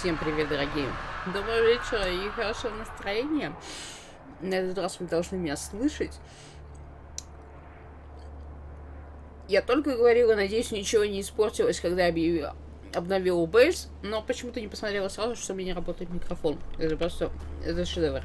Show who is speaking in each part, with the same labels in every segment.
Speaker 1: Всем привет, дорогие. Доброго вечера и хорошего настроения. На этот раз вы должны меня слышать. Я только говорила, надеюсь, ничего не испортилось, когда я обновила OBS, но почему-то не посмотрела сразу, что у меня не работает микрофон. Это просто... Это шедевр.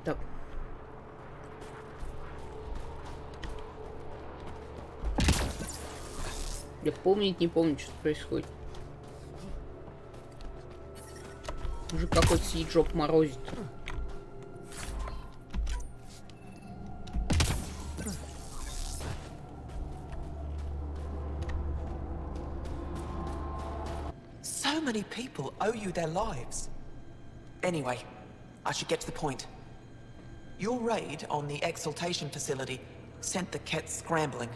Speaker 1: Так. Я помнить не помню, что происходит. Уже какой-то сиджоп морозит.
Speaker 2: So many people owe you their lives. Anyway, I should get to the point. Your raid on the exaltation facility sent the Kets scrambling.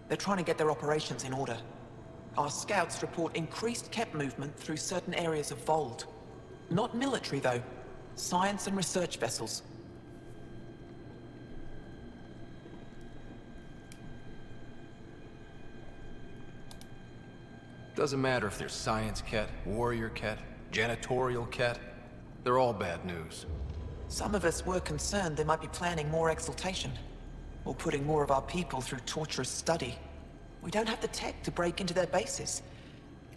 Speaker 2: They're trying to get their operations in order. Our scouts report increased Ket movement through certain areas of Vold. Not military, though. Science and research vessels.
Speaker 3: Doesn't matter if they're science Ket, warrior Ket, janitorial Ket. They're all bad news.
Speaker 2: Some of us were concerned they might be planning more exaltation, or putting more of our people through torturous study. We don't have the tech to break into their bases,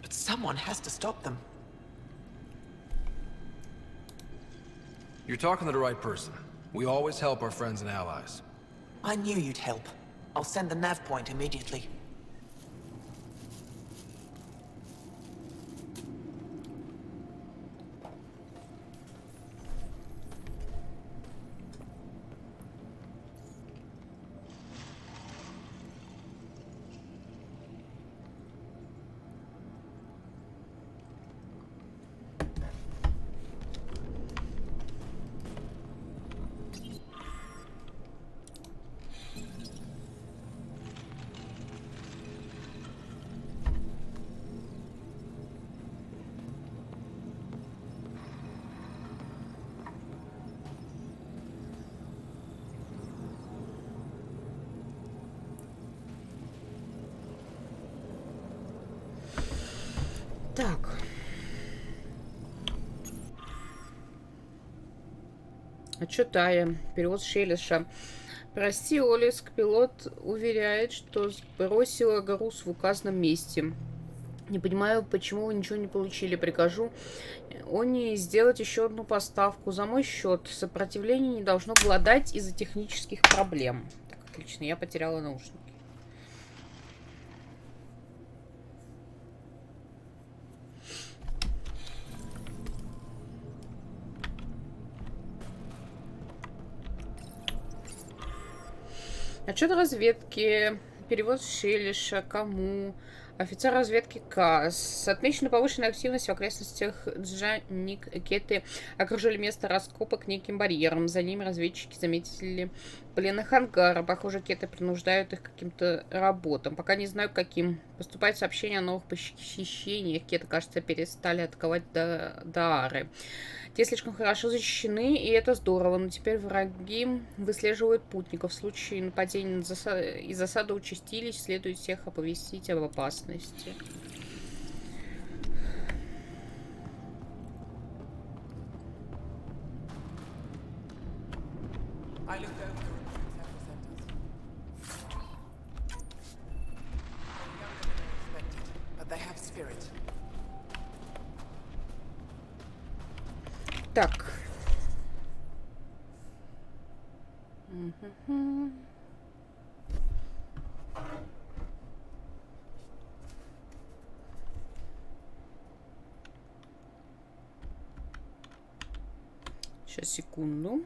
Speaker 2: but someone has to stop them.
Speaker 3: You're talking to the right person. We always help our friends and allies.
Speaker 2: I knew you'd help. I'll send the nav point immediately.
Speaker 1: Так. Читаем. Перевод Шелеша. Прости, Олеск, пилот уверяет, что сбросила груз в указанном месте. Не понимаю, почему вы ничего не получили. Прикажу Они сделать еще одну поставку за мой счет. Сопротивление не должно голодать из-за технических проблем. Так, отлично, я потеряла наушники. Отчет разведки. Перевод Шелеша. Кому? Офицер разведки КАС. Отмечена повышенная активность в окрестностях Джаник. Кеты окружили место раскопок неким барьером. За ними разведчики заметили пленных ангара. Похоже, кеты принуждают их к каким-то работам. Пока не знаю, каким. Поступает сообщение о новых похищениях. Кеты, кажется, перестали атаковать Даары. Те слишком хорошо защищены, и это здорово, но теперь враги выслеживают путников. В случае нападения и засады участились, следует всех оповестить об опасности. Так. Сейчас, секунду.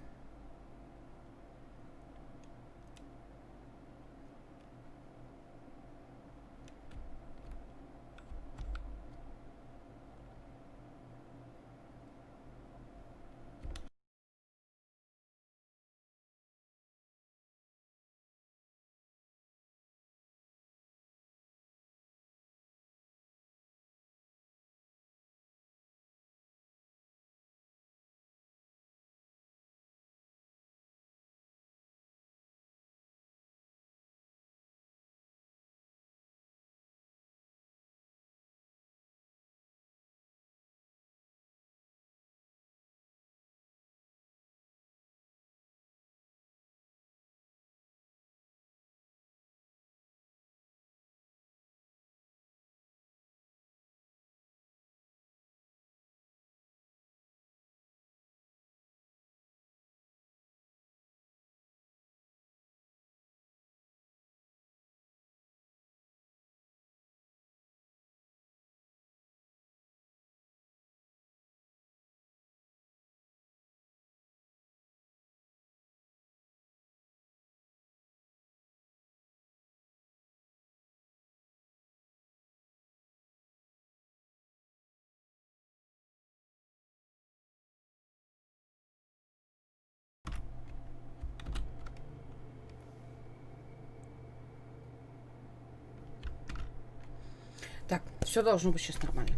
Speaker 1: Так, все должно быть сейчас нормально.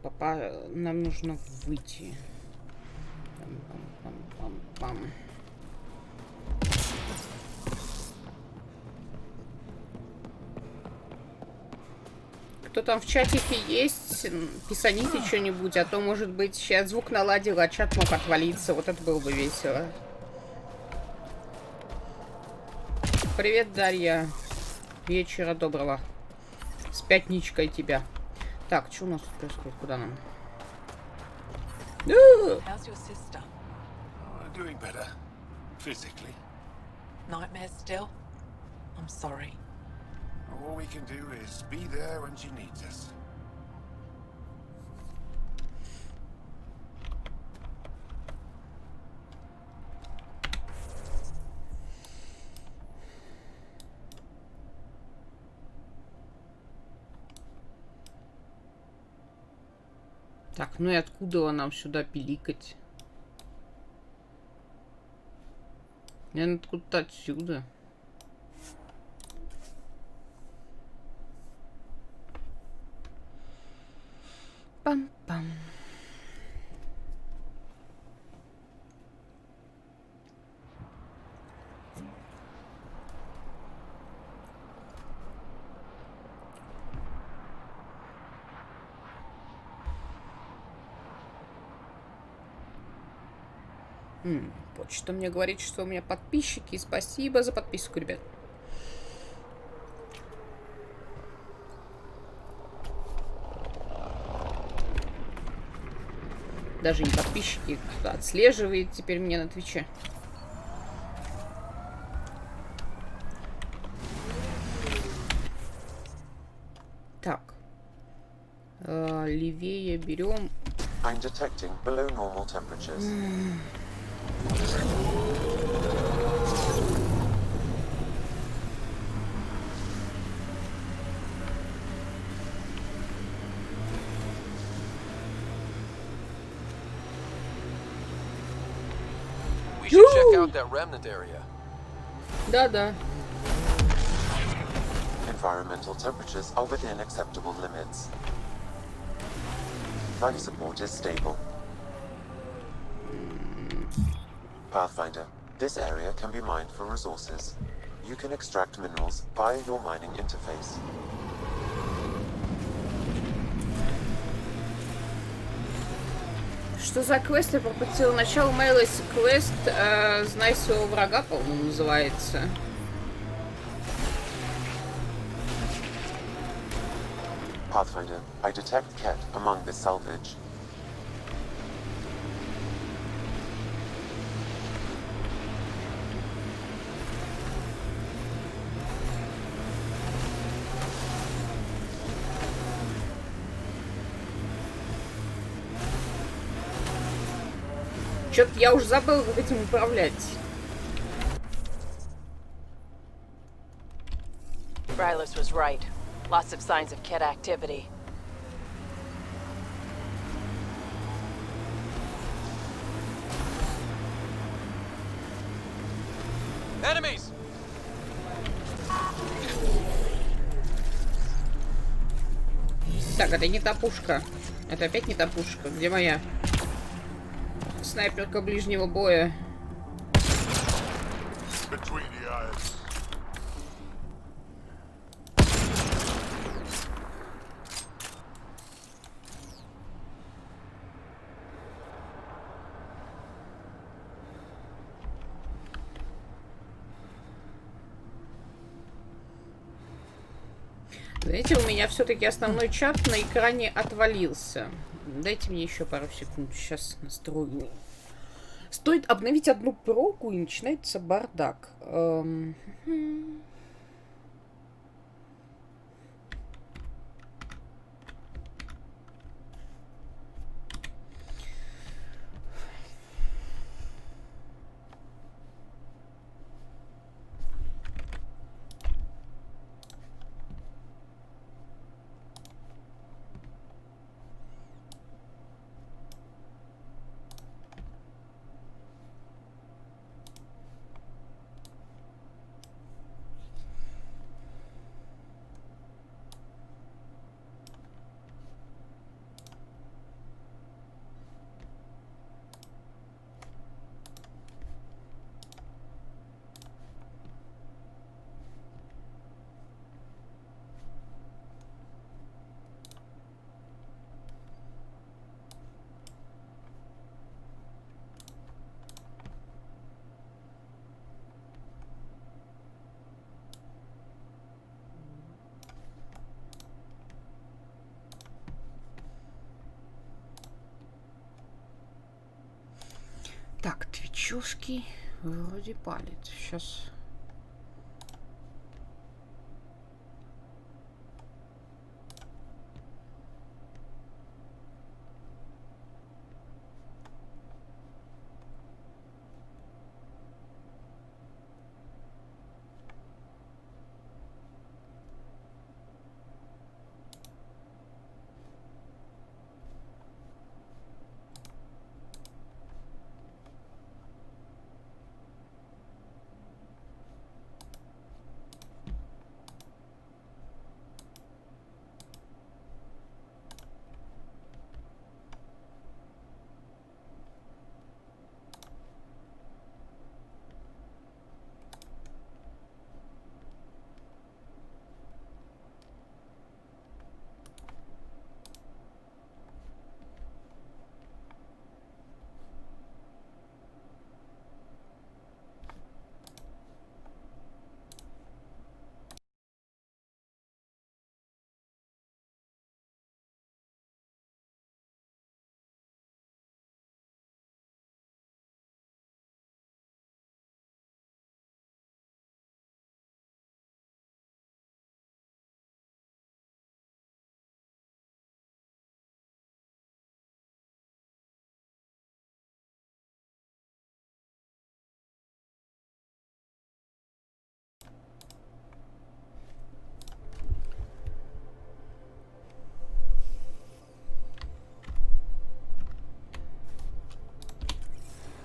Speaker 1: Папа, нам нужно выйти. Пам-пам-пам-пам-пам. Кто там в чатике есть? Писаните что-нибудь, а то, может быть, сейчас звук наладил, а чат мог отвалиться. Вот это было бы весело. Привет, Дарья. Вечера доброго. С пятничкой тебя. Так, что у нас тут происходит? Куда нам?
Speaker 2: How's your sister?
Speaker 4: Doing better. Physically.
Speaker 2: Nightmares still? I'm sorry.
Speaker 4: All we can do is be there when she needs us.
Speaker 1: Так, ну и откуда нам сюда пиликать? Наверное, откуда-то отсюда. Пам-пам. Почта мне говорит, что у меня подписчики. Спасибо за подписку, ребят. Даже не подписчики, кто отслеживает теперь меня на Твиче. Так. Левее берем.
Speaker 5: I'm detecting below normal temperatures.
Speaker 3: We should check out that remnant area.
Speaker 1: Да-да.
Speaker 5: Environmental temperatures are within acceptable limits. Life support is stable. Pathfinder, this area can be mined for resources. You can extract minerals via your mining interface.
Speaker 1: Что за квест? Я пропустила начало мейлась. Квест «Знай своего врага», по-моему, называется.
Speaker 5: Pathfinder, I detect Ket among this salvage.
Speaker 1: Чё-то я уже забыл, как этим управлять.
Speaker 6: Rylas was right. Lots of signs of Ket activity.
Speaker 3: Enemies!
Speaker 1: Так, это не та пушка. Это опять не та пушка. Где моя снайперка ближнего боя?
Speaker 4: Between the eyes.
Speaker 1: Знаете, у меня все-таки основной чат на экране отвалился. Дайте мне еще пару секунд. Сейчас настрою. Стоит обновить одну проку, и начинается бардак. Прически вроде палец. Сейчас.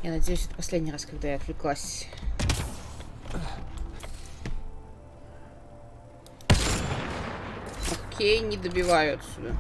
Speaker 1: Я надеюсь, это последний раз, когда я отвлеклась. Окей, не добиваю отсюда.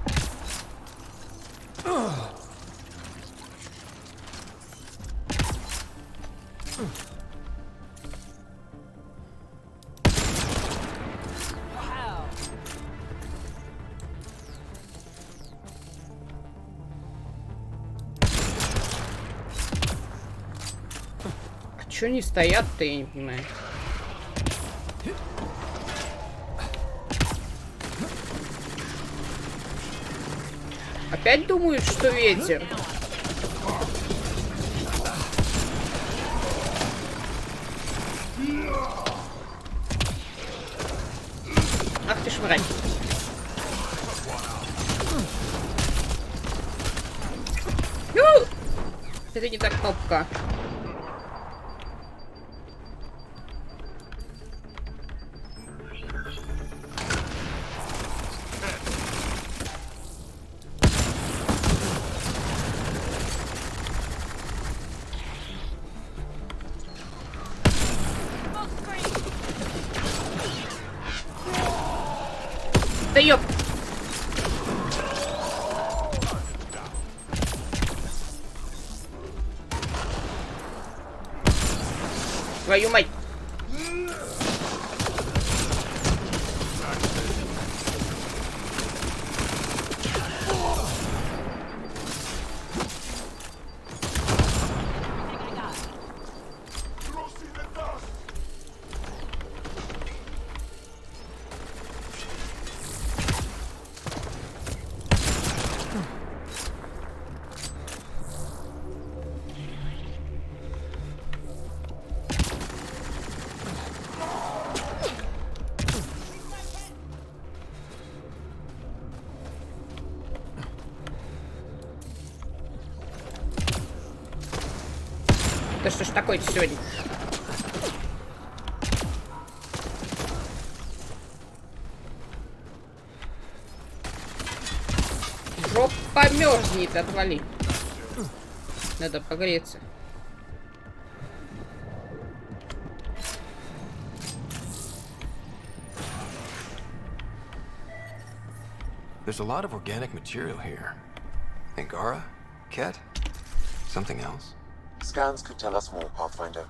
Speaker 1: Чё не стоят-то, я не понимаю. Опять думают, что ветер. Ах ты ж мразь. Это не так кнопка. Да ёп! Твою мать! Да что ж такое-то сегодня? Жопа мерзнет, отвали. Надо погреться.
Speaker 3: There's a lot of organic material here. Angara? Ket? Something else?
Speaker 5: Scans could tell us more, Pathfinder.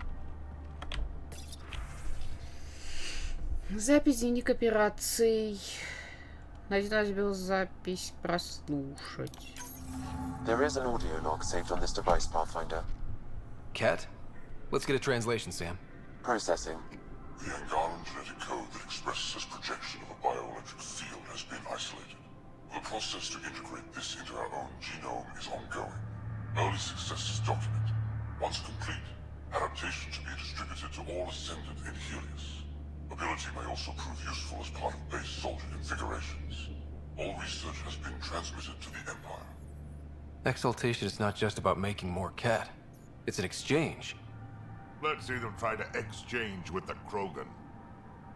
Speaker 1: Запись, дневник операций. Один разбил запись прослушать.
Speaker 5: There is an audio log saved on this device, Pathfinder.
Speaker 3: Ket? Let's get a translation, Sam.
Speaker 5: Processing.
Speaker 4: The Angaran genetic code that expresses this projection of a bioelectric field has been isolated. The process to integrate this into our own genome is ongoing. Early successes documented. Once complete, to all ascended in Helios. Ability may also prove useful as part of base soldier configurations. All research has been transmitted to the Empire.
Speaker 3: Exaltation is not just about making more cat. It's an exchange.
Speaker 7: Let's see them try to exchange with the Krogan.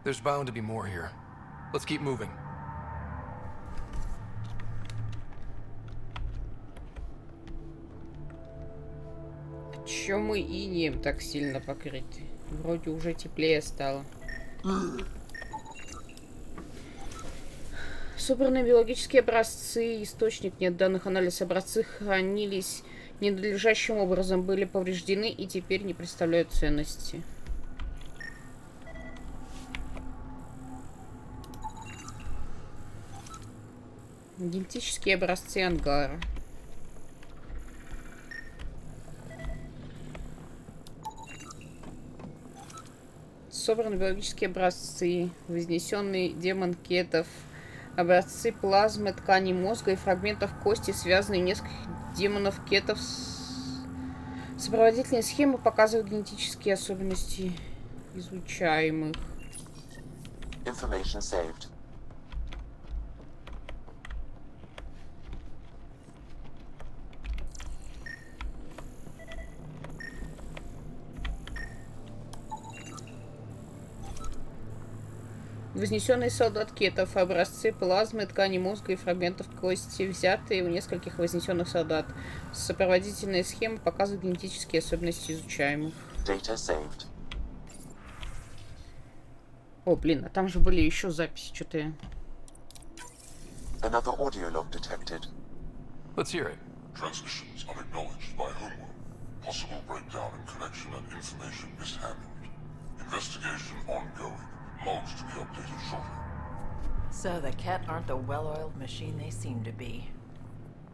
Speaker 3: There's bound to be more here. Let's keep moving.
Speaker 1: Чё мы инеем так сильно покрыты? Вроде уже теплее стало. Собранные биологические образцы, источник, нет данных, анализ, образцы хранились ненадлежащим образом, были повреждены и теперь не представляют ценности. Генетические образцы ангара. Собраны биологические образцы, вознесенный демон кетов, образцы плазмы, тканей мозга и фрагментов кости, связанные нескольких демонов кетов. Сопроводительные схемы показывают генетические особенности изучаемых.
Speaker 5: Information saved.
Speaker 1: Вознесенный солдат кетов, образцы плазмы, ткани мозга и фрагментов кости, взятые у нескольких вознесенных солдат. Сопроводительные схемы показывают генетические особенности изучаемых.
Speaker 5: Data saved.
Speaker 1: О, блин, а там же были еще записи, что-то я...
Speaker 5: Another audio log detected.
Speaker 3: Let's hear it.
Speaker 4: Transmissions unacknowledged by homeworld. Possible breakdown in connection and information mishandled. Investigation ongoing. Logs to be updated shortly.
Speaker 6: So the Ket aren't the well-oiled machine they seem to be.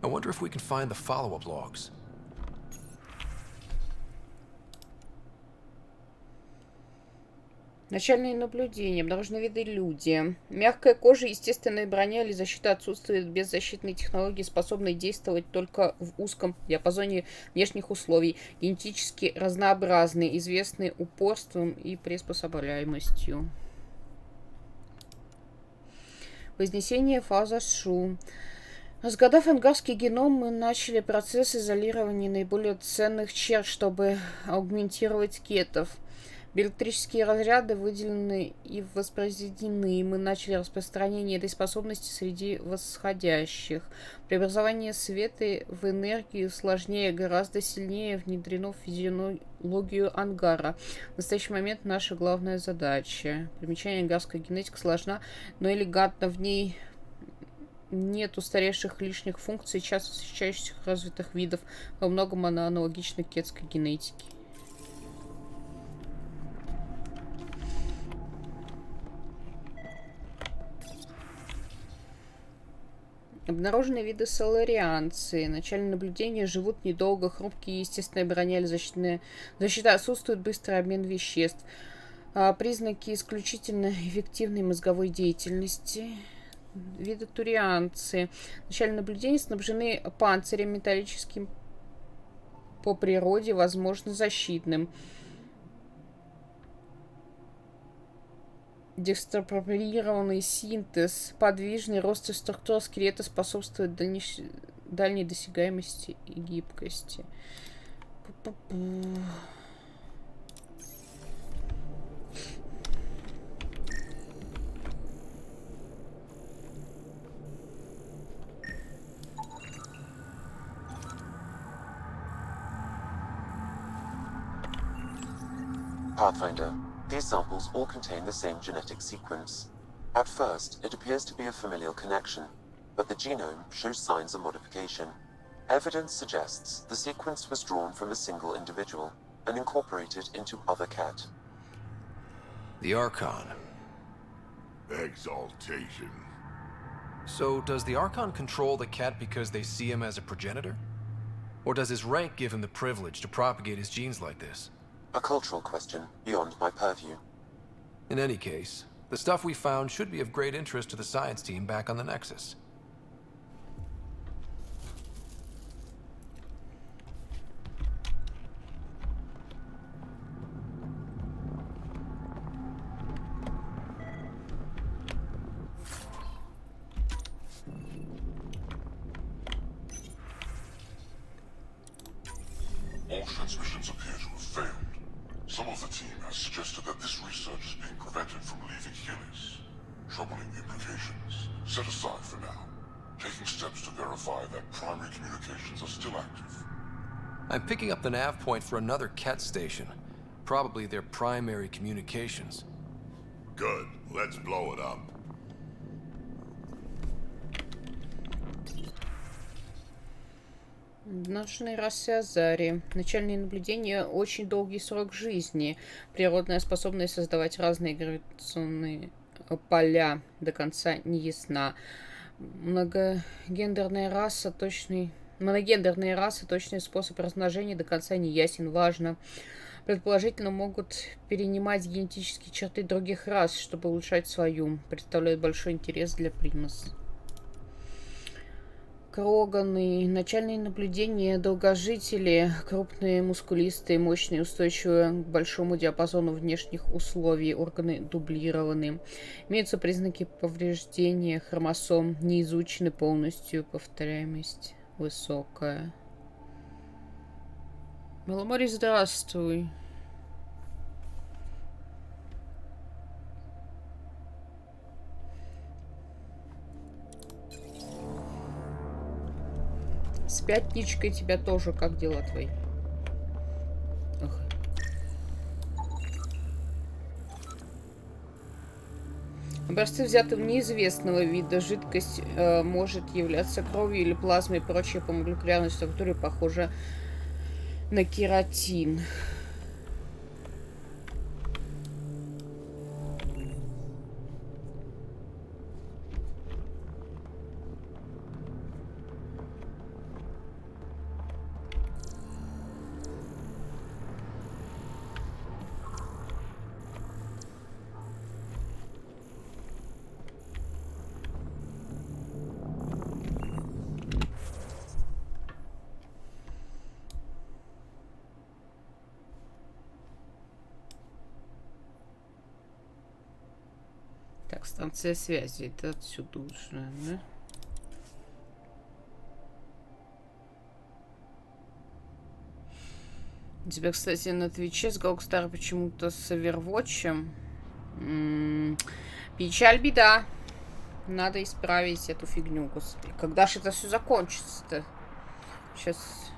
Speaker 3: I wonder if we can find the follow-up logs.
Speaker 1: Начальные наблюдения. Обнаружены виды люди. Мягкая кожа, естественная броня или защита отсутствует. Беззащитные технологии, способные действовать только в узком диапазоне внешних условий. Генетически разнообразные, известные упорством и приспособляемостью. Вознесение фаза Шу. Разгадав ангарский геном, мы начали процесс изолирования наиболее ценных черт, чтобы аугментировать кетов. Биоэлектрические разряды выделены и воспроизведены. Мы начали распространение этой способности среди восходящих. Преобразование света в энергию сложнее, гораздо сильнее внедрено в физиологию ангара. В настоящий момент наша главная задача. Примечание: ангарская генетика сложна, но элегантна. В ней нет устаревших лишних функций, часто встречающихся развитых видов. Во многом она аналогична кетской генетике. Обнаружены виды соларианцы. Начальное наблюдение: живут недолго, хрупкие, естественная броня или защита отсутствует, быстрый обмен веществ. Признаки исключительно эффективной мозговой деятельности. Виды турианцы. Начальное наблюдение: снабжены панцирем металлическим по природе, возможно, защитным. Декстропроприированный синтез, подвижный рост и структура скелета способствует дальней досягаемости и гибкости.
Speaker 5: Pathfinder. These samples all contain the same genetic sequence. At first, it appears to be a familial connection, but the genome shows signs of modification. Evidence suggests the sequence was drawn from a single individual and incorporated into other cat.
Speaker 3: The Archon.
Speaker 7: Exaltation.
Speaker 3: So, does the Archon control the cat because they see him as a progenitor? Or does his rank give him the privilege to propagate his genes like this?
Speaker 5: A cultural question beyond my purview.
Speaker 3: In any case, the stuff we found should be of great interest to the science team back on the Nexus.
Speaker 4: Some of the team has suggested that this research is being prevented from leaving Helios. Troubling implications. Set aside for now. Taking steps to verify that primary communications are still active.
Speaker 3: I'm picking up the nav point for another Ket station. Probably their primary communications.
Speaker 7: Good. Let's blow it up.
Speaker 1: Ножные расы Азари. Начальные наблюдения — очень долгий срок жизни. Природная способность создавать разные гравитационные поля до конца не ясна. Моногендерные расы, точный способ размножения до конца не ясен. Важно. Предположительно, могут перенимать генетические черты других рас, чтобы улучшать свою. Представляют большой интерес для Примас. Кроганы. Начальные наблюдения. Долгожители. Крупные, мускулистые, мощные, устойчивые к большому диапазону внешних условий. Органы дублированы. Имеются признаки повреждения хромосом. Не изучены полностью. Повторяемость высокая. Маломорий, здравствуй. С пятничкой тебя тоже. Как дела твои? Ох. Образцы взяты в неизвестного вида. Жидкость может являться кровью или плазмой и прочее по молекулярной структуре похоже на кератин. Так, станция связи. Это отсюда уже, да? У тебя, кстати, на Твиче с Голдстар почему-то с Овервотчем. Печаль, беда. Надо исправить эту фигню, господи. Когда же это все закончится-то? Сейчас...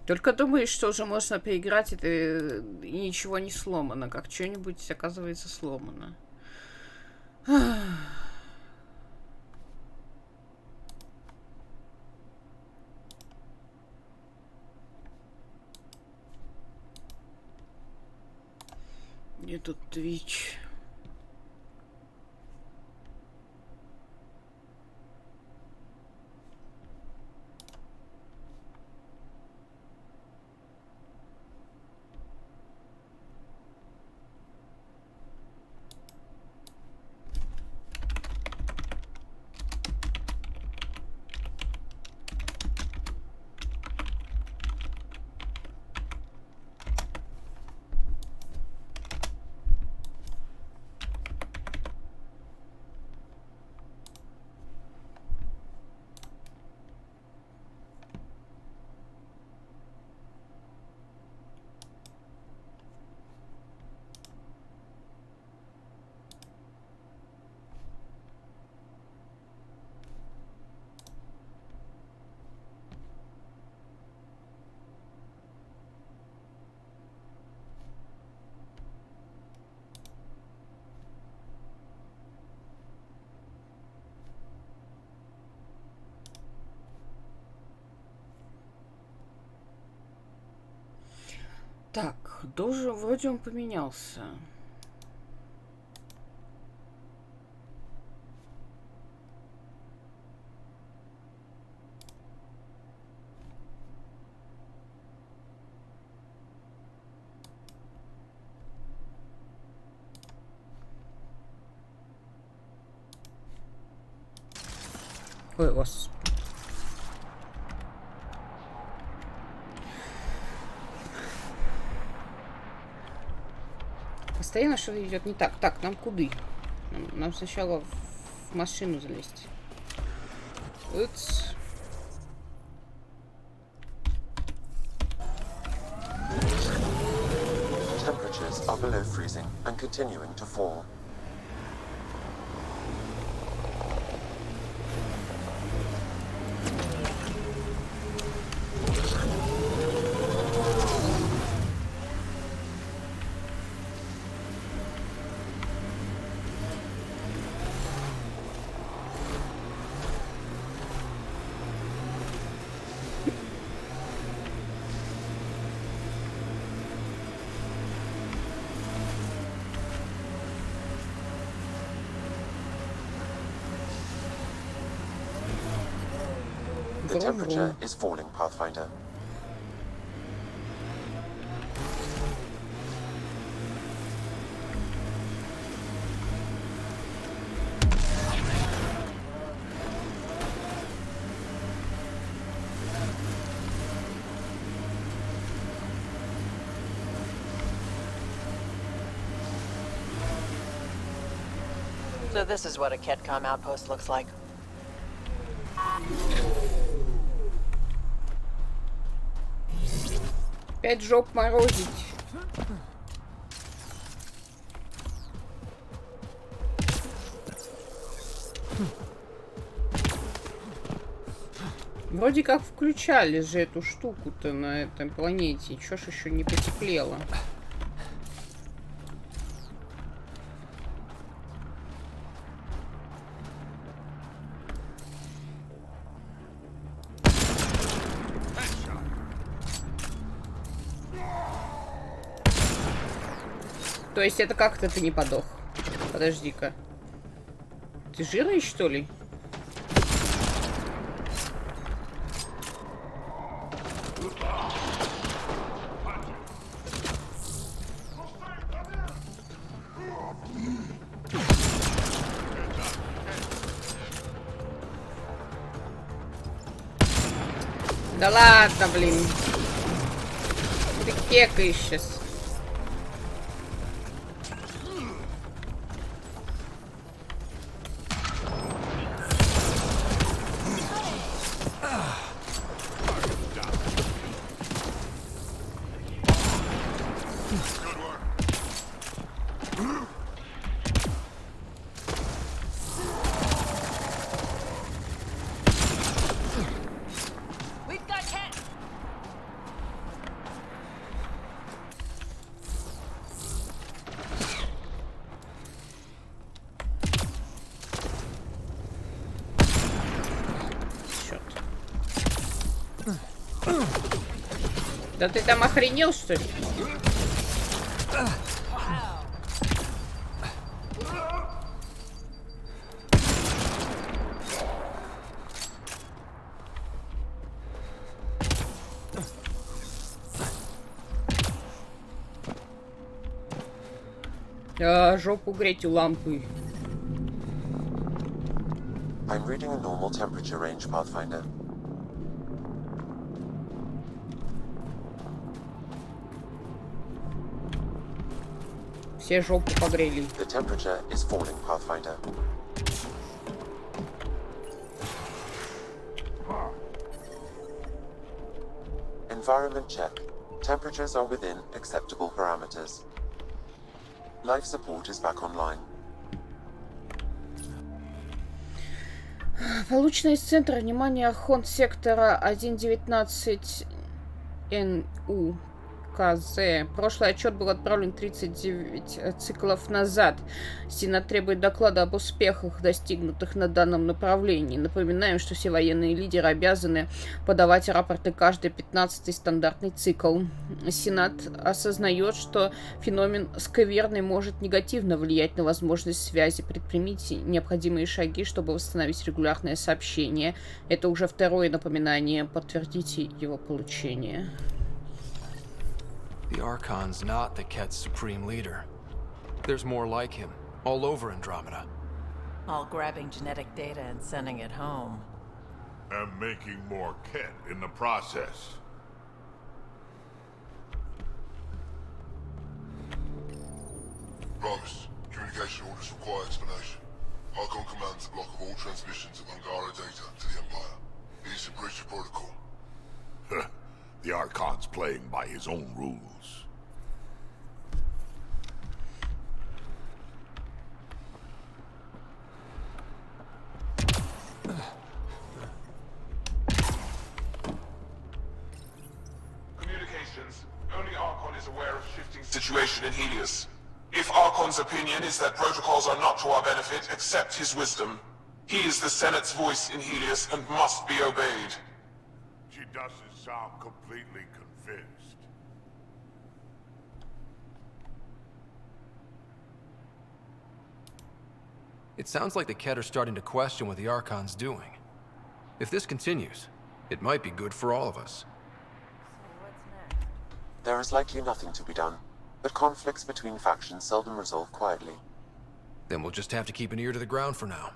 Speaker 1: Только думаешь, что уже можно поиграть, и ничего не сломано. Как что-нибудь оказывается сломано. Где тут Twitch? Так, тоже вроде он поменялся. Ой, господи. Постоянно что-то идет не так. Так, нам куды? Нам сначала в машину залезть. Уц.
Speaker 5: are below freezing and continuing to fall. The temperature is falling, Pathfinder.
Speaker 6: So this is what a Ketcom outpost looks like.
Speaker 1: Опять жоп морозить. Вроде как включали же эту штуку-то на этой планете. Чё ж еще не потеплело? То есть это как-то ты не подох? Подожди-ка. Ты жирный, что ли? Да ладно, блин. Ты кекаешь сейчас. Да ты там охренел, что ли? Жопу греть у лампы.
Speaker 5: I'm reading a normal temperature range, Pathfinder.
Speaker 1: Все жопу погрели.
Speaker 5: The temperature is falling, Pathfinder. Environment check. Temperatures are within acceptable parameters. Life support is back online.
Speaker 1: Получено из центра внимания Хонд сектора 1.19 НУ. КЗ. Прошлый отчет был отправлен 39 циклов назад. Сенат требует доклада об успехах, достигнутых на данном направлении. Напоминаем, что все военные лидеры обязаны подавать рапорты каждый 15-й стандартный цикл. Сенат осознает, что феномен скверный может негативно влиять на возможность связи. Предпримите необходимые шаги, чтобы восстановить регулярное сообщение. Это уже второе напоминание. Подтвердите его получение.
Speaker 3: The Archon's not the Ket's supreme leader. There's more like him, all over Andromeda.
Speaker 6: All grabbing genetic data and sending it home.
Speaker 7: And making more Ket in the process.
Speaker 4: Promise. Communication orders require explanation. Archon commands a block of all transmissions of Angara data to the Empire. It is a breach of protocol.
Speaker 7: The Archon's playing by his own rules.
Speaker 8: questions. Only Archon is aware of shifting situation in Helios. If Archon's opinion is that protocols are not to our benefit, accept his wisdom. He is the Senate's voice in Helios and must be obeyed.
Speaker 7: She doesn't sound completely convinced.
Speaker 3: It sounds like the Ket are starting to question what the Archon's doing. If this continues, it might be good for all of us.
Speaker 5: There is likely nothing to be done, but conflicts between factions seldom resolve quietly.
Speaker 3: Then we'll just have to keep an ear to the ground for now.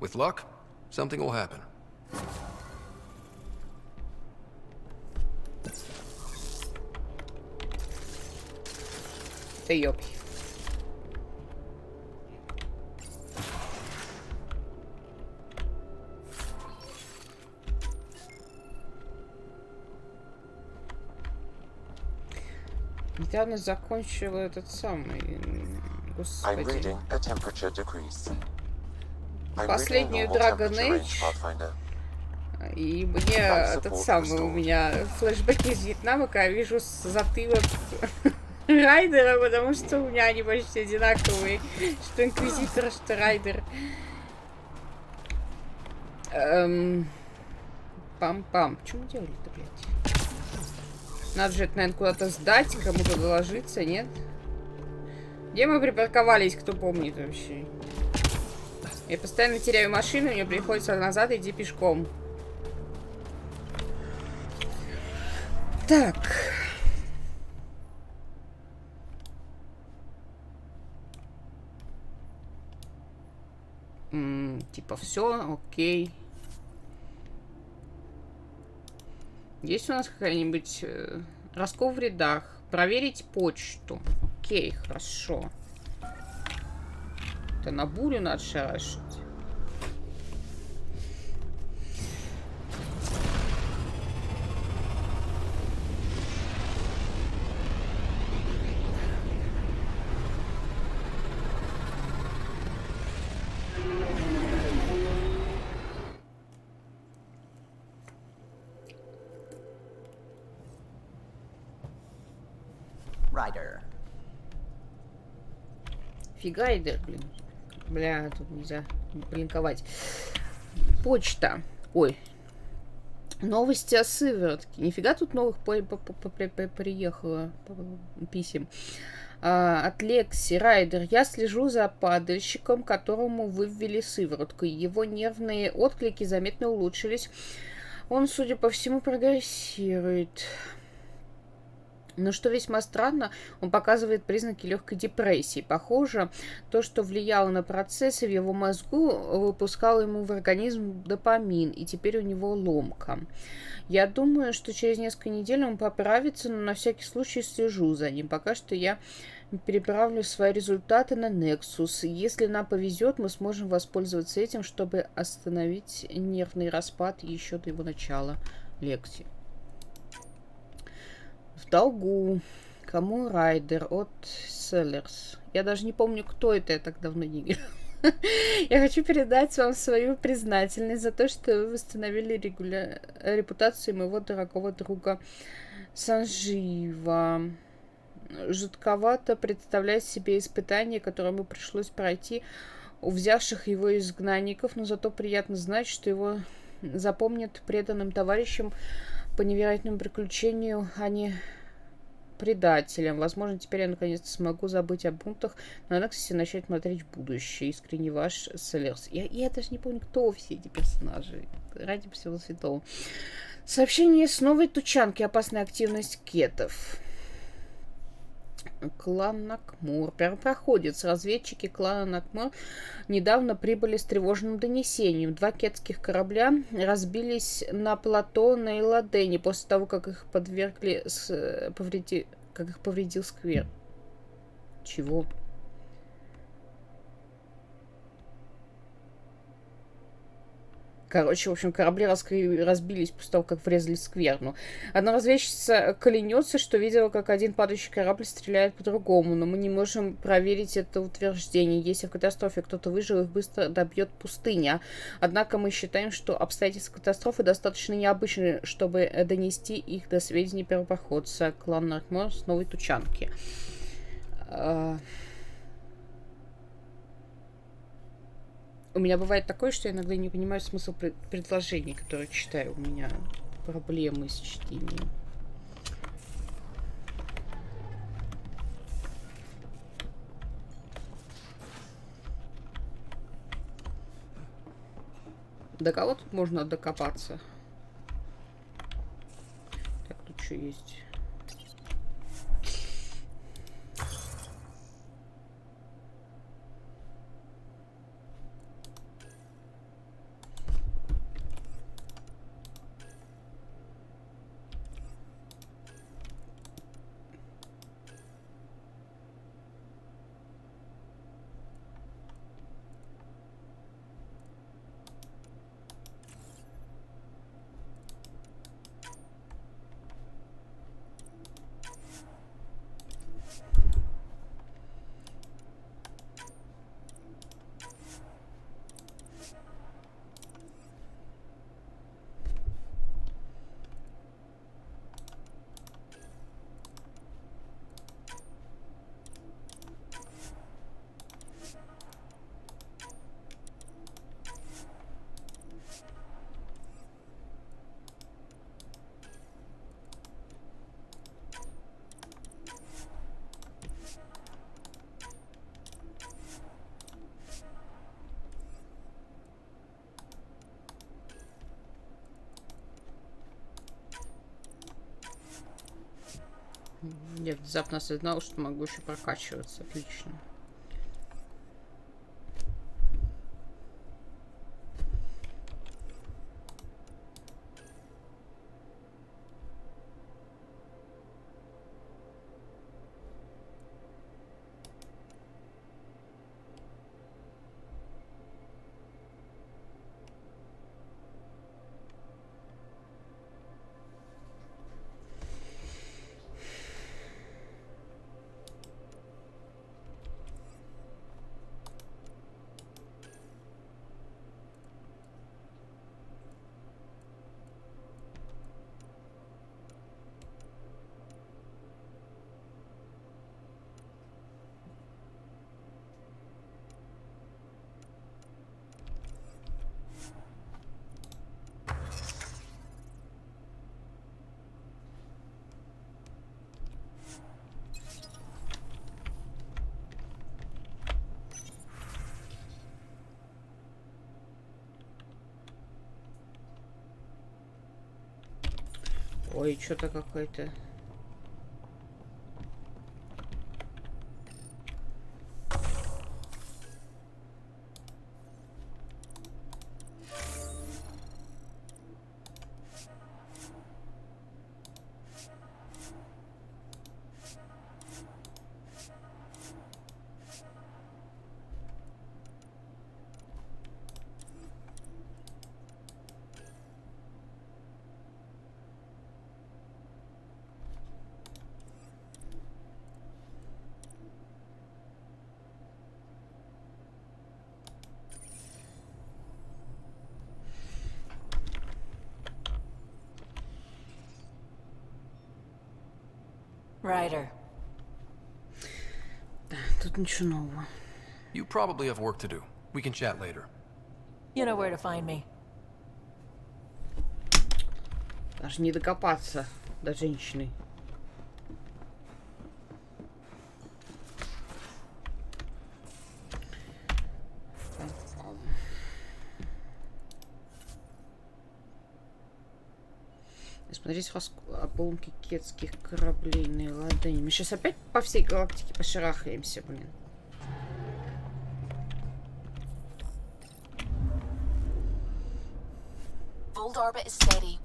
Speaker 3: With luck, something will happen.
Speaker 1: Да ёпи. Недавно закончила этот самый...
Speaker 5: I'm
Speaker 1: Господи.
Speaker 5: reading a temperature decrease. I'm reading
Speaker 1: Последнюю
Speaker 5: normal
Speaker 1: Dragon
Speaker 5: temperature range
Speaker 1: Age.
Speaker 5: Pathfinder.
Speaker 1: И мне этот самый, у меня флешбеки из Вьетнама, когда я вижу затылок Райдера, потому что у меня они почти одинаковые. Что Инквизитор, что Райдер. Пам-пам. Почему делали-то, блядь? Надо же это, наверное, куда-то сдать, кому-то доложиться, нет? Где мы припарковались, кто помнит вообще? Я постоянно теряю машину, мне приходится назад идти пешком. Так. Типа все, окей. Есть у нас какая-нибудь раскол в рядах? Проверить почту. Окей, хорошо. Это на бурю надо шарашить.
Speaker 6: Ryder.
Speaker 1: Фигайдер, блин. Бля, тут нельзя блинковать. Почта. Ой. Новости о сыворотке. Нифига тут новых приехало писем. От Лекси. Райдер. Я слежу за падальщиком, которому вы ввели сыворотку. Его нервные отклики заметно улучшились. Он, судя по всему, прогрессирует. Но что весьма странно, он показывает признаки легкой депрессии. Похоже, то, что влияло на процессы в его мозгу, выпускало ему в организм допамин, и теперь у него ломка. Я думаю, что через несколько недель он поправится, но на всякий случай слежу за ним. Пока что я переправлю свои результаты на Nexus. Если нам повезет, мы сможем воспользоваться этим, чтобы остановить нервный распад еще до его начала. Лекси. В долгу. Кому Райдер от Селлерс. Я даже не помню, кто это, я так давно не играл. Я хочу передать вам свою признательность за то, что вы восстановили репутацию моего дорогого друга Санжива. Жутковато представлять себе испытание, которое ему пришлось пройти у взявших его изгнанников, но зато приятно знать, что его запомнят преданным товарищем по невероятному приключению, а не предателям. Возможно, теперь я наконец-то смогу забыть о бунтах, на Nexus начать смотреть будущее. Искренне ваш Селлерс. Я даже не помню, кто все эти персонажи. Ради всего святого. Сообщение с новой тучанки. Опасная активность кетов. Клан Накмур. Первопроходец. Разведчики клана Накмур недавно прибыли с тревожным донесением. 2 кетских корабля разбились на плато на Эйладене после того, как их повредил сквер. Чего? Короче, в общем, корабли разбились после того, как врезались в скверну. Одна разведчица клянется, что видела, как один падающий корабль стреляет по другому, но мы не можем проверить это утверждение. Если в катастрофе кто-то выжил, их быстро добьет пустыня. Однако мы считаем, что обстоятельства катастрофы достаточно необычны, чтобы донести их до сведений первопроходца. Клан Наркмор с Новой Тучанки. У меня бывает такое, что я иногда не понимаю смысл предложений, которые читаю. У меня проблемы с чтением. До кого тут можно докопаться? Так, тут что есть? Я внезапно осознал, что могу еще прокачиваться. Отлично. Ой, что-то какое-то...
Speaker 6: Ryder.
Speaker 1: Тут ничего нового.
Speaker 3: You probably have work to do. We can chat later.
Speaker 6: You know where to find me.
Speaker 1: Даже не докопаться до женщины. Смотреть обломки кетских кораблей на ладони. Мы сейчас опять по всей галактике пошарахаемся, блин.
Speaker 9: Old orbit is steady.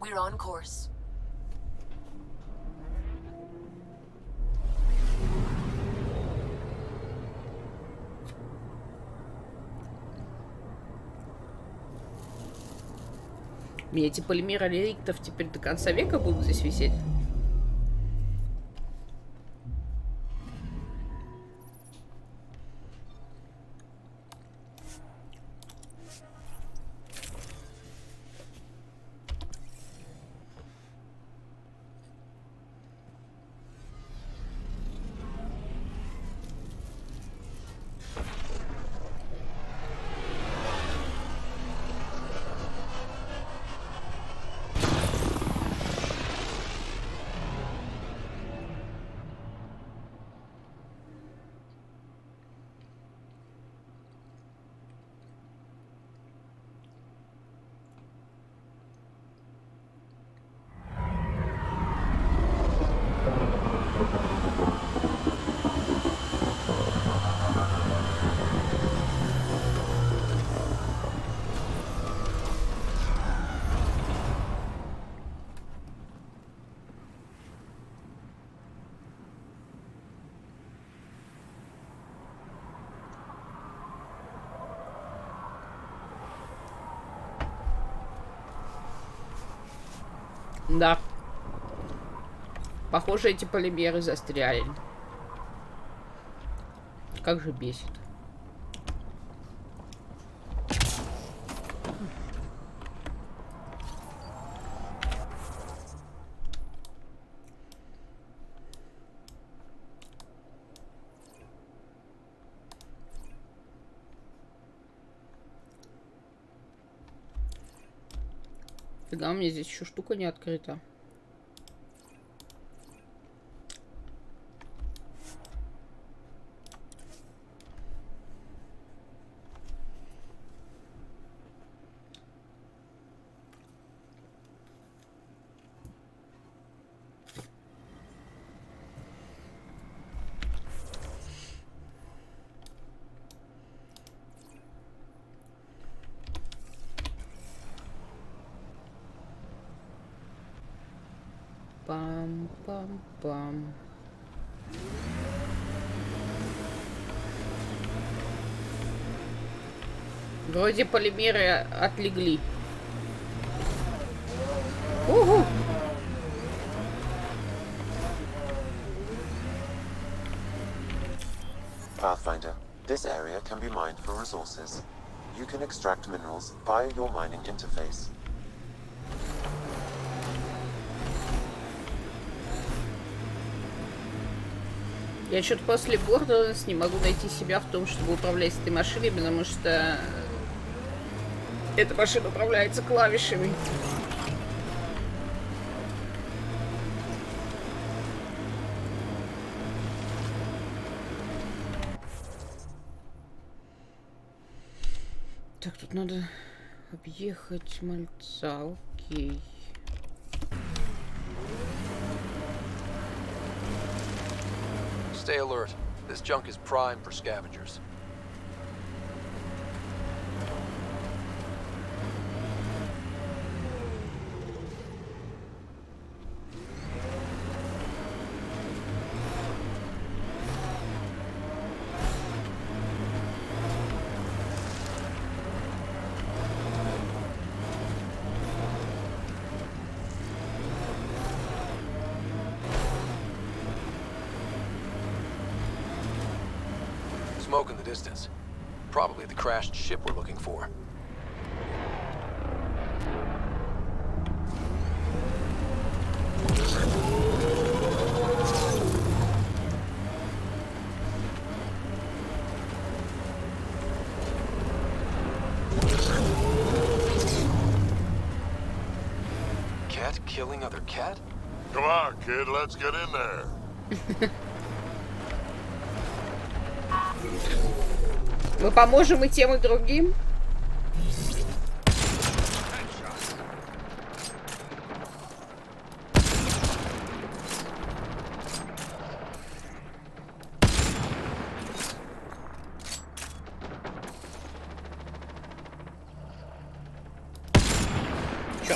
Speaker 9: We're on course.
Speaker 1: Мне эти полимеры реликтов теперь до конца века будут здесь висеть? Да. Похоже, эти полимеры застряли. Как же бесит. Фига, у меня здесь еще штука не открыта. Пам-пам-пам. Вроде полимеры отлегли. Угу.
Speaker 5: Pathfinder, this area can be mined for resources. You can extract minerals via your mining interface.
Speaker 1: Я что-то после Borderlands не могу найти себя в том, чтобы управлять этой машиной, потому что эта машина управляется клавишами. Так, тут надо объехать мальца, окей.
Speaker 3: Stay alert. This junk is prime for scavengers. Smoke in the distance. Probably the crashed ship we're looking for. Cat killing other cat?
Speaker 7: Come on, kid, let's get in there.
Speaker 1: Мы поможем и тем, и другим. Чё?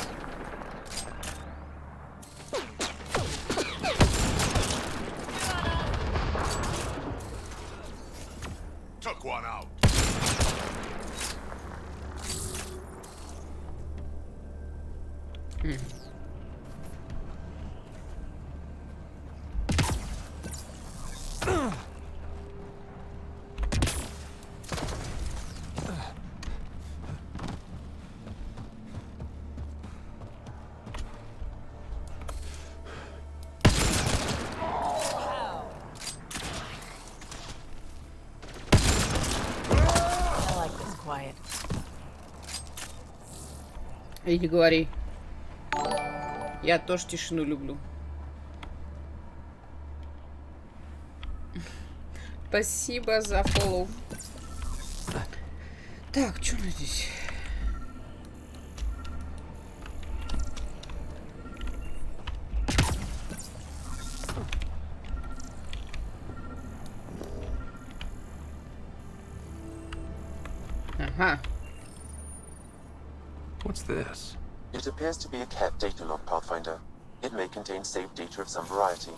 Speaker 1: И не говори. Я тоже тишину люблю. Спасибо за фоллоу. Так, что у нас здесь? Ага.
Speaker 3: What's this?
Speaker 5: It appears to be a cat data log, Pathfinder. It may contain saved data of some variety.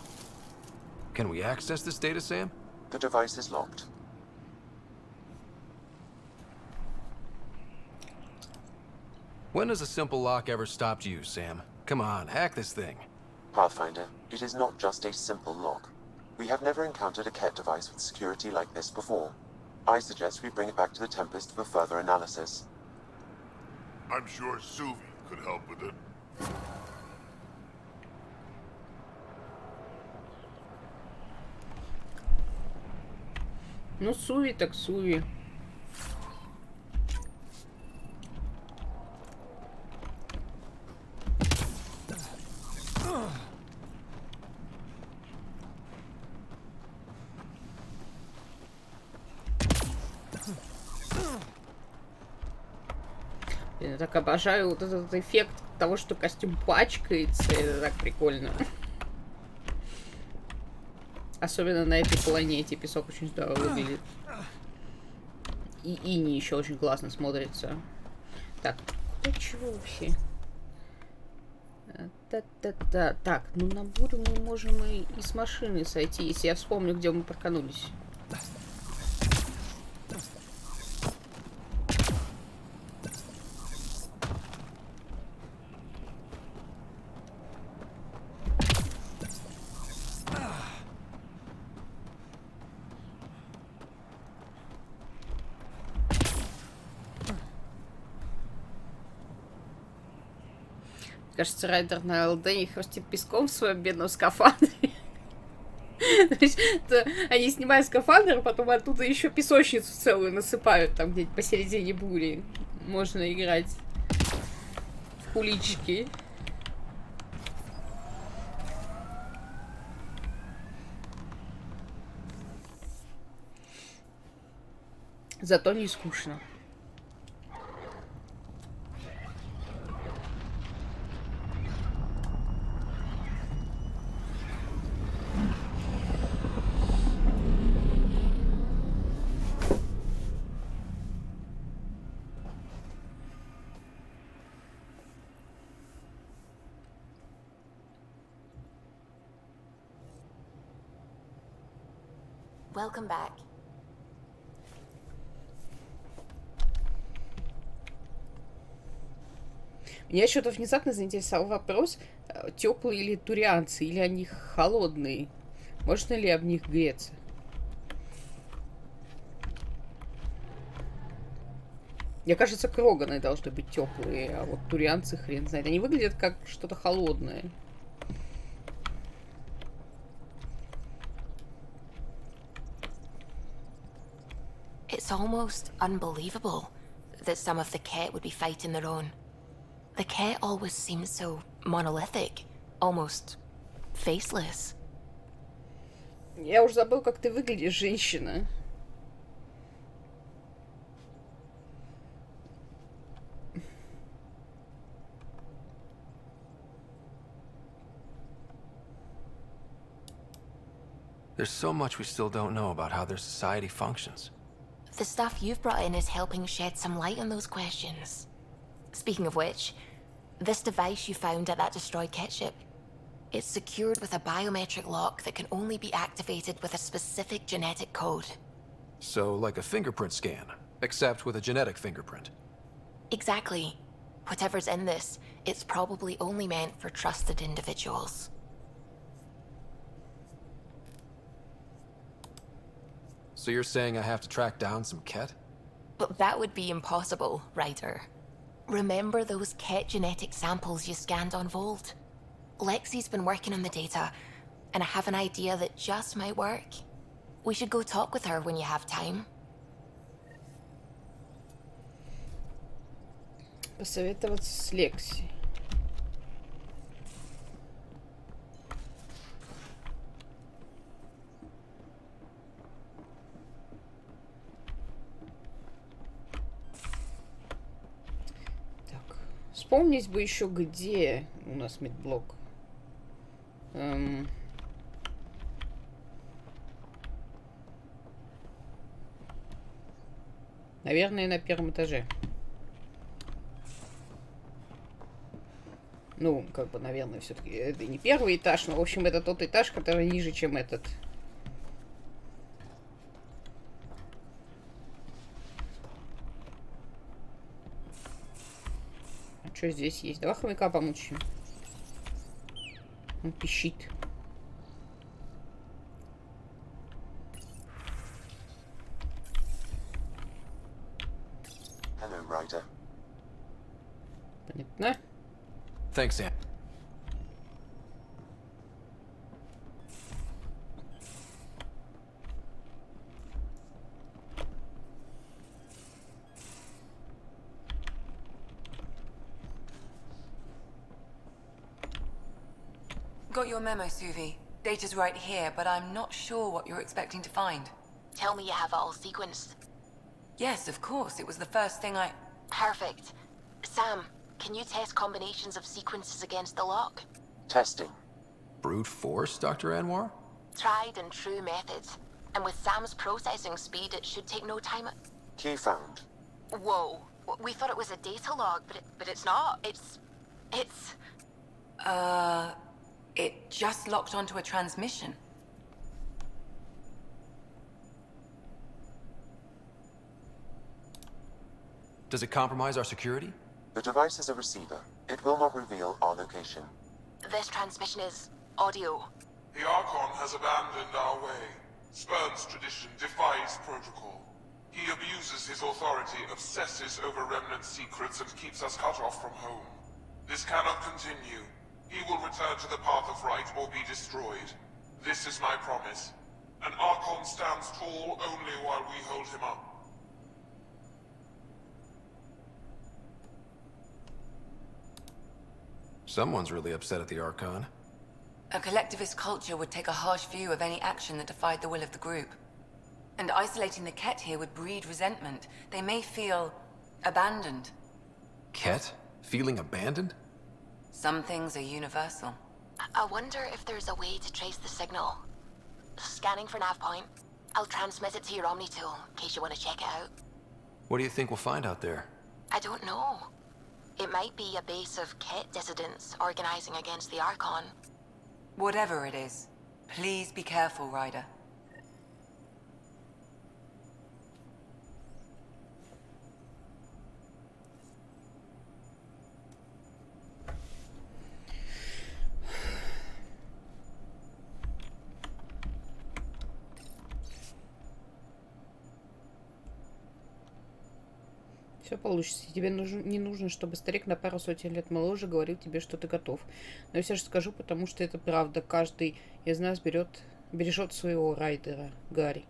Speaker 3: Can we access this data, Sam?
Speaker 5: The device is locked.
Speaker 3: When has a simple lock ever stopped you, Sam? Come on, hack this thing.
Speaker 5: Pathfinder, it is not just a simple lock. We have never encountered a cat device with security like this before. I suggest we bring it back to the Tempest for further analysis.
Speaker 7: I'm sure Suvi could help with it.
Speaker 1: Ну, суви так суви. Я так обожаю вот этот эффект того, что костюм пачкается. Это так прикольно. Особенно на этой планете. Песок очень здорово выглядит. И иней еще очень классно смотрится. Так, куда чего вообще? Та-та-та. Так, ну на бурю мы можем и с машины сойти, если я вспомню, где мы проканулись. Кажется, райдер на ЛД не хрустит песком в своем бедном скафандре. То есть, они снимают скафандр, а потом оттуда еще песочницу целую насыпают, там где-то посередине бури. Можно играть в кулички. Зато не скучно.
Speaker 9: Welcome back.
Speaker 1: Меня что-то внезапно заинтересовал вопрос, теплые ли турианцы, или они холодные. Можно ли об них греться? Мне кажется, кроганы должны быть теплые, а вот турианцы хрен знает. Они выглядят как что-то холодное.
Speaker 9: It's almost unbelievable that some of the Ket would be fighting their own. The Ket always seems so monolithic, almost faceless.
Speaker 1: Я уже забыл, как ты выглядишь, женщина.
Speaker 3: There's so much we still don't know about how their society functions.
Speaker 9: The stuff you've brought in is helping shed some light on those questions. Speaking of which, this device you found at that destroyed Ket ship, it's secured with a biometric lock that can only be activated with a specific genetic code.
Speaker 3: So, like a fingerprint scan, except with a genetic fingerprint.
Speaker 9: Exactly. Whatever's in this, it's probably only meant for trusted individuals.
Speaker 3: So you're saying I have to track down some Ket?
Speaker 9: But that would be impossible, Ryder. Remember those Ket genetic samples you scanned on Volt? Lexi's been working on the data, and I have an idea that just might work. We should go talk with her when you have time.
Speaker 1: Посоветоваться с Лекси. Так. Вспомнить бы еще, где у нас медблок. Наверное, на первом этаже. Ну, как бы, наверное, все-таки это не первый этаж, но, в общем, это тот этаж, который ниже, чем этот. А что здесь есть? Давай хомяка помучим. Он пищит.
Speaker 5: Hello, Ryder.
Speaker 1: Понятно?
Speaker 3: Thanks, Sam.
Speaker 10: Got your memo, Suvi. Data's right here, but I'm not sure what you're expecting to find.
Speaker 9: Tell me you have it all sequenced.
Speaker 10: Yes, of course. It was the first thing I...
Speaker 9: Perfect. Sam, can you test combinations of sequences against the lock?
Speaker 5: Testing.
Speaker 3: Brute force, Dr. Anwar?
Speaker 9: Tried and true methods. And with Sam's processing speed, it should take no time.
Speaker 5: Key found.
Speaker 9: Whoa. We thought it was a data log, but it's not. It's...
Speaker 10: It just locked onto a transmission.
Speaker 3: Does it compromise our security?
Speaker 5: The device is a receiver. It will not reveal our location.
Speaker 9: This transmission is audio.
Speaker 8: The Archon has abandoned our way, spurns tradition, defies protocol. He abuses his authority, obsesses over remnant secrets, and keeps us cut off from home. This cannot continue. He will return to the path of right or be destroyed. This is my promise. An Archon stands tall only while we hold him up.
Speaker 3: Someone's really upset at the Archon.
Speaker 10: A collectivist culture would take a harsh view of any action that defied the will of the group. And isolating the Ket here would breed resentment. They may feel abandoned.
Speaker 3: Ket? Feeling abandoned?
Speaker 10: Some things are universal.
Speaker 9: I wonder if there's a way to trace the signal. Scanning for nav point. I'll transmit it to your Omni tool, in case you want to check it out.
Speaker 3: What do you think we'll find out there?
Speaker 9: I don't know. It might be a base of Ket dissidents organizing against the Archon.
Speaker 10: Whatever it is, please be careful, Ryder.
Speaker 1: Все получится. Тебе не нужно, чтобы старик на пару сотен лет моложе говорил тебе, что ты готов. Но я все же скажу, потому что это правда. Каждый из нас бережет своего Райдера, Гарри.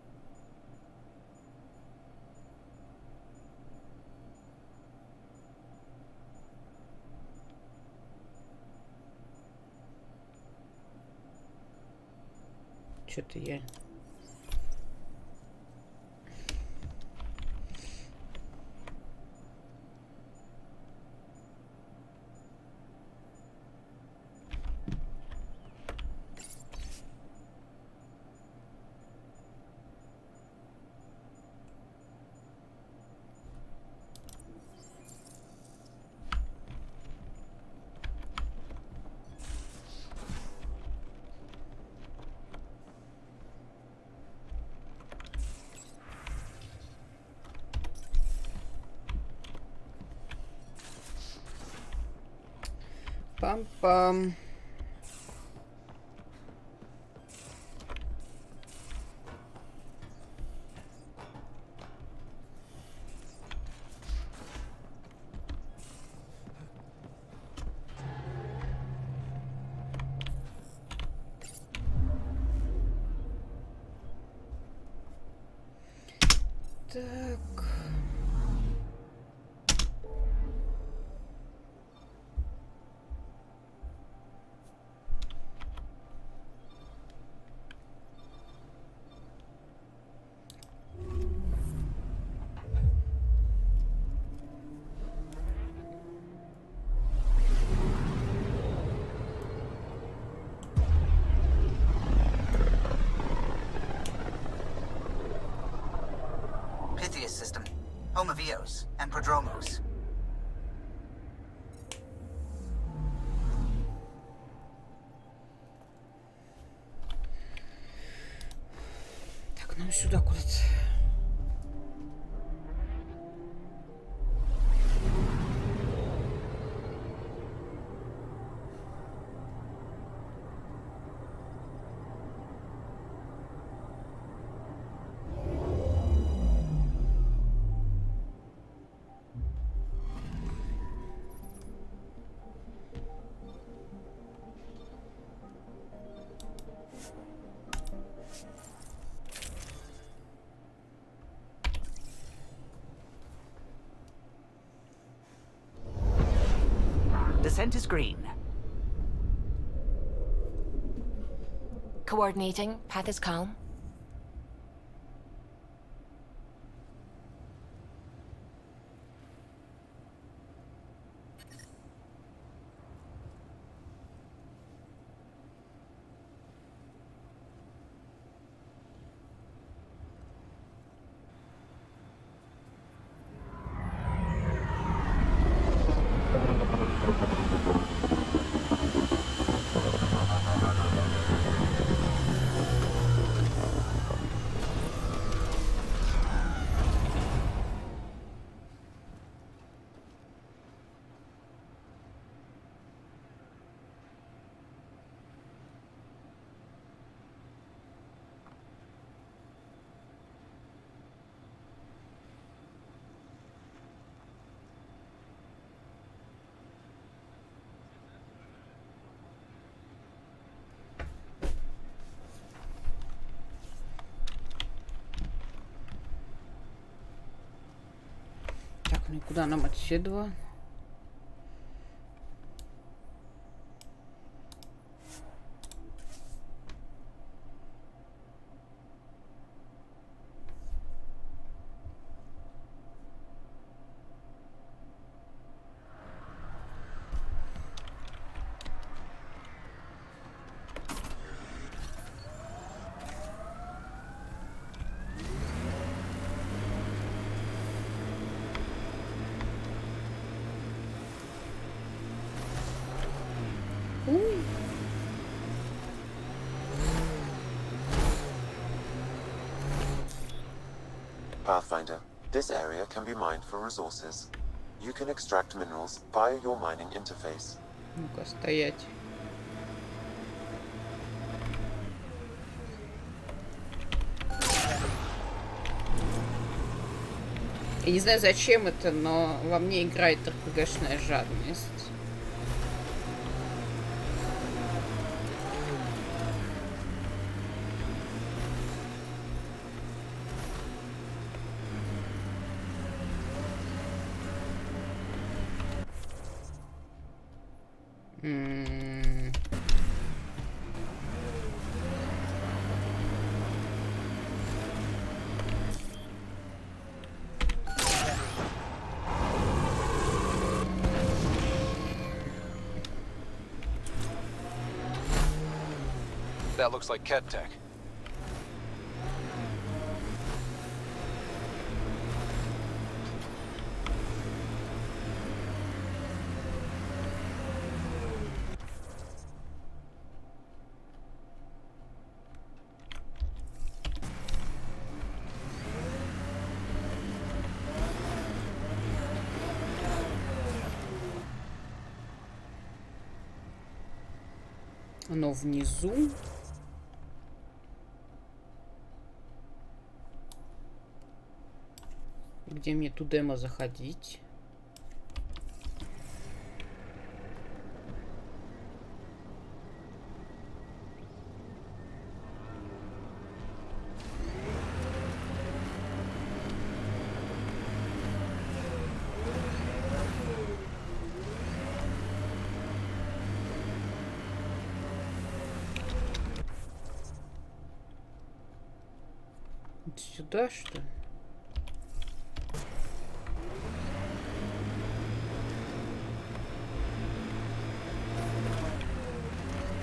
Speaker 1: Что-то я... Пам-пам. Так.
Speaker 11: homovios, and prodromos.
Speaker 1: Так, нам сюда куда-то.
Speaker 11: Descent is green.
Speaker 9: Coordinating. Path is calm. Так, ну и куда нам отсюда?
Speaker 5: Pathfinder, this area can be mined for resources. You can extract minerals via your mining interface.
Speaker 1: Ну-ка, стоять. Я не знаю, зачем это, но во мне играет РПГшная жадность.
Speaker 3: That looks like Ket tech.
Speaker 1: Оно внизу. Где мне туда заходить? Сюда, что ли?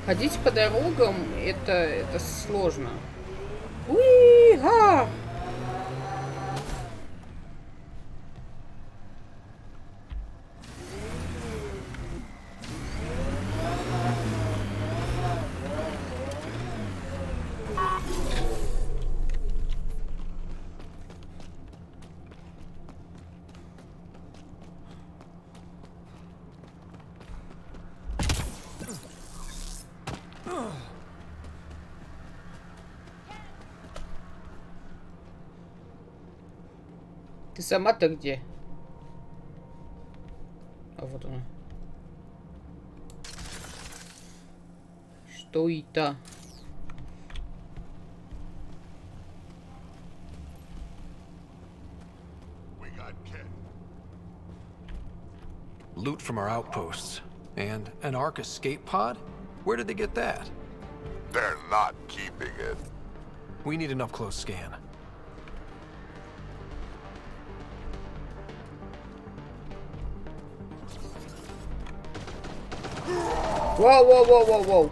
Speaker 1: Ходить по дорогам это сложно. Уи-га! Ты сама-то где? А вот она. Что это?
Speaker 3: Loot from our outposts. And an Ark escape pod? Where did they get that?
Speaker 7: They're not keeping it.
Speaker 3: We need an up-close scan.
Speaker 1: Воу, воу, воу, воу, воу.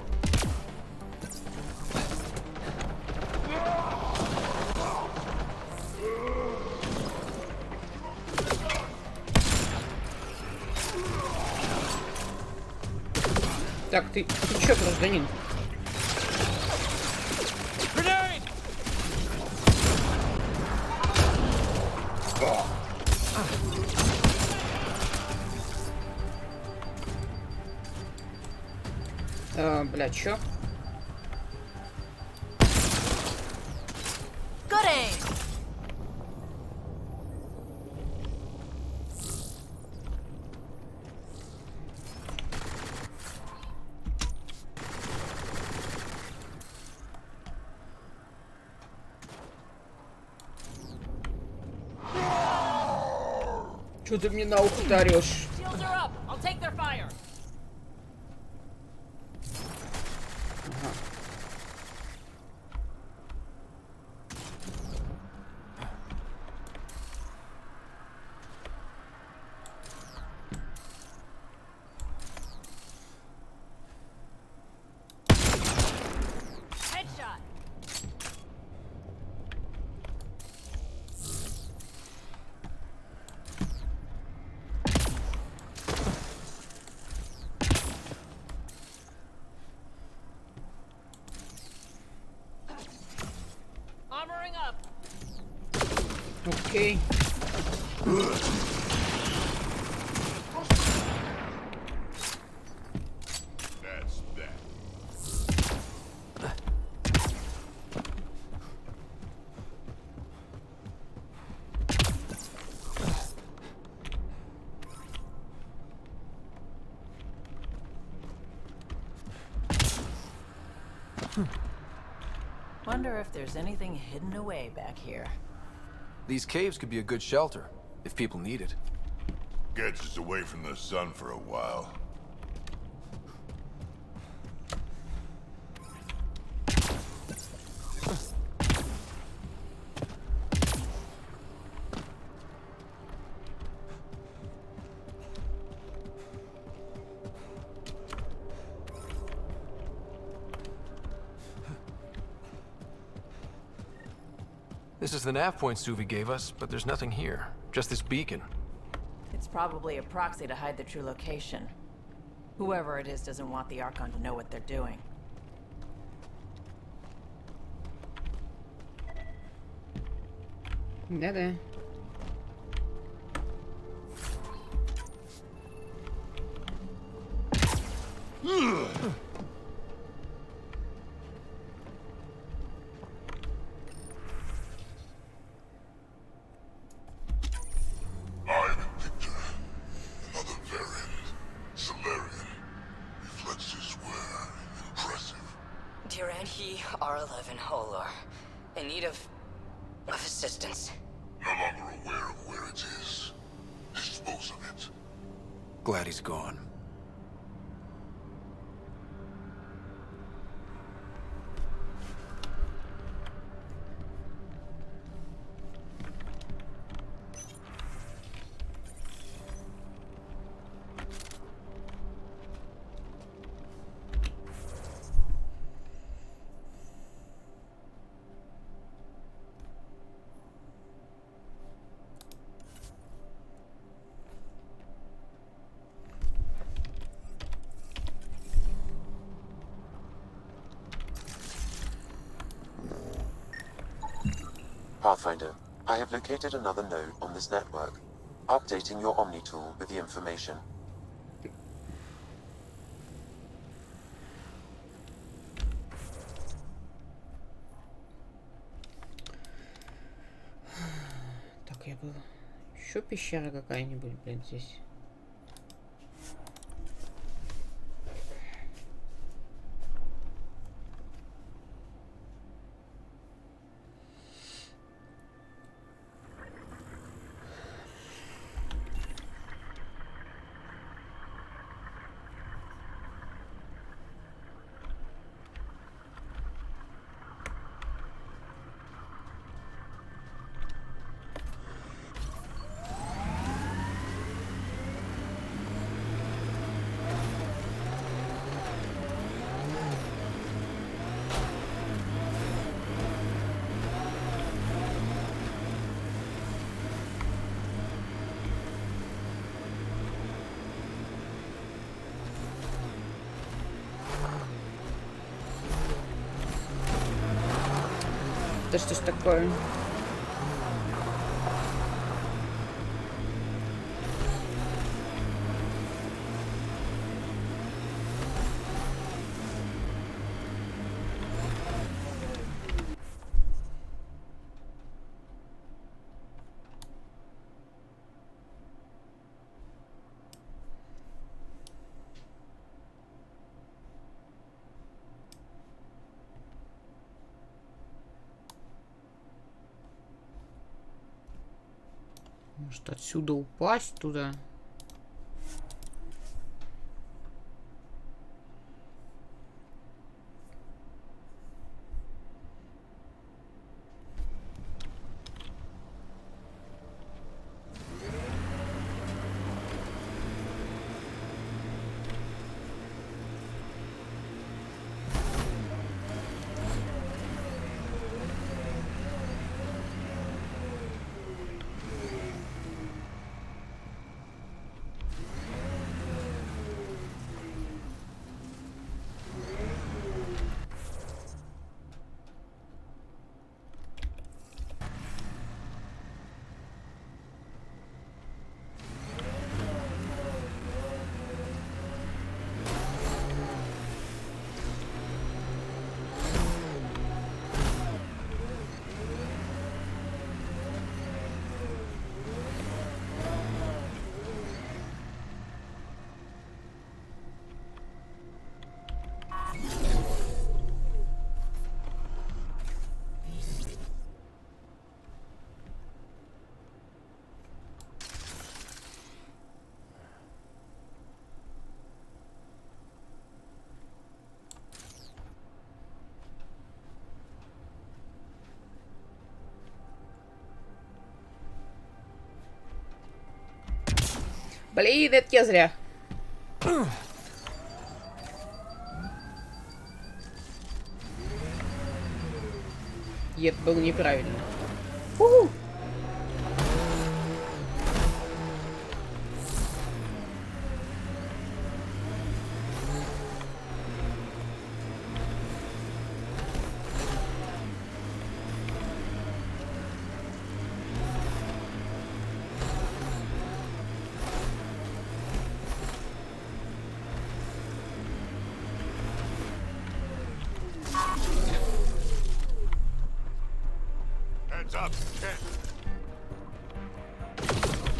Speaker 1: Так, ты чё, гражданин? Бля, чё? Чё ты мне на ухо дарёшь? Окей.
Speaker 6: Wonder if there's anything hidden away back here.
Speaker 3: These caves could be a good shelter, if people need it.
Speaker 7: Gets us away from the sun for a while.
Speaker 3: This is the nav point Suvi gave us, but there's nothing here. Just this beacon.
Speaker 6: It's probably a proxy to hide the true location. Whoever it is doesn't want the Archon to know what they're doing.
Speaker 1: Да-да.
Speaker 4: I'm Victor. Another variant. Solarian. Reflexes were impressive.
Speaker 12: Tyranny R11 Holor. In need of assistance.
Speaker 4: No longer aware of where it is. Dispose of it.
Speaker 3: Glad he's gone.
Speaker 5: Pathfinder, I have located another node on this network. Updating your Omni tool with the information.
Speaker 1: Так, я был Еще пещера какая-нибудь, блин, здесь. Да что ж такое? Может, отсюда упасть туда? Блин, это я зря. И это было неправильно. У-ху!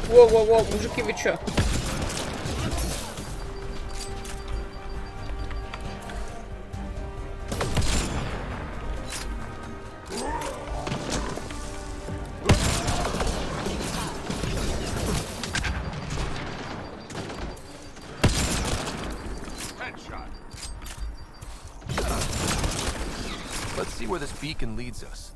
Speaker 1: Во-во-во, мужики, вы чё?
Speaker 3: Let's see where this beacon leads us.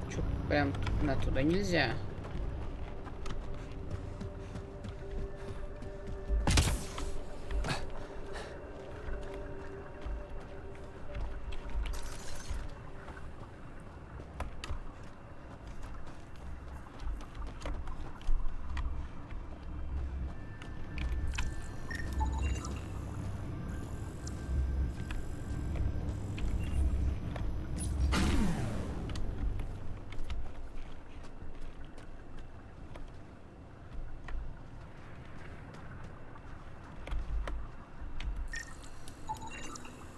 Speaker 1: Чё, прям на туда нельзя.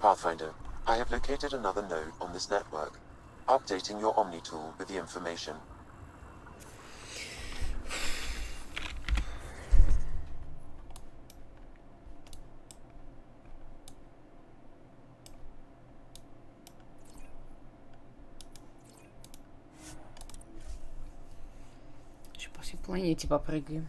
Speaker 5: Pathfinder, I have located another node on this network. Updating your Omni tool with the information.
Speaker 1: Еще по всей планете попрыгаем.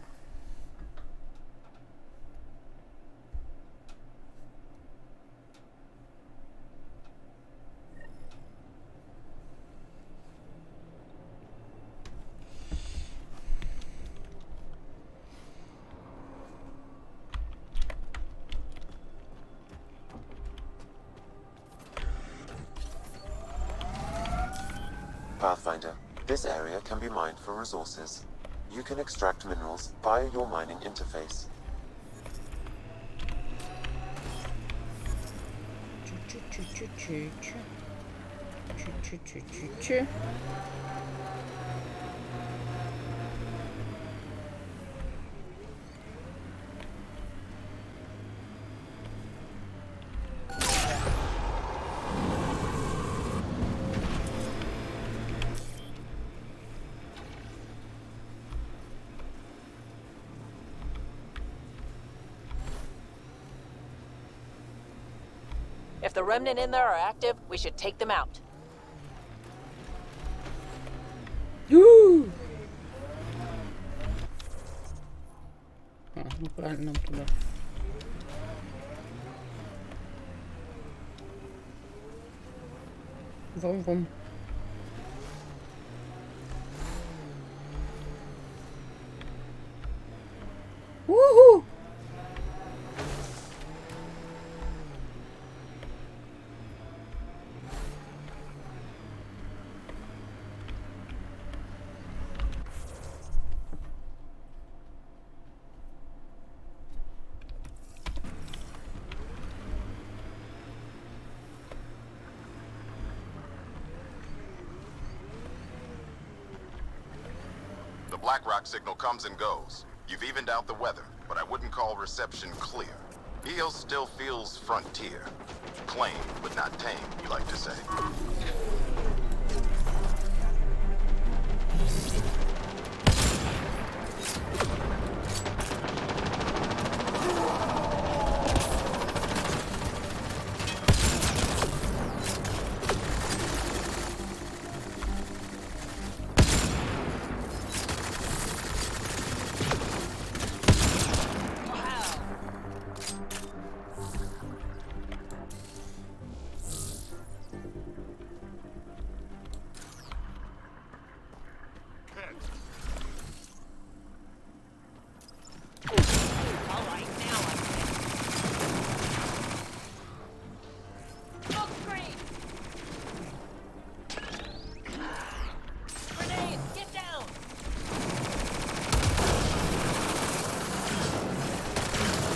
Speaker 5: Pathfinder, this area can be mined for resources. You can extract minerals via your mining interface.
Speaker 1: Чуть-чуть.
Speaker 6: If the remnant in there are active, we should take them out.
Speaker 1: Ну правильно, нам туда. Врум-врум. Уху!
Speaker 13: The BlackRock signal comes and goes. You've evened out the weather, but I wouldn't call reception clear. EO still feels frontier. Claim, but not tame, you like to say.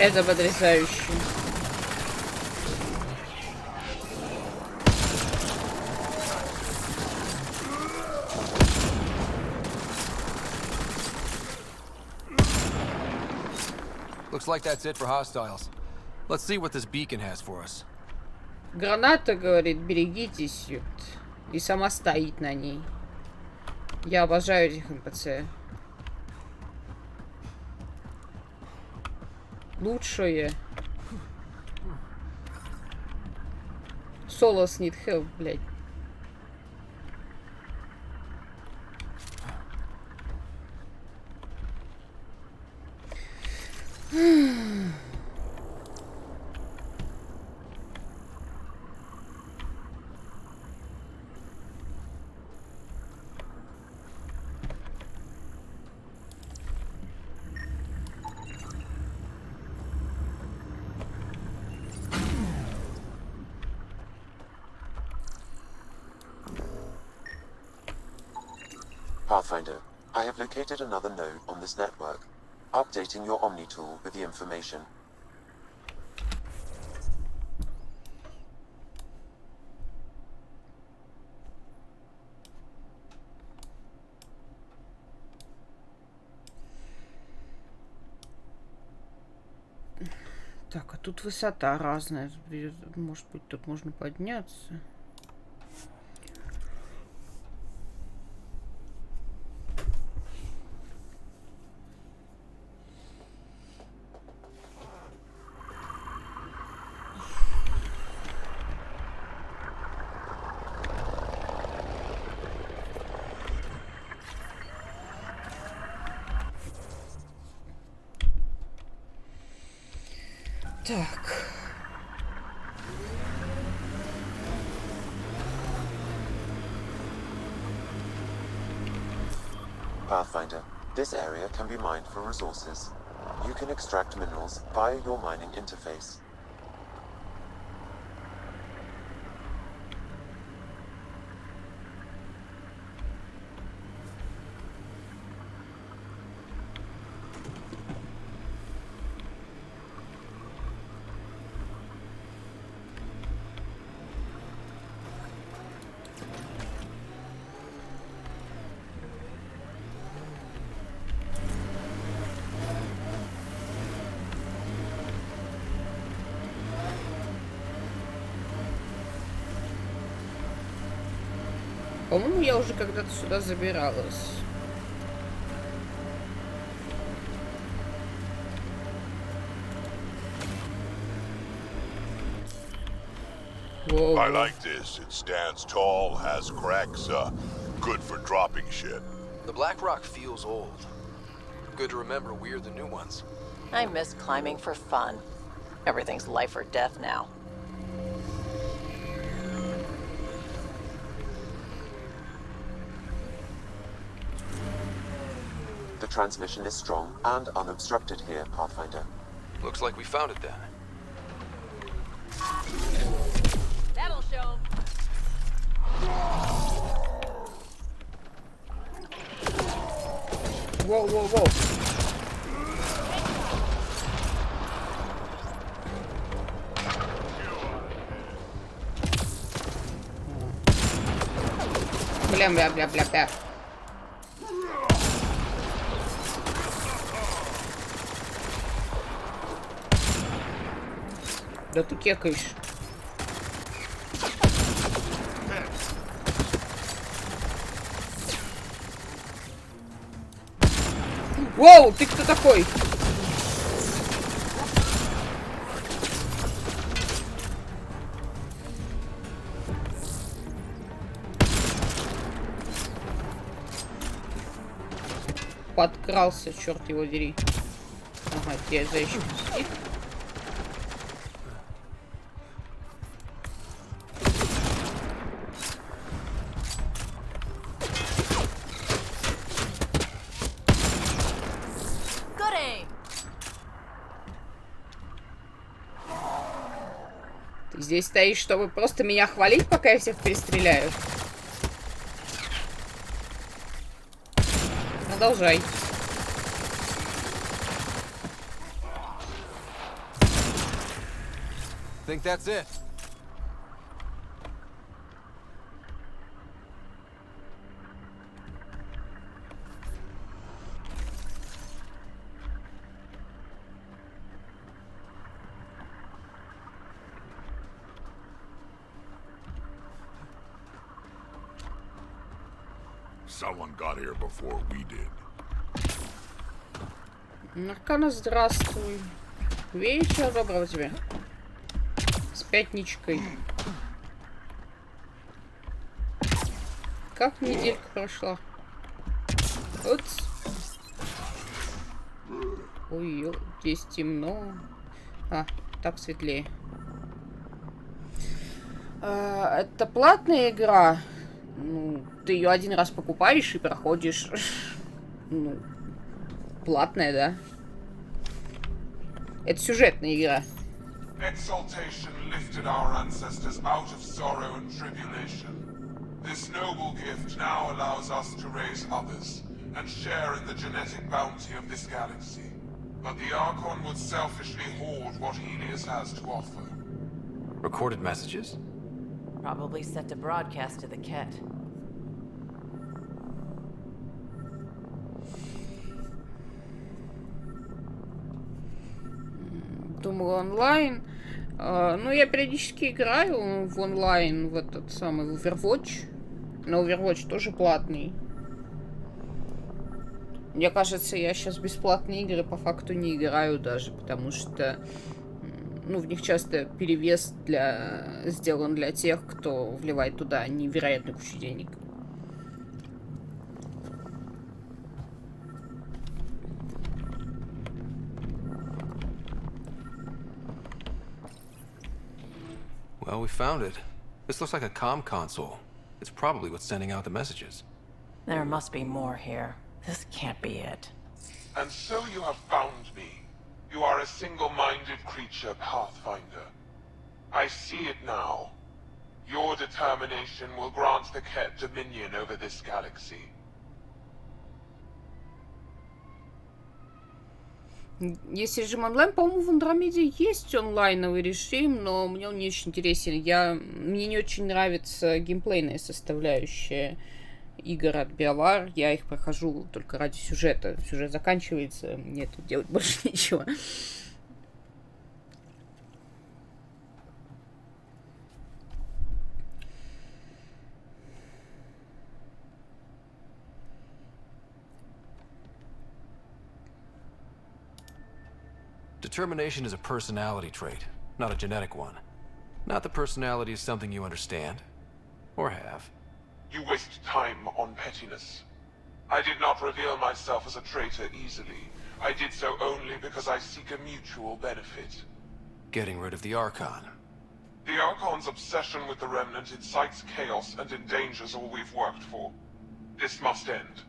Speaker 1: Это потрясающе.
Speaker 3: Looks like that's it for hostiles. Let's see what this beacon has for us.
Speaker 1: Граната, говорит, берегитесь. И сама стоит на ней. Я обожаю этих НПЦ. Лучшее. Солос need help, блядь.
Speaker 5: Pathfinder, I have located another node on this network. Updating your Omni tool with the information.
Speaker 1: Так, а тут высота разная. Может быть, тут можно подняться. Так.
Speaker 5: Pathfinder, this area can be mined for resources. You can extract minerals via your mining interface.
Speaker 1: По-моему, я уже когда-то сюда забиралась. Whoa.
Speaker 7: I like this. It stands tall, has cracks, good for dropping shit.
Speaker 3: The black rock feels old. Good to remember we're the new ones.
Speaker 6: I miss climbing for fun. Everything's life or death now.
Speaker 5: The transmission is strong and unobstructed here, Pathfinder.
Speaker 3: Looks like we found it then.
Speaker 6: That'll show 'em.
Speaker 1: Whoa, whoa, whoa. Бля. Да ты кекаешь. Воу, ты кто такой? Подкрался, черт его дери. Ага, тебе зайчик сидит. Ты здесь стоишь, чтобы просто меня хвалить, пока я всех перестреляю? Продолжай.
Speaker 3: Think that's it.
Speaker 7: Someone got here before we did.
Speaker 1: Наркана, здравствуй. Вечер доброго тебе. С пятничкой. Как неделька прошла? Упс. Ой, здесь темно. А, так светлее. Это платная игра. Ну, ты ее один раз покупаешь и проходишь. Ну, платная, да? Это сюжетная игра.
Speaker 8: Exaltation lifted our ancestors out of sorrow and tribulation. This noble gift now allows us to raise others and share in the genetic bounty of this galaxy. But the Archon would selfishly hoard what Helios has to offer.
Speaker 3: Recorded messages?
Speaker 6: Probably set to broadcast to the Ket.
Speaker 1: думала онлайн. Ну, я периодически играю в онлайн, в этот самый Overwatch. Но Overwatch тоже платный. Мне кажется, я сейчас бесплатные игры по факту не играю даже, потому что, ну, в них часто перевес сделан для тех, кто вливает туда невероятную кучу денег.
Speaker 3: Well, we found it. This looks like a comm console. It's probably what's sending out the messages.
Speaker 6: There must be more here. This can't be it.
Speaker 8: And so you have found me. You are a single-minded creature, Pathfinder. I see it now. Your determination will grant the Ket dominion over this galaxy.
Speaker 1: Есть режим онлайн. По-моему, в Андромеде есть онлайновый режим, но мне он не очень интересен. Мне не очень нравится геймплейная составляющая игр от BioWare. Я их прохожу только ради сюжета. Сюжет заканчивается, мне тут делать больше ничего.
Speaker 3: Determination is a personality trait, not a genetic one. Not that personality is something you understand. Or have.
Speaker 8: You waste time on pettiness. I did not reveal myself as a traitor easily. I did so only because I seek a mutual benefit.
Speaker 3: Getting rid of the Archon.
Speaker 8: The Archon's obsession with the Remnant incites chaos and endangers all we've worked for. This must end.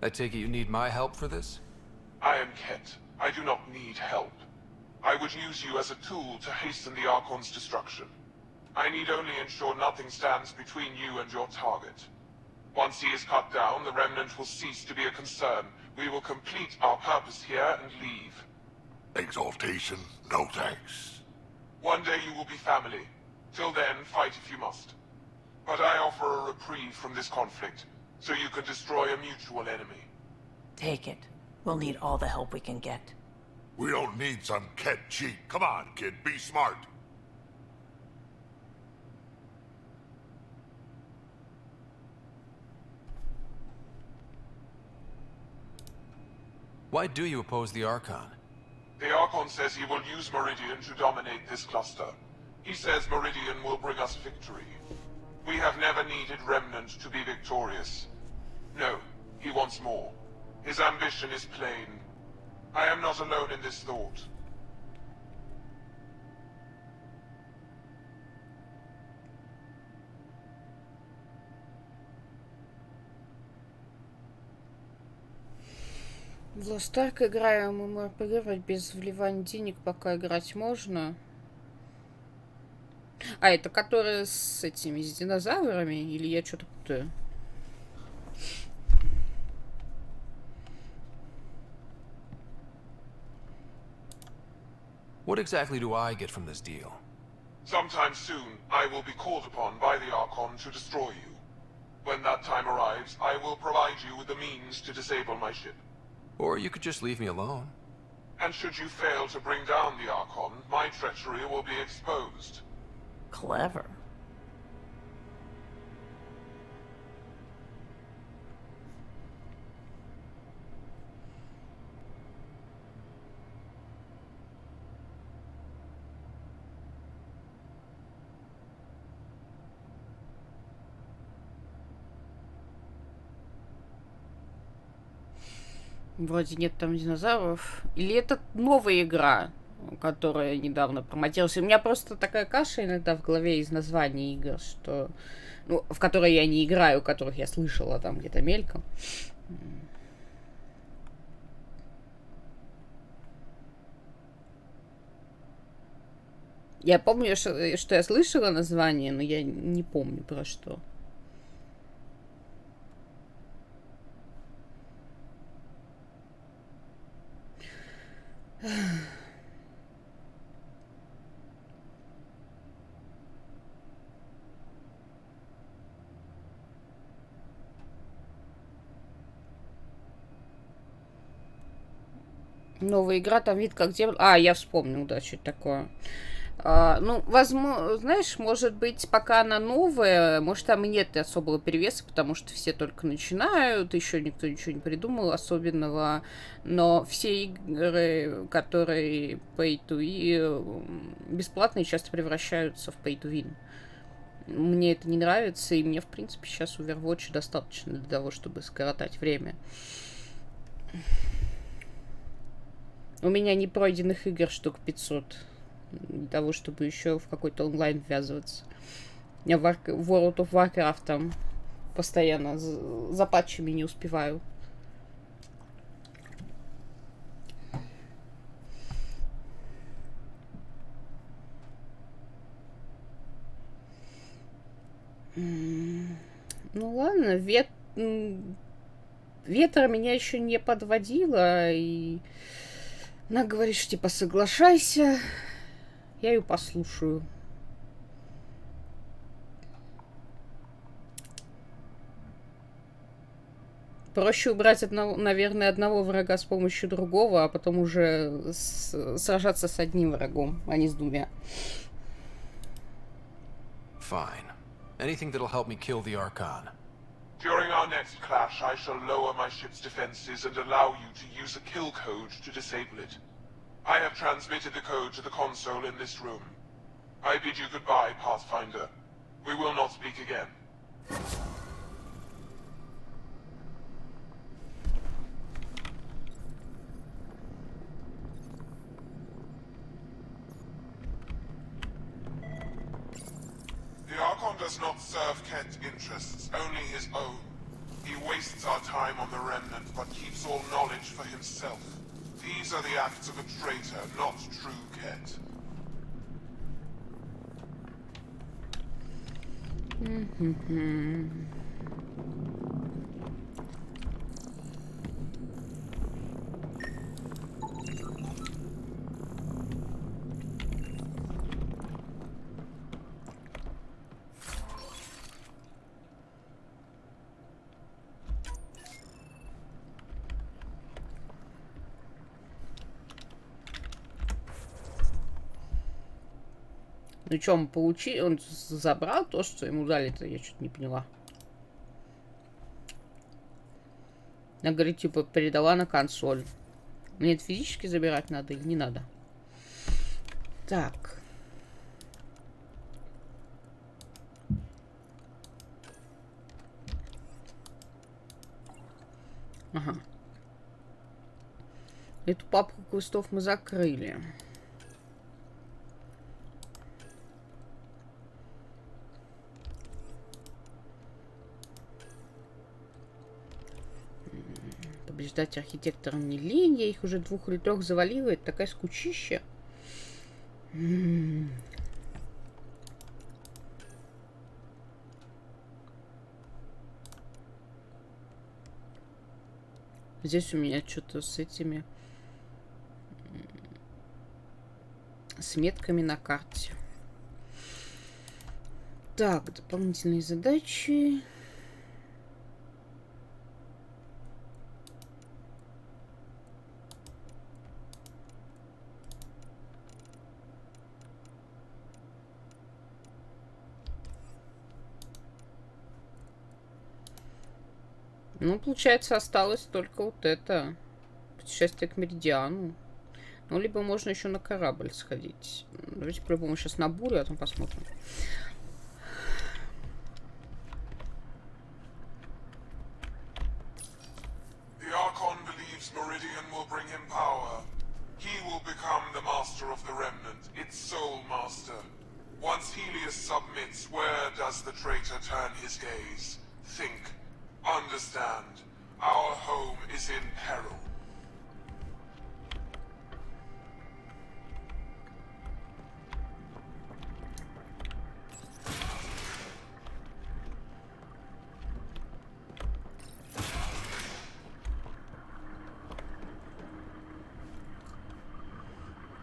Speaker 3: I take it you need my help for this?
Speaker 8: I am Ket. I do not need help. I would use you as a tool to hasten the Archon's destruction. I need only ensure nothing stands between you and your target. Once he is cut down, the Remnant will cease to be a concern. We will complete our purpose here and leave.
Speaker 4: Exaltation? No thanks.
Speaker 8: One day you will be family. Till then, fight if you must. But I offer a reprieve from this conflict, so you can destroy a mutual enemy.
Speaker 6: Take it. We'll need all the help we can get.
Speaker 4: We don't need some Ket cheat. Come on, kid, be smart.
Speaker 3: Why do you oppose the Archon?
Speaker 8: The Archon says he will use Meridian to dominate this cluster. He says Meridian will bring us victory. We have never needed Remnant to be victorious. No, he wants more. His ambition is plain. I am not alone in this thought.
Speaker 1: В Lost Ark играем, мы можем поиграть без вливания денег, пока играть можно. А, это которые с этими, с динозаврами? Или я что-то путаю?
Speaker 3: What exactly do I get from this deal?
Speaker 8: Sometime soon, I will be called upon by the Archon to destroy you. When that time arrives, I will provide you with the means to disable my ship.
Speaker 3: Or you could just leave me alone.
Speaker 8: And should you fail to bring down the Archon, my treachery will be exposed.
Speaker 6: Clever.
Speaker 1: Вроде нет там динозавров. Или это новая игра, которая недавно промотировалась. У меня просто такая каша иногда в голове из названий игр, что... Ну, в которые я не играю, у которых я слышала там где-то мельком. Я помню, что я слышала название, но я не помню про что. Новая игра, там вид как демон. А, я вспомнил, да, что это такое. Ну, возможно, знаешь, может быть, пока она новая, может, там и нет особого перевеса, потому что все только начинают, еще никто ничего не придумал особенного, но все игры, которые pay to win, бесплатные, часто превращаются в pay to win. Мне это не нравится, и мне, в принципе, сейчас Overwatch достаточно для того, чтобы скоротать время. У меня не пройденных игр штук 500. Для того, чтобы еще в какой-то онлайн ввязываться. Я в World of Warcraft там постоянно за патчами не успеваю. Ну ладно, ветра меня еще не подводила, и она говорит, что типа соглашайся. Я ее послушаю. Проще убрать, наверное, одного врага с помощью другого, а потом уже сражаться с одним врагом, а не с двумя.
Speaker 3: Fine. Anything that'll help me kill the Archon.
Speaker 8: During our next clash, I shall lower my ship's defenses and allow you to use a kill code to disable it. I have transmitted the code to the console in this room. I bid you goodbye, Pathfinder. We will not speak again. The Archon does not serve Kent's interests, only his own. He wastes our time on the Remnant, but keeps all knowledge for himself. These are the acts of a traitor, not true Ket.
Speaker 1: Ну что, он получил, он забрал то, что ему дали-то, я что-то не поняла. Она говорит, типа, передала на консоль. Мне это физически забирать надо или не надо? Так. Ага. Эту папку квестов мы закрыли. Побеждать архитектора не лень. Я их уже 2 или 3 завалила. Это такая скучища. Здесь у меня что-то с этими... с метками на карте. Так, дополнительные задачи. Ну, получается, осталось только вот это. Путешествие к Меридиану. Ну, либо можно еще на корабль сходить. Давайте по-любому сейчас на бурю, а там посмотрим.
Speaker 8: The Archon believes Meridian will bring him power. He will become the master of the Remnant, its sole master. Once Helios submits, where does the traitor turn his gaze? Think. Understand. Our home is in peril.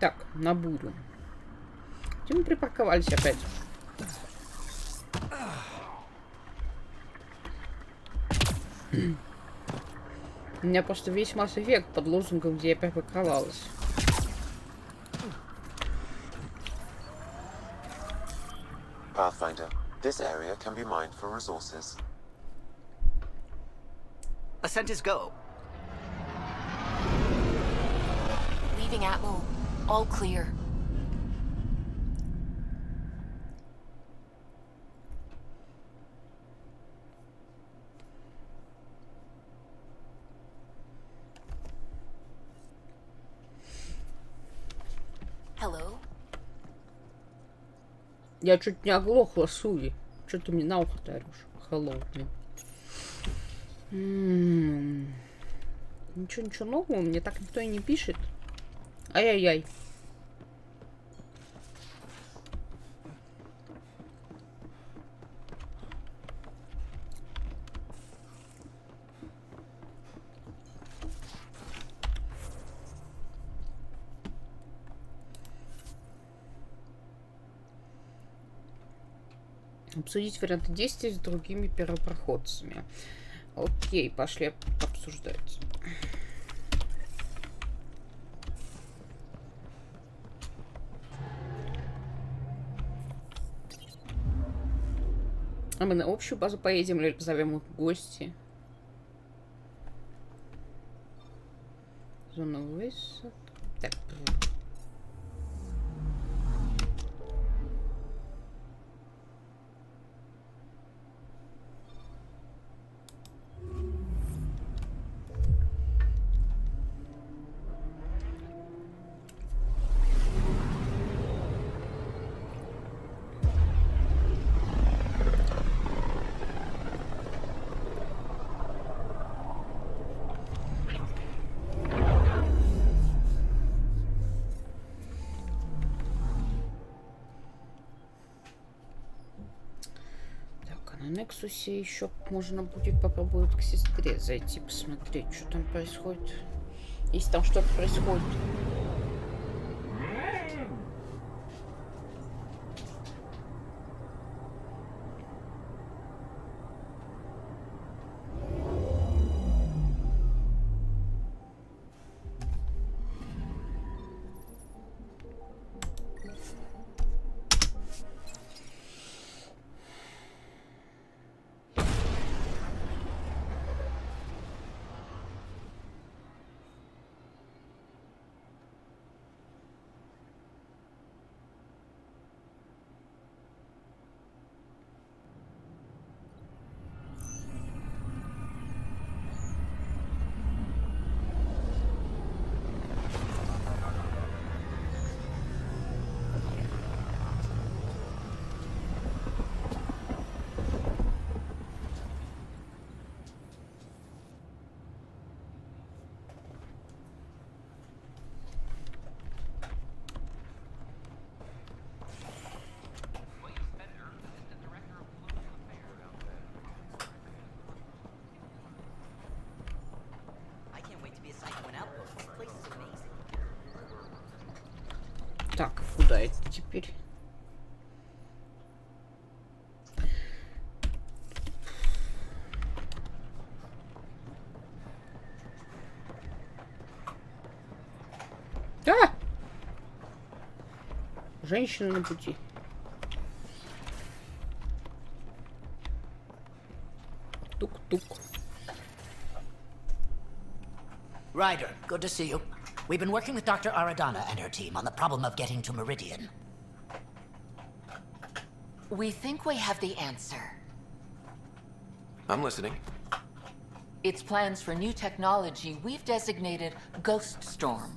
Speaker 1: Так, на бурю. Где мы припарковались опять? У меня просто весь Mass Effect под лозунгом, где я припарковалась.
Speaker 5: Pathfinder, this area can be mined for resources.
Speaker 11: Ascent is go.
Speaker 9: Leaving Atmo. All clear. Hello?
Speaker 1: Я чуть не оглохла, Суи. Что ты мне на ухо орешь? Hello, блин. Ничего нового, мне так никто и не пишет. Ай-яй-яй. Обсудить варианты действий с другими первопроходцами. Окей, пошли обсуждать. А мы на общую базу поедем или позовем их в гости? Зона высот. Так. Нексусе еще можно будет попробовать к сестре зайти, посмотреть, что там происходит. Если там что-то происходит. Так, куда это теперь? А! Женщина на пути. Тук-тук.
Speaker 11: Ryder, good to see you. We've been working with Dr. Aradana and her team on the problem of getting to Meridian.
Speaker 14: We think we have the answer.
Speaker 3: I'm listening.
Speaker 14: It's plans for new technology we've designated Ghost Storm.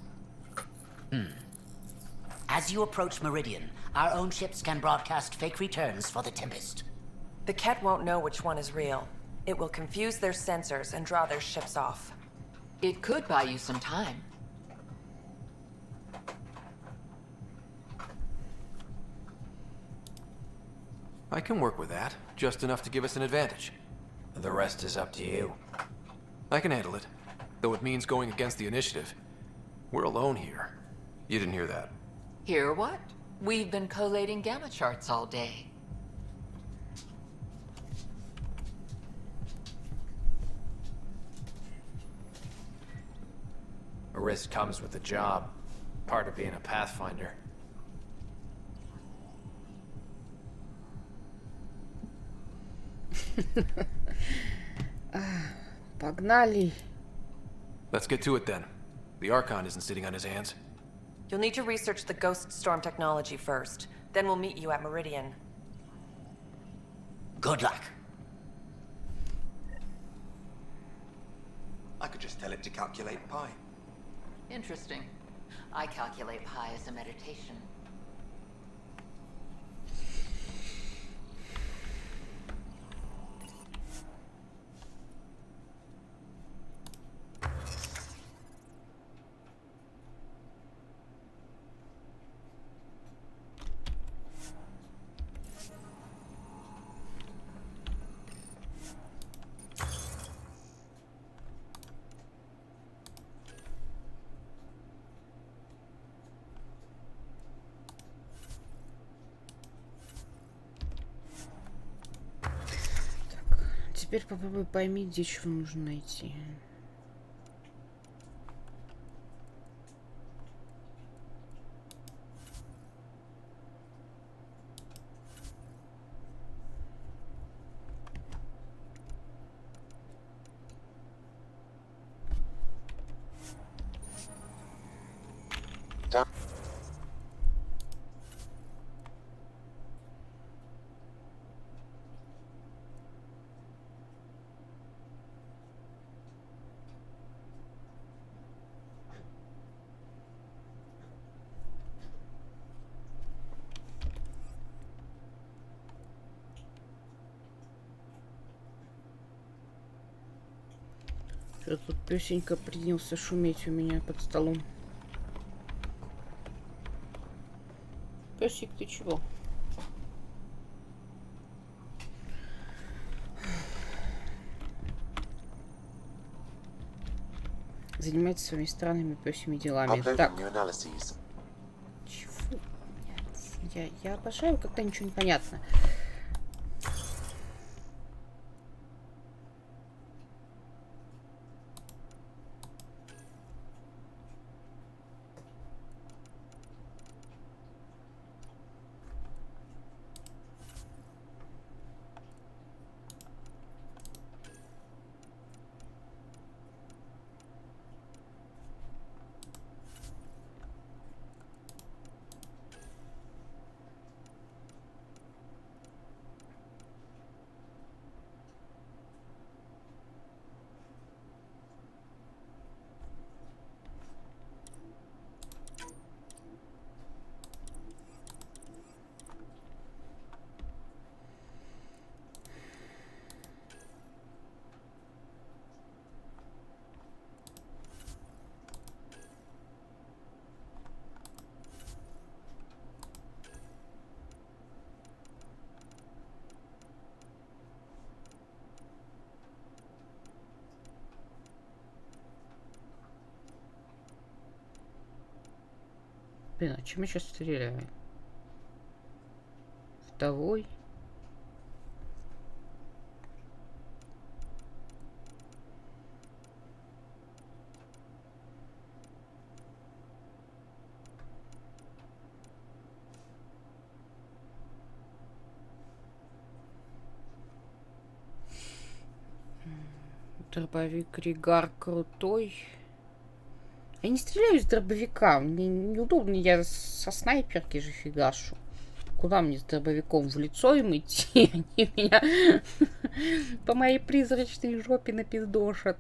Speaker 11: As you approach Meridian, our own ships can broadcast fake returns for the Tempest.
Speaker 15: The Ket won't know which one is real. It will confuse their sensors and draw their ships off.
Speaker 14: It could buy you some time.
Speaker 3: I can work with that. Just enough to give us an advantage.
Speaker 16: The rest is up to you.
Speaker 3: I can handle it. Though it means going against the initiative. We're alone here. You didn't hear that.
Speaker 14: Hear what? We've been collating gamma charts all day.
Speaker 16: risk comes with the job. Part of being a Pathfinder.
Speaker 1: Погнали.
Speaker 3: Let's get to it then. The Archon isn't sitting on his hands.
Speaker 15: You'll need to research the ghost storm technology first. Then we'll meet you at Meridian.
Speaker 11: Good luck.
Speaker 17: I could just tell it to calculate pi.
Speaker 14: Interesting. I calculate pi as a meditation.
Speaker 1: Теперь попробуй пойми, где чего нужно найти. Что тут песенька принялся шуметь у меня под столом? Песик, ты чего? Занимается своими странными пёсьими делами. Так. Чего? Я обожаю, когда ничего не понятно. Блин, а чем я сейчас стреляю? Второй. Дробовик Ригар крутой. Я не стреляю из дробовика. Мне неудобно, я со снайперки же фигашу. Куда мне с дробовиком? В лицо им идти? Они меня по моей призрачной жопе напиздошат.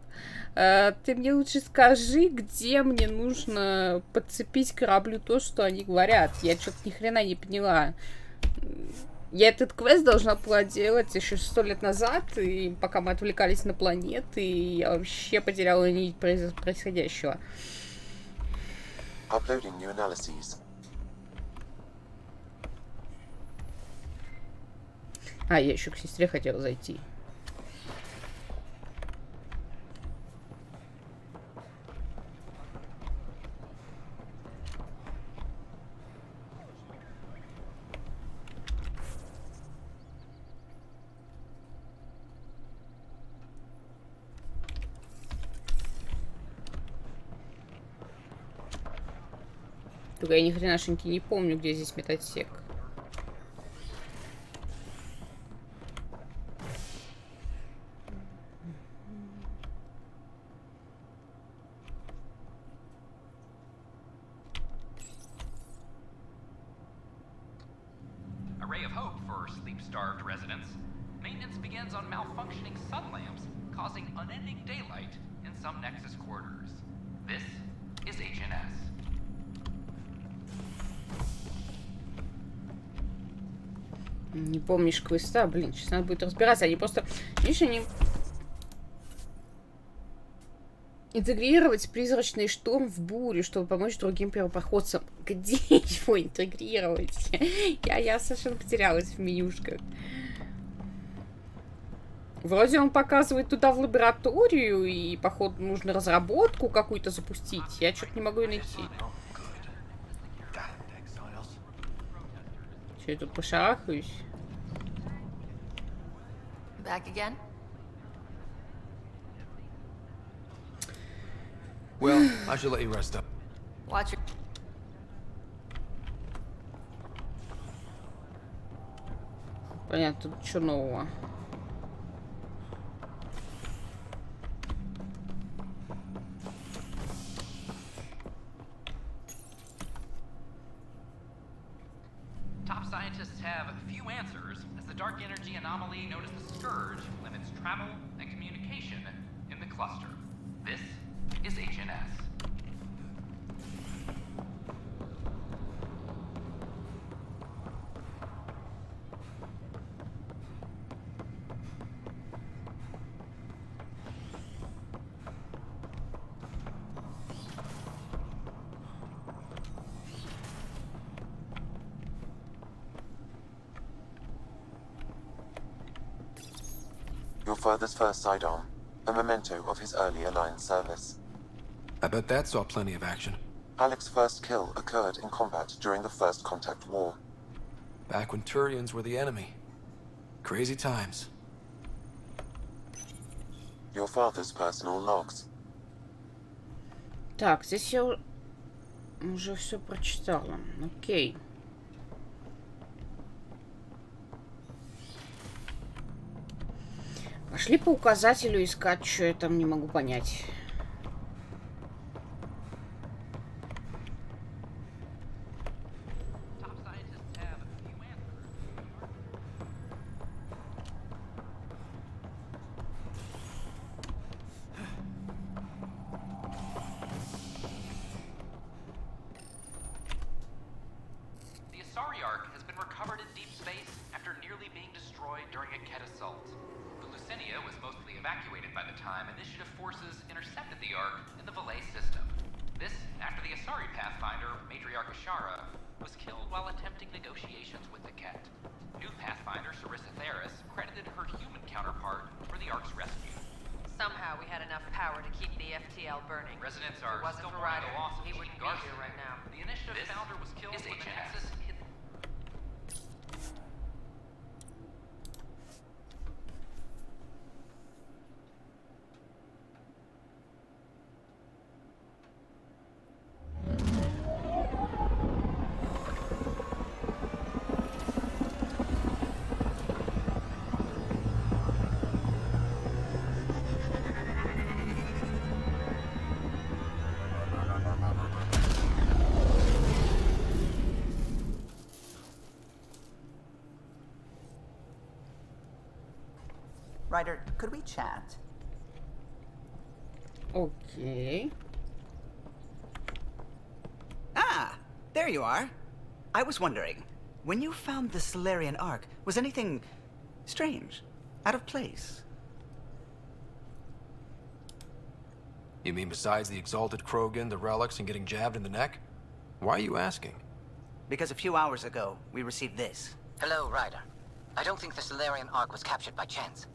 Speaker 1: Ты мне лучше скажи, где мне нужно подцепить кораблю то, что они говорят. Я что-то ни хрена не поняла. Я этот квест должна была делать еще 100 лет назад, и пока мы отвлекались на планеты, и я вообще потеряла нить происходящего.
Speaker 5: Uploading new analyses.
Speaker 1: А, я еще к сестре хотела зайти. Только я ни хренашеньки не помню, где здесь медотсек.
Speaker 18: A ray of hope for sleep-starved residents. Maintenance begins on malfunctioning sun lamps, causing unending daylight in some Nexus quarters. This is HNS.
Speaker 1: Не помнишь квеста? Блин, сейчас надо будет разбираться. Они просто... Видишь, они... Интегрировать призрачный шторм в бурю, чтобы помочь другим первопроходцам. Где его интегрировать? Я совершенно потерялась в менюшках. Вроде он показывает туда в лабораторию, и, походу, нужно разработку какую-то запустить. Я что-то не могу ее найти. Что, я тут пошарахаюсь?
Speaker 9: Back again?
Speaker 3: Well, I should let you rest up.
Speaker 9: Watch your...
Speaker 1: Понятно, тут что нового?
Speaker 18: Top scientists have few answers, as the dark energy anomaly known as the Scourge limits travel and communication in the cluster. This is HNS.
Speaker 5: Your father's first sidearm, a memento of his early Alliance service.
Speaker 3: I bet that saw plenty of action.
Speaker 5: Alec's first kill occurred in combat during the First Contact War.
Speaker 3: Back when Turians were the enemy. Crazy times.
Speaker 5: Your father's personal logs.
Speaker 1: Так, здесь я уже все прочитала. Окей. Пошли по указателю искать, что я там не могу понять.
Speaker 11: Ryder, could we chat?
Speaker 1: Okay.
Speaker 11: Ah, there you are. I was wondering, when you found the Solarian Ark, was anything strange, out of place?
Speaker 3: You mean besides the exalted Krogan, the relics, and getting jabbed in the neck? Why are you asking?
Speaker 11: Because a few hours ago, we received this.
Speaker 12: Hello, Ryder. I don't think the Solarian Ark was captured by chance.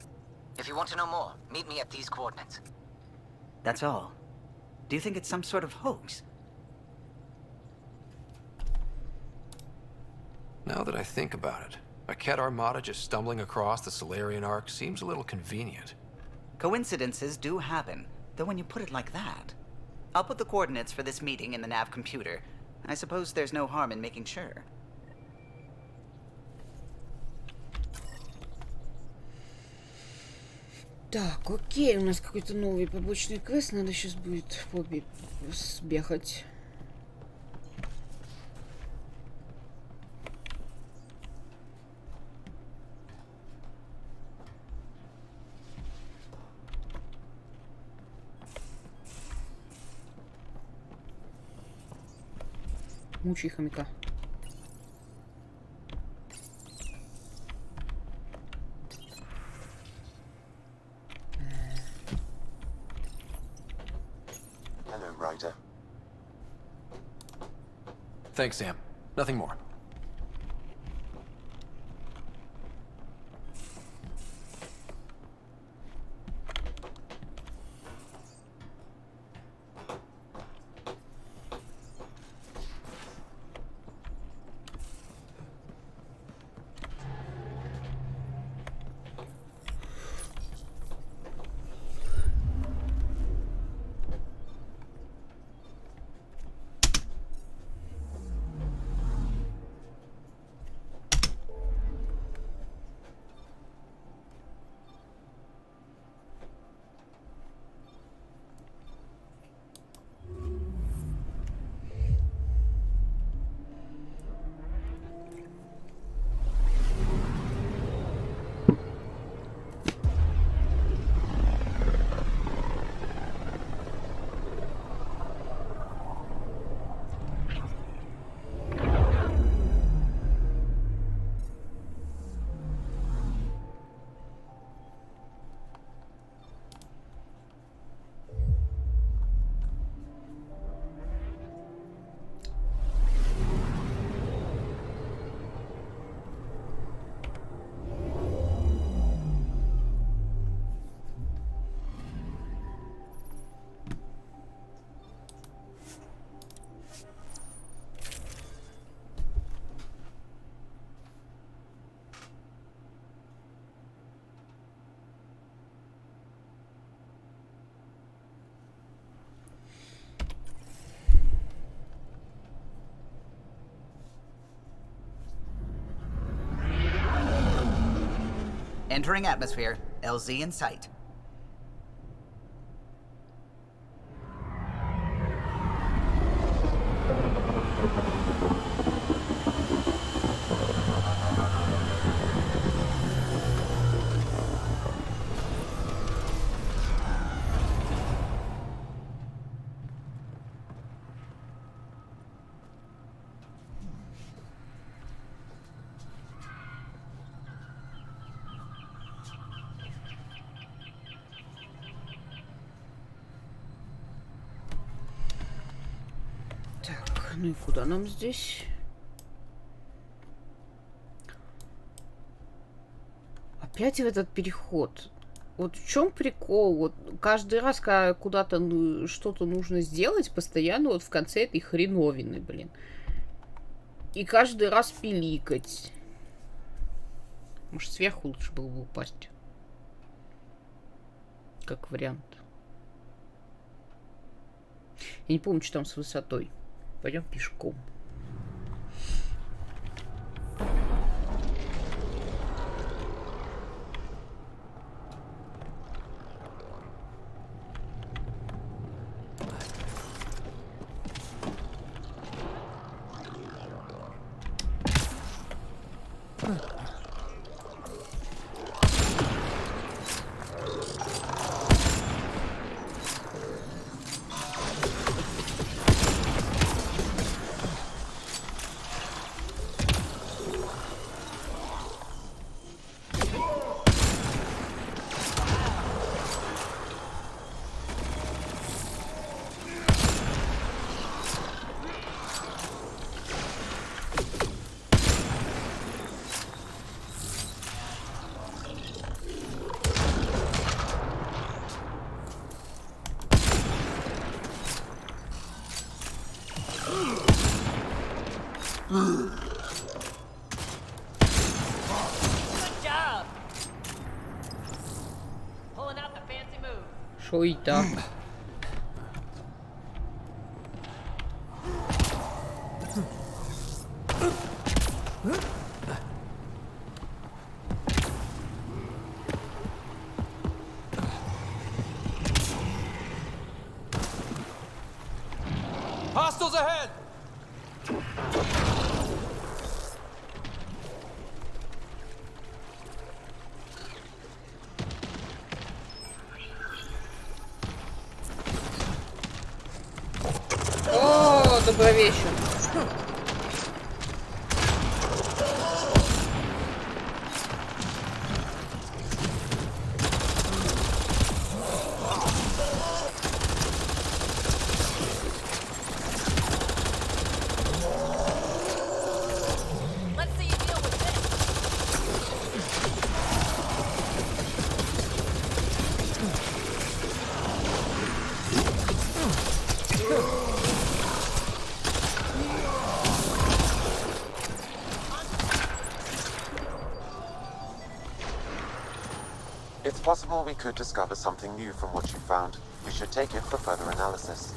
Speaker 12: If you want to know more, meet me at these coordinates.
Speaker 11: That's all. Do you think it's some sort of hoax?
Speaker 3: Now that I think about it, a Ket Armada just stumbling across the Solarian Ark seems a little convenient.
Speaker 11: Coincidences do happen, though when you put it like that. I'll put the coordinates for this meeting in the nav computer. I suppose there's no harm in making sure.
Speaker 1: Так, окей, у нас какой-то новый побочный квест, надо сейчас будет сбегать. Мучай хомяка.
Speaker 5: Hello, Ryder.
Speaker 3: Thanks, Sam. Nothing more.
Speaker 11: Entering atmosphere. LZ in sight.
Speaker 1: Так, ну и куда нам здесь? Опять в этот переход. Вот в чем прикол? Вот каждый раз, когда куда-то что-то нужно сделать, постоянно вот в конце этой хреновины, блин. И каждый раз пиликать. Может, сверху лучше было бы упасть. Как вариант. Я не помню, что там с высотой. Пойдем пешком. Шо и так.
Speaker 3: Hostiles ahead!
Speaker 1: О, добрый вечер.
Speaker 5: It's possible we could discover something new from what you found. We should take it for further analysis.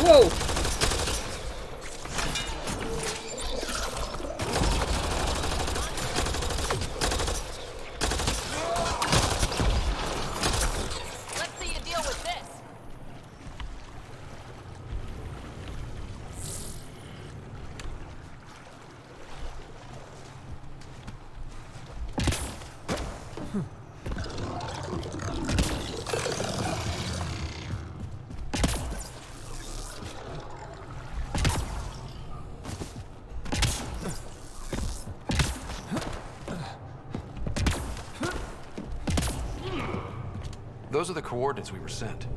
Speaker 1: Воу!
Speaker 3: Those are the coordinates we were sent.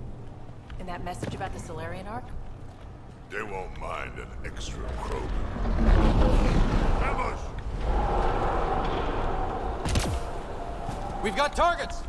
Speaker 6: And that message about the Solarian Arc?
Speaker 7: They won't mind an extra Krogan. Ambush!
Speaker 3: We've got targets!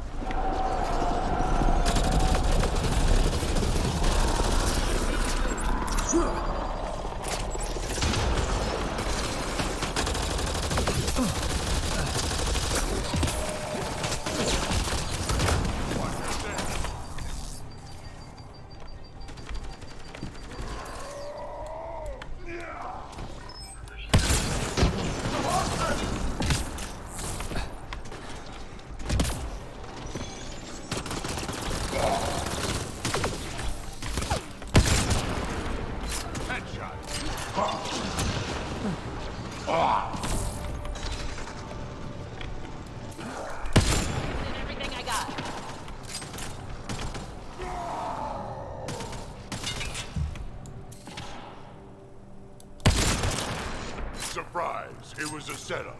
Speaker 7: Surprise! It was a setup.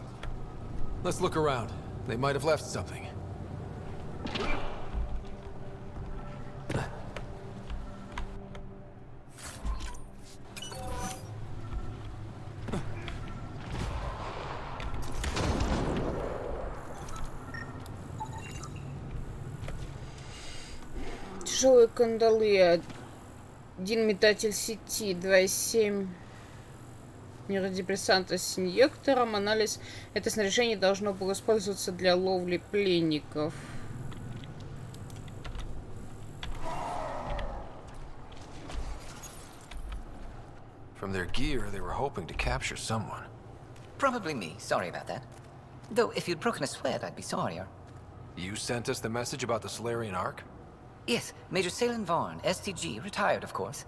Speaker 3: Let's look around. They might have left something.
Speaker 1: Тяжелые кандалы. Один метатель сети. 2,7 нейродепрессанта с инъектором. Анализ. Это снаряжение должно было использоваться для ловли пленников.
Speaker 3: From their gear, they were hoping to capture someone.
Speaker 12: Probably me. Sorry about that. Though, if you'd broken a sweat, I'd be sorrier.
Speaker 3: You sent us the message about the Solarian Arc?
Speaker 12: Yes, Major Salin Vaughn, STG, retired, of course.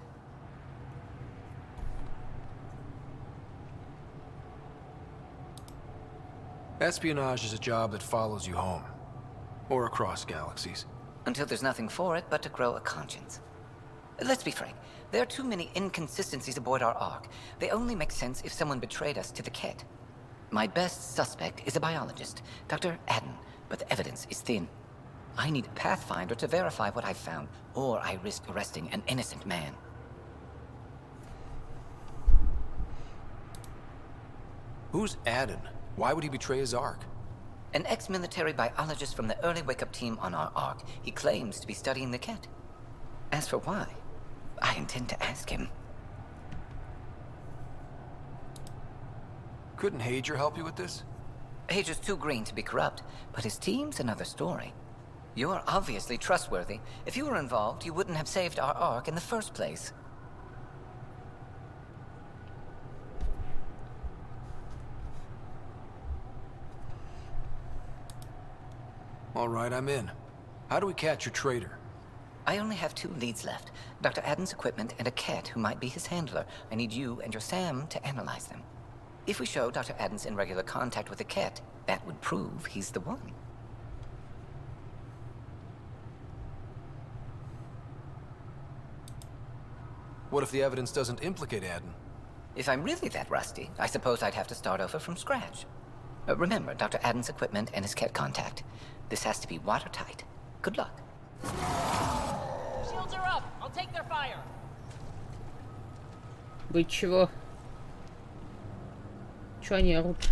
Speaker 3: Espionage is a job that follows you home. Or across galaxies.
Speaker 12: Until there's nothing for it but to grow a conscience. Let's be frank. There are too many inconsistencies aboard our Ark. They only make sense if someone betrayed us to the Ket. My best suspect is a biologist, Dr. Adden, but the evidence is thin. I need a pathfinder to verify what I've found, or I risk arresting an innocent man.
Speaker 3: Who's Adden? Why would he betray his Ark?
Speaker 12: An ex-military biologist from the early wake-up team on our Ark. He claims to be studying the Ket. As for why, I intend to ask him.
Speaker 3: Couldn't Hager help you with this?
Speaker 12: Hager's too green to be corrupt, but his team's another story. You're obviously trustworthy. If you were involved, you wouldn't have saved our Ark in the first place.
Speaker 3: All right, I'm in. How do we catch your traitor?
Speaker 12: I only have 2 leads left. Dr. Adden's equipment and a Ket who might be his handler. I need you and your Sam to analyze them. If we show Dr. Adden's in regular contact with the Ket, that would prove he's the one.
Speaker 3: What if the evidence doesn't implicate Adden?
Speaker 12: If I'm really that rusty, I suppose I'd have to start over from scratch. Remember, Dr. Adden's equipment and his Ket contact. This has to be watertight. Good luck.
Speaker 19: Shields are up! I'll take their fire!
Speaker 1: Вы чего? Чё они орут?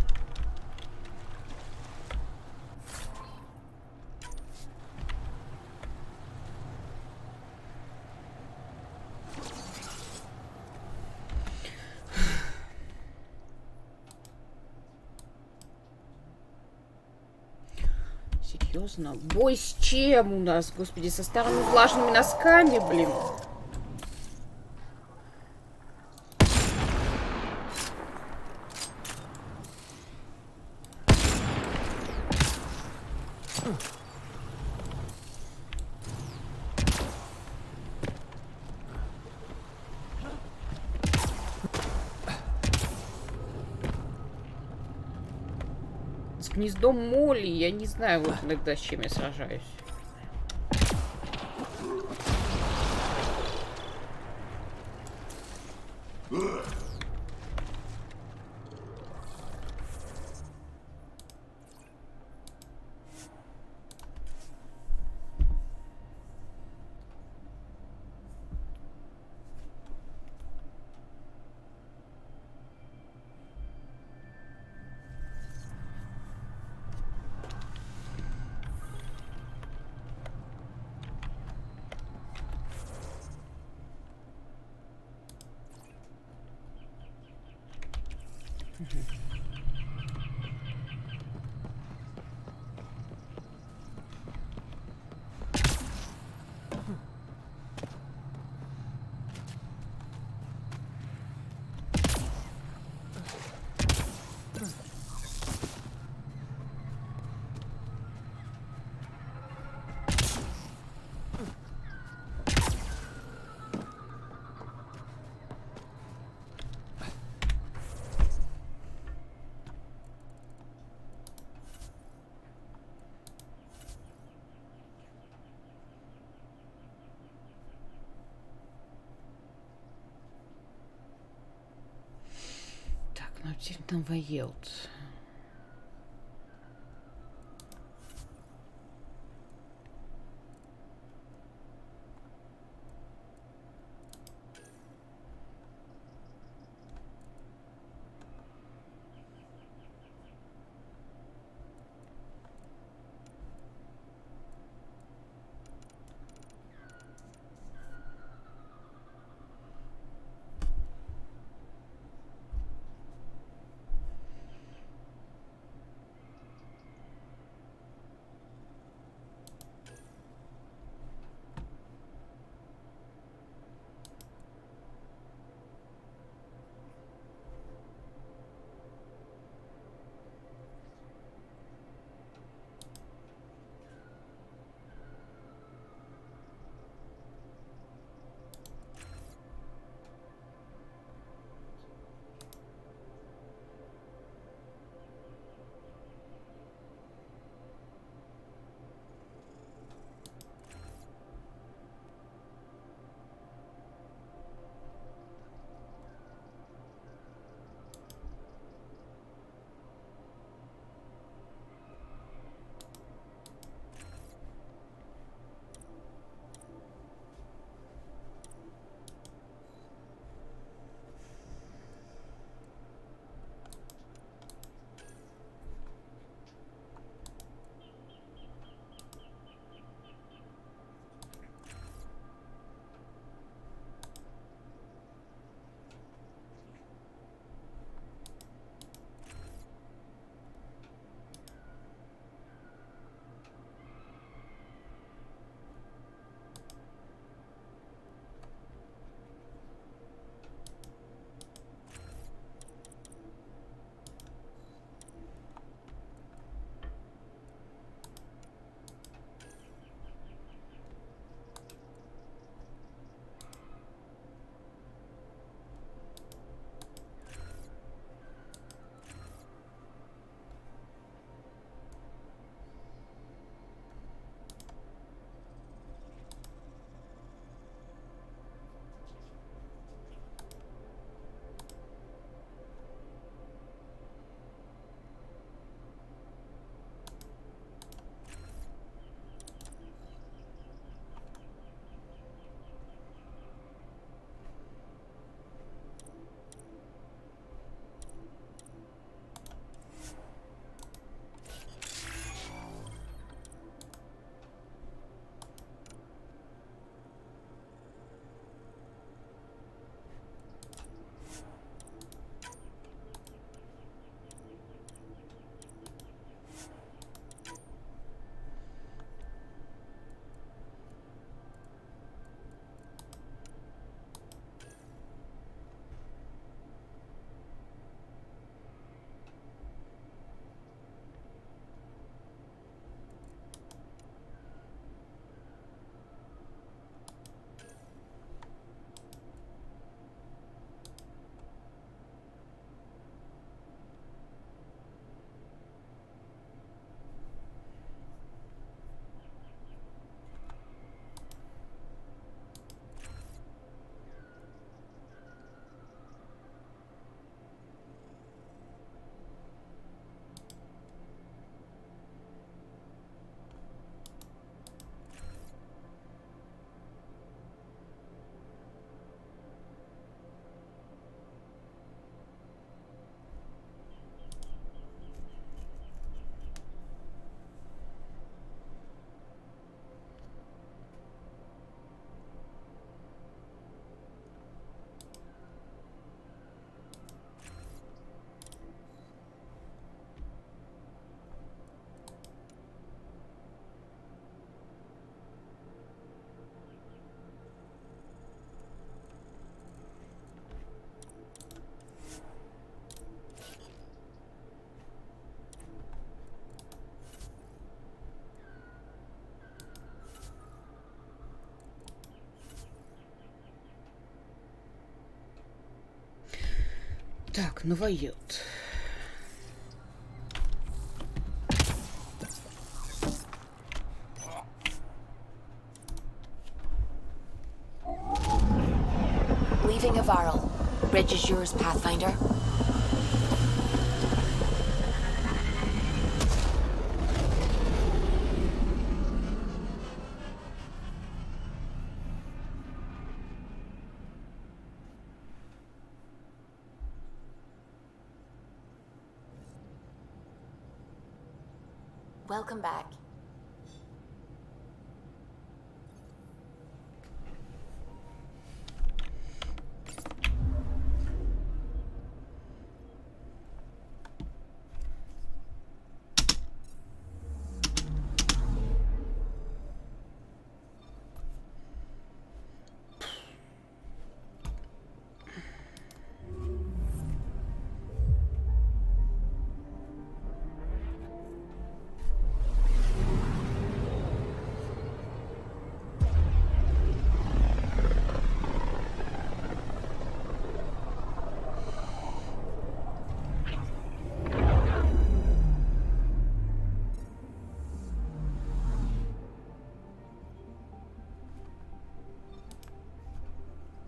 Speaker 1: Серьезно? Бой с чем у нас, господи, со старыми влажными носками, блин. С гнездом моли, я не знаю вот иногда с чем я сражаюсь. Ну, теперь навоелт. Так, новоед.
Speaker 9: Leaving a Varl. Bridge is yours, Pathfinder. Welcome back.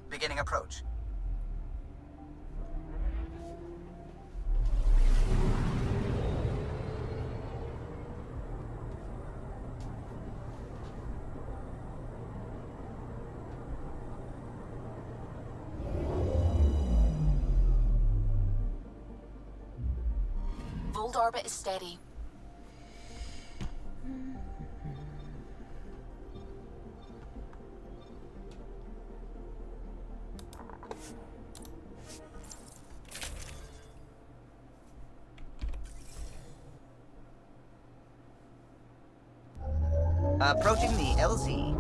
Speaker 11: Beginning approach.
Speaker 9: Bold orbit is steady.
Speaker 11: Approaching the LZ.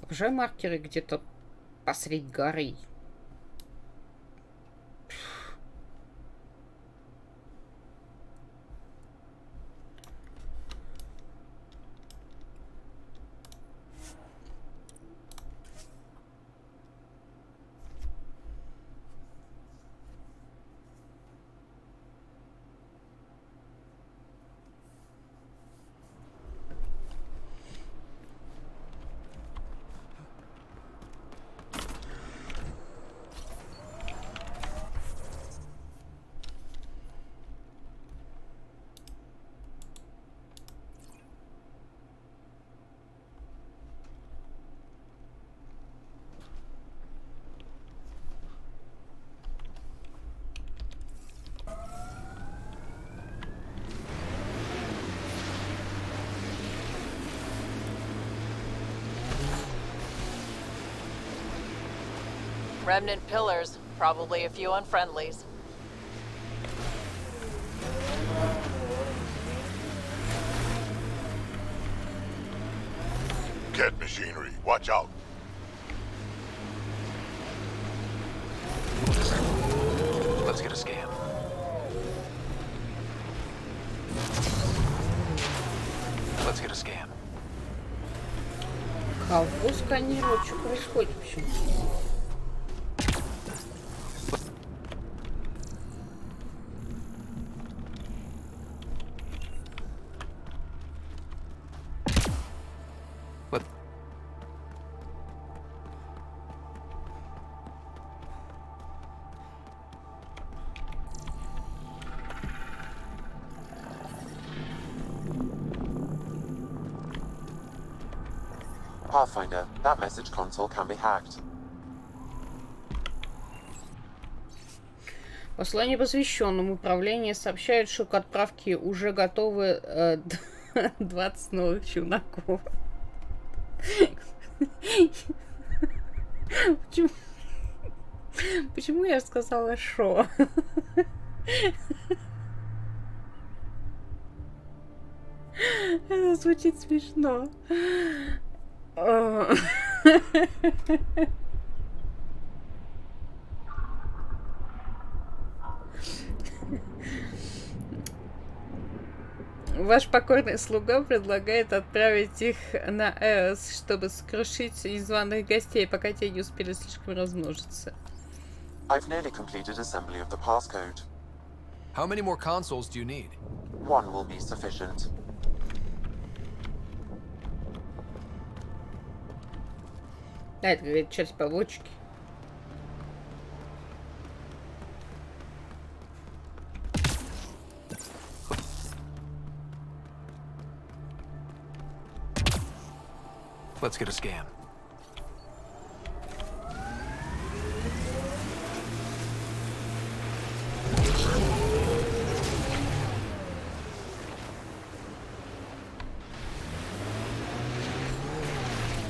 Speaker 1: Обожаю маркеры где-то посреди горы.
Speaker 15: Remnant pillars, probably a few unfriendlies.
Speaker 7: Cat machinery, watch out.
Speaker 3: Let's get a scan. Let's get a scan.
Speaker 1: Кого сканировать? Что происходит вообще?
Speaker 5: Pathfinder, that message console can be hacked.
Speaker 1: Послание посвященному. Управление сообщает, что к отправке уже готовы 20 новых челноков. Почему я сказала шо? Это звучит смешно. Ваш покорный слуга предлагает отправить их на Эрос, чтобы сокрушить незваных гостей, пока те не успели слишком размножиться.
Speaker 5: I've nearly completed assembly of the passcode.
Speaker 3: How many more consoles do you need?
Speaker 5: One will be sufficient.
Speaker 1: Да, это говорит часть побочки.
Speaker 3: Let's get a scan.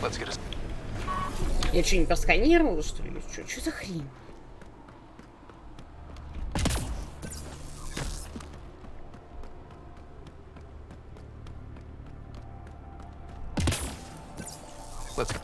Speaker 3: Let's get a...
Speaker 1: Я что, не просканировала, что ли? Что за хрень?
Speaker 3: Let's go.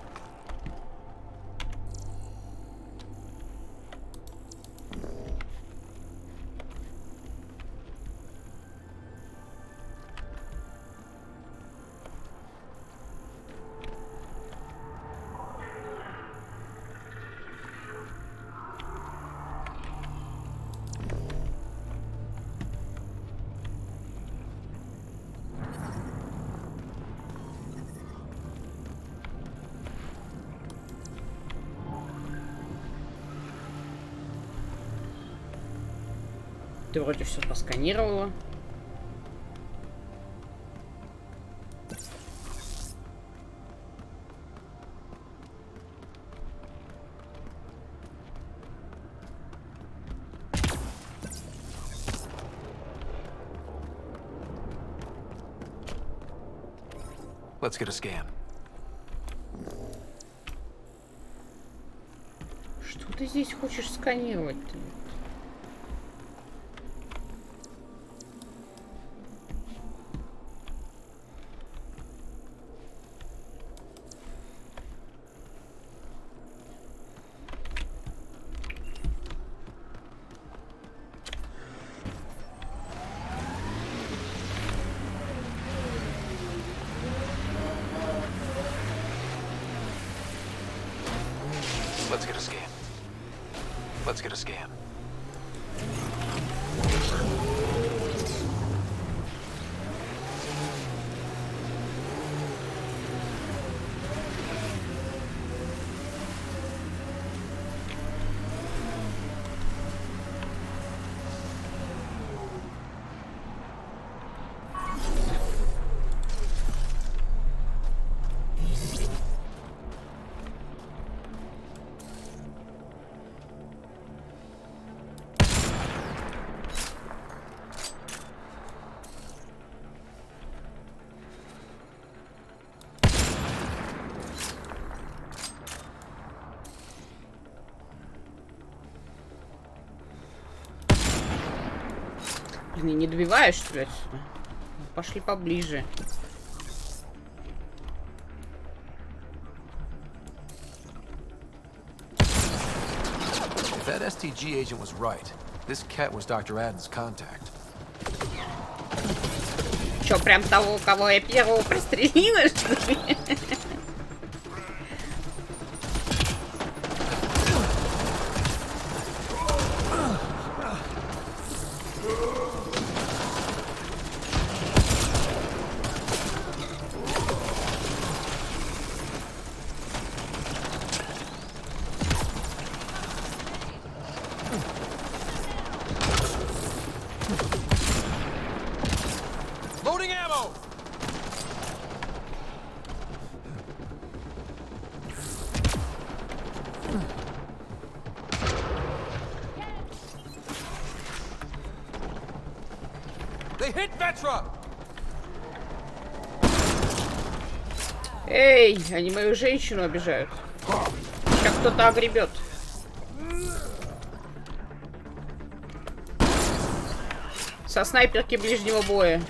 Speaker 1: Ты вроде все посканировала.
Speaker 3: Let's get a scan.
Speaker 1: Что ты здесь хочешь сканировать-то?
Speaker 3: Let's get a scan. Let's get a scan.
Speaker 1: Блин, не добиваешь, что ли, отсюда? Пошли поближе.
Speaker 3: If that STG agent was right, this cat was Dr. Adden's contact.
Speaker 1: Чё, прям того, кого я первого пристрелила, что ли? Эй, они мою женщину обижают. Сейчас кто-то огребет. Со снайперки ближнего боя.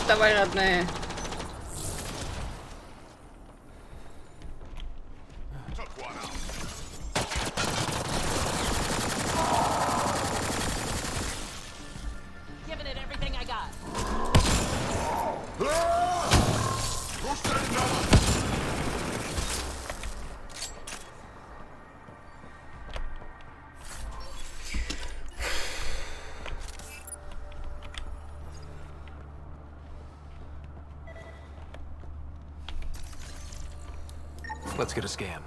Speaker 1: Вставай, родная.
Speaker 3: Let's get a scan.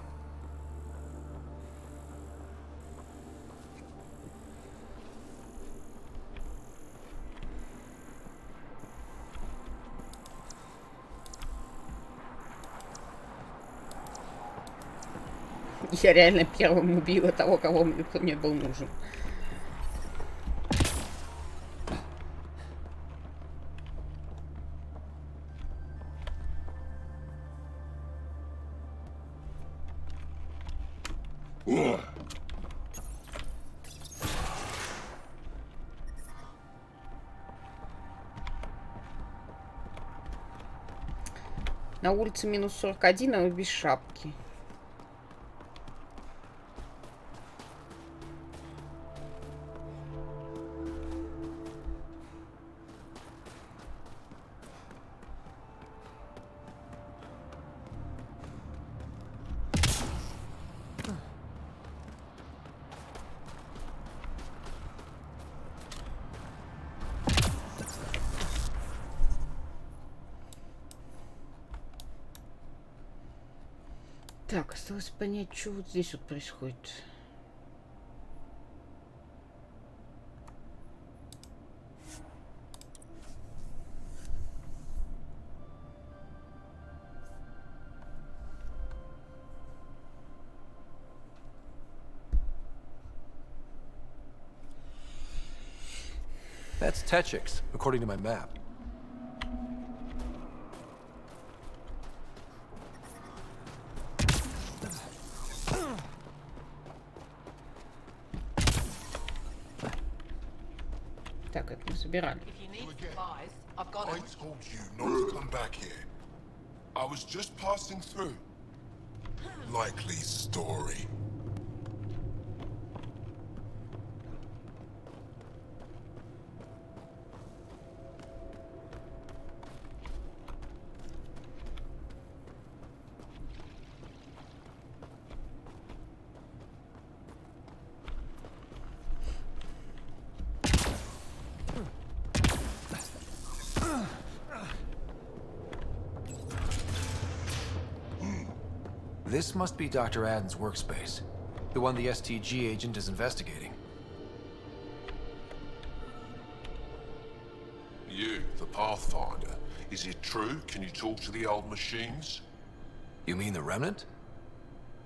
Speaker 1: Я реально первым убила того, кто мне был нужен. На улице минус 41, а вы без шапки. Так, осталось понять, что вот здесь вот происходит.
Speaker 3: That's Techix, according to my map.
Speaker 1: Так, это мы собирали.
Speaker 4: I told you not to come back here. I was just passing through. Likely story.
Speaker 3: This must be Dr. Aden's workspace. The one the STG agent is investigating.
Speaker 4: You, the Pathfinder. Is it true? Can you talk to the old machines?
Speaker 3: You mean the Remnant?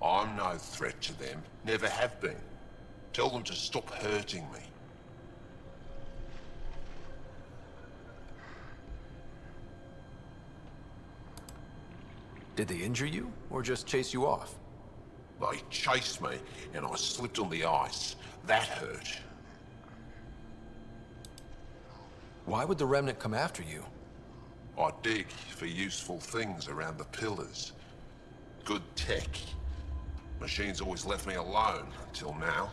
Speaker 4: I'm no threat to them. Never have been. Tell them to stop hurting me.
Speaker 3: Did they injure you, or just chase you off?
Speaker 4: They chased me, and I slipped on the ice. That hurt.
Speaker 3: Why would the Remnant come after you?
Speaker 4: I dig for useful things around the pillars. Good tech. Machines always left me alone, until now.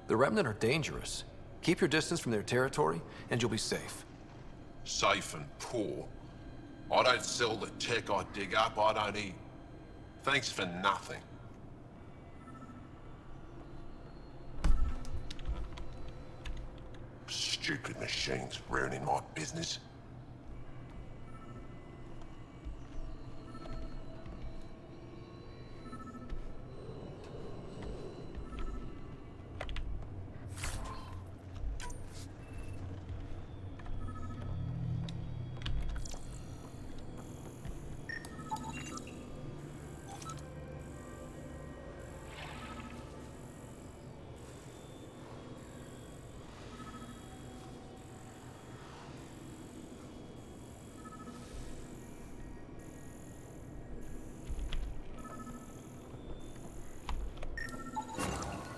Speaker 3: The Remnant are dangerous. Keep your distance from their territory, and you'll be safe.
Speaker 7: safe and poor. I don't sell the tech I dig up, I don't eat. Thanks for nothing. Stupid machines ruining my business.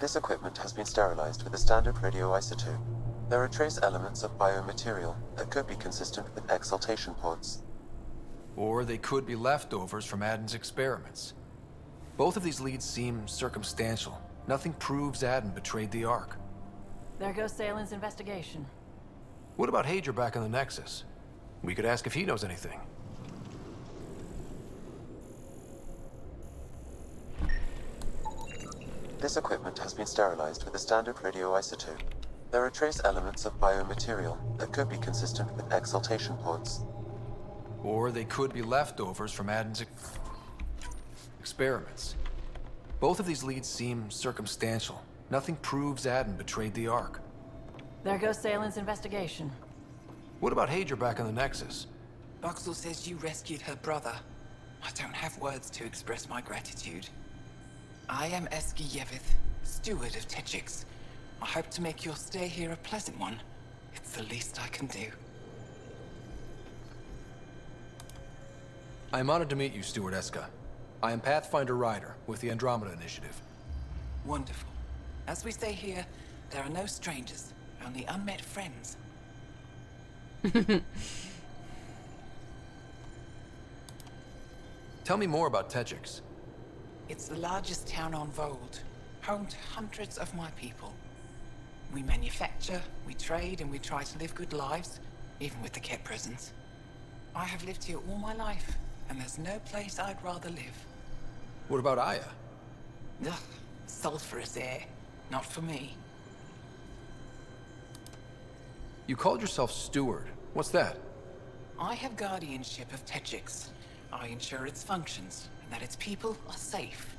Speaker 5: This equipment has been sterilized with a standard radioisotope. There are trace elements of biomaterial that could be consistent with exaltation pods.
Speaker 3: Or they could be leftovers from Adden's experiments. Both of these leads seem circumstantial. Nothing proves Adden betrayed the Ark.
Speaker 6: There goes Salen's investigation.
Speaker 3: What about Hager back in the Nexus? We could ask if he knows anything.
Speaker 5: This equipment has been sterilized with a standard radioisotope. There are trace elements of biomaterial that could be consistent with exaltation pods.
Speaker 3: Or they could be leftovers from Adden's experiments. Both of these leads seem circumstantial. Nothing proves Adden betrayed the Ark.
Speaker 6: There goes Salen's investigation.
Speaker 3: What about Hager back in the Nexus?
Speaker 2: Boxall says you rescued her brother. I don't have words to express my gratitude. I am Eski Yevith, steward of Techix. I hope to make your stay here a pleasant one. It's the least I can do.
Speaker 3: I am honored to meet you, Steward Eska. I am Pathfinder Ryder with the Andromeda Initiative.
Speaker 2: Wonderful. As we say here, there are no strangers, only unmet friends.
Speaker 3: Tell me more about Techix.
Speaker 2: It's the largest town on Vold, home to hundreds of my people. We manufacture, we trade, and we try to live good lives, even with the Ket presence. I have lived here all my life, and there's no place I'd rather live.
Speaker 3: What about Aya?
Speaker 2: Ugh, sulfurous air. Not for me.
Speaker 3: You called yourself Steward. What's that?
Speaker 2: I have guardianship of Techix. I ensure its functions, and that its people are safe.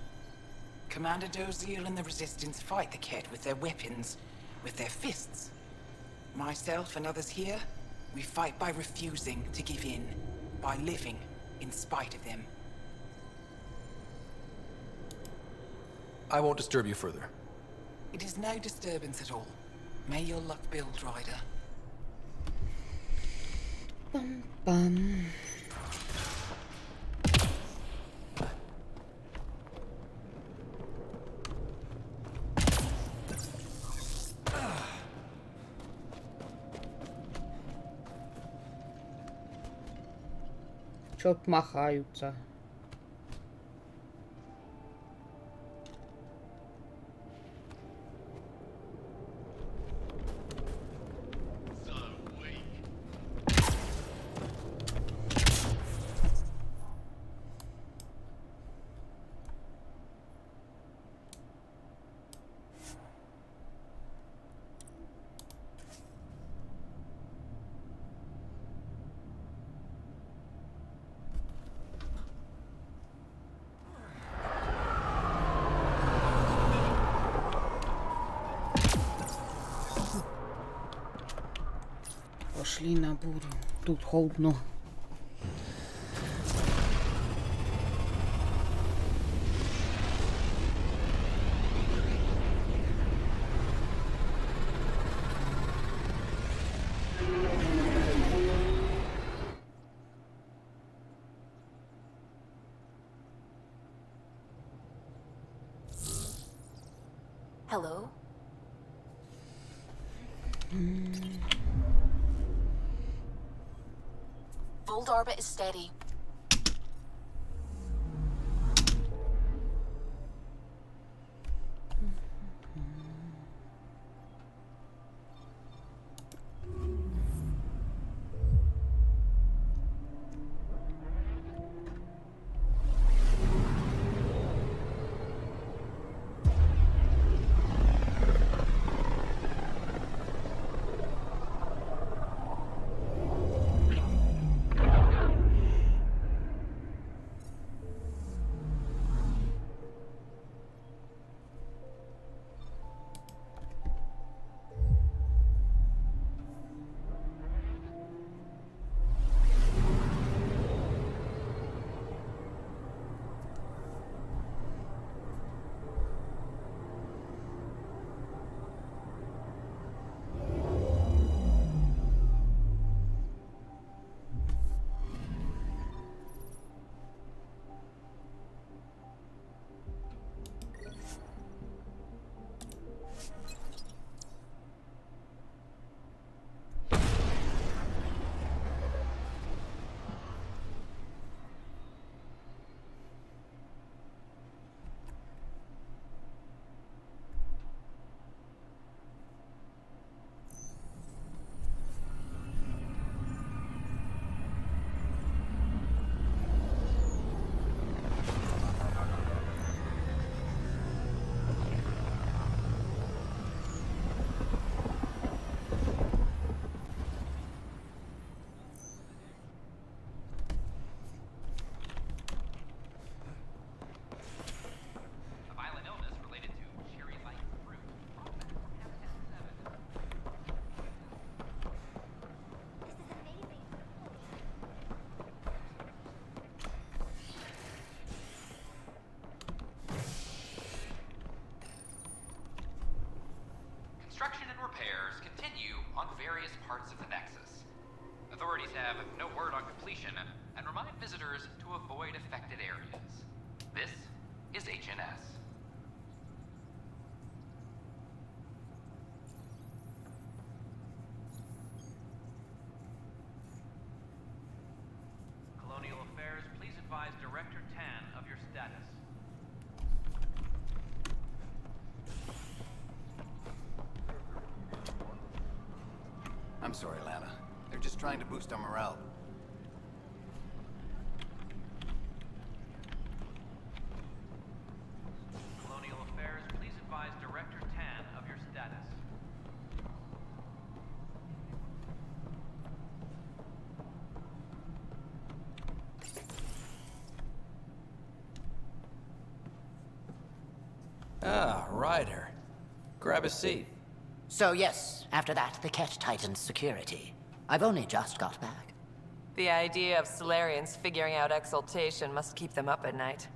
Speaker 2: Commander Doziel and the Resistance fight the Ket with their weapons, with their fists. Myself and others here, we fight by refusing to give in, by living in spite of them.
Speaker 3: I won't disturb you further.
Speaker 2: It is no disturbance at all. May your luck build, Ryder.
Speaker 1: Bum bum. Чё-то махаются. Пошли на бурю. Тут холодно.
Speaker 9: Hello? Fold orbit is steady.
Speaker 18: repairs continue on various parts of the Nexus. Authorities have no word on completion and remind visitors to avoid affected areas. This is HNS. Colonial Affairs, please advise Director Tan of your status.
Speaker 17: I'm sorry, Lana. They're just trying to boost our morale.
Speaker 18: Colonial Affairs, please advise Director Tan of your status.
Speaker 16: Ah, Ryder. Grab a seat.
Speaker 19: So yes, after that, the Ket tightened security. I've only just got back.
Speaker 15: The idea of Solarians figuring out exaltation must keep them up at night.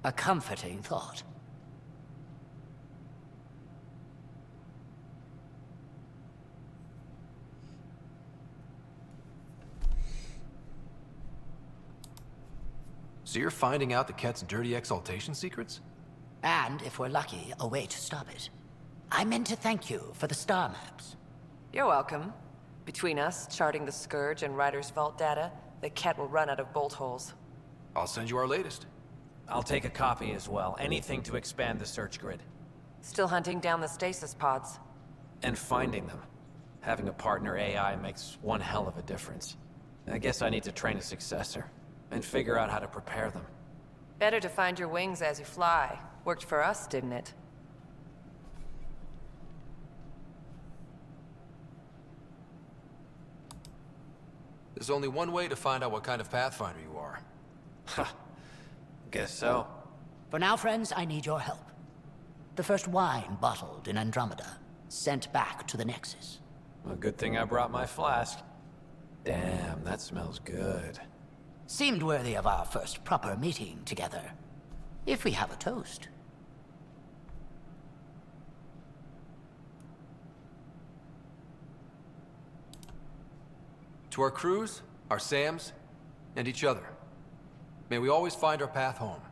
Speaker 19: A comforting thought.
Speaker 3: So you're finding out the Ket's dirty exaltation secrets?
Speaker 19: And, if we're lucky, a way to stop it. I meant to thank you for the star maps.
Speaker 15: You're welcome. Between us, charting the Scourge and Ryder's vault data, the Ket will run out of bolt holes.
Speaker 3: I'll send you our latest.
Speaker 16: I'll take a copy as well. Anything to expand the search grid.
Speaker 15: Still hunting down the stasis pods.
Speaker 16: And finding them. Having a partner AI makes one hell of a difference. I guess I need to train a successor. And figure out how to prepare them.
Speaker 15: Better to find your wings as you fly. Worked for us, didn't it?
Speaker 3: There's only one way to find out what kind of Pathfinder you are.
Speaker 16: Ha. Guess so.
Speaker 19: For now, friends, I need your help. The first wine bottled in Andromeda, sent back to the Nexus.
Speaker 16: A good thing I brought my flask. Damn, that smells good.
Speaker 19: Seemed worthy of our first proper meeting together. If we have a toast.
Speaker 3: To our crews, our Sams, and each other. May we always find our path home.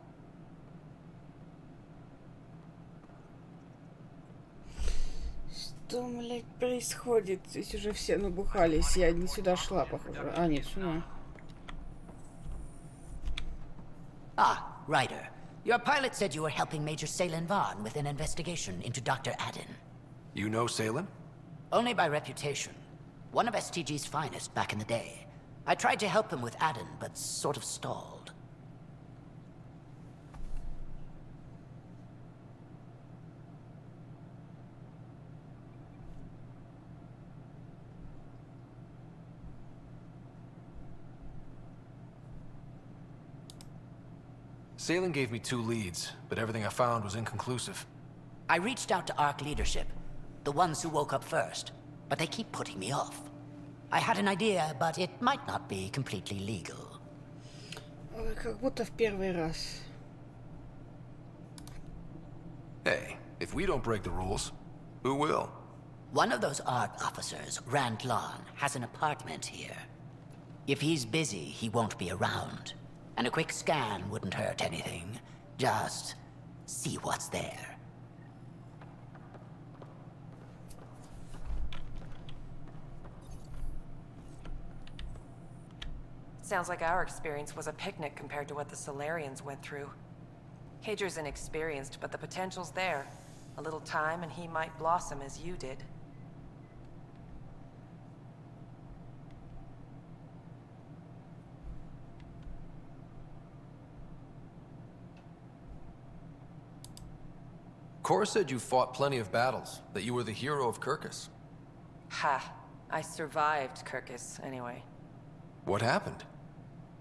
Speaker 1: Что, блядь, происходит? Здесь уже все набухались. Я не сюда шла, похоже. А, нет, сюда.
Speaker 19: Ah, Ryder. Your pilot said you were helping Major Salen Vaughn with an investigation into Dr. Aden.
Speaker 3: You know Salen?
Speaker 19: Only by reputation. One of STG's finest back in the day. I tried to help him with Aden, but sort of stalled.
Speaker 3: Salen gave me 2 leads, but everything I found was inconclusive.
Speaker 19: I reached out to ARC leadership, the ones who woke up first, but they keep putting me off. I had an idea, but it might not be completely legal.
Speaker 1: Как будто в первый раз.
Speaker 3: Hey, if we don't break the rules, who will?
Speaker 19: One of those ARC officers, Rand Lon, has an apartment here. If he's busy, he won't be around. And a quick scan wouldn't hurt anything. Just see what's there.
Speaker 15: Sounds like our experience was a picnic compared to what the Solarians went through. Hager's inexperienced, but the potential's there. A little time and he might blossom as you did.
Speaker 3: Cora said you fought plenty of battles, that you were the hero of Kirkus.
Speaker 15: Ha. I survived Kirkus, anyway.
Speaker 3: What happened?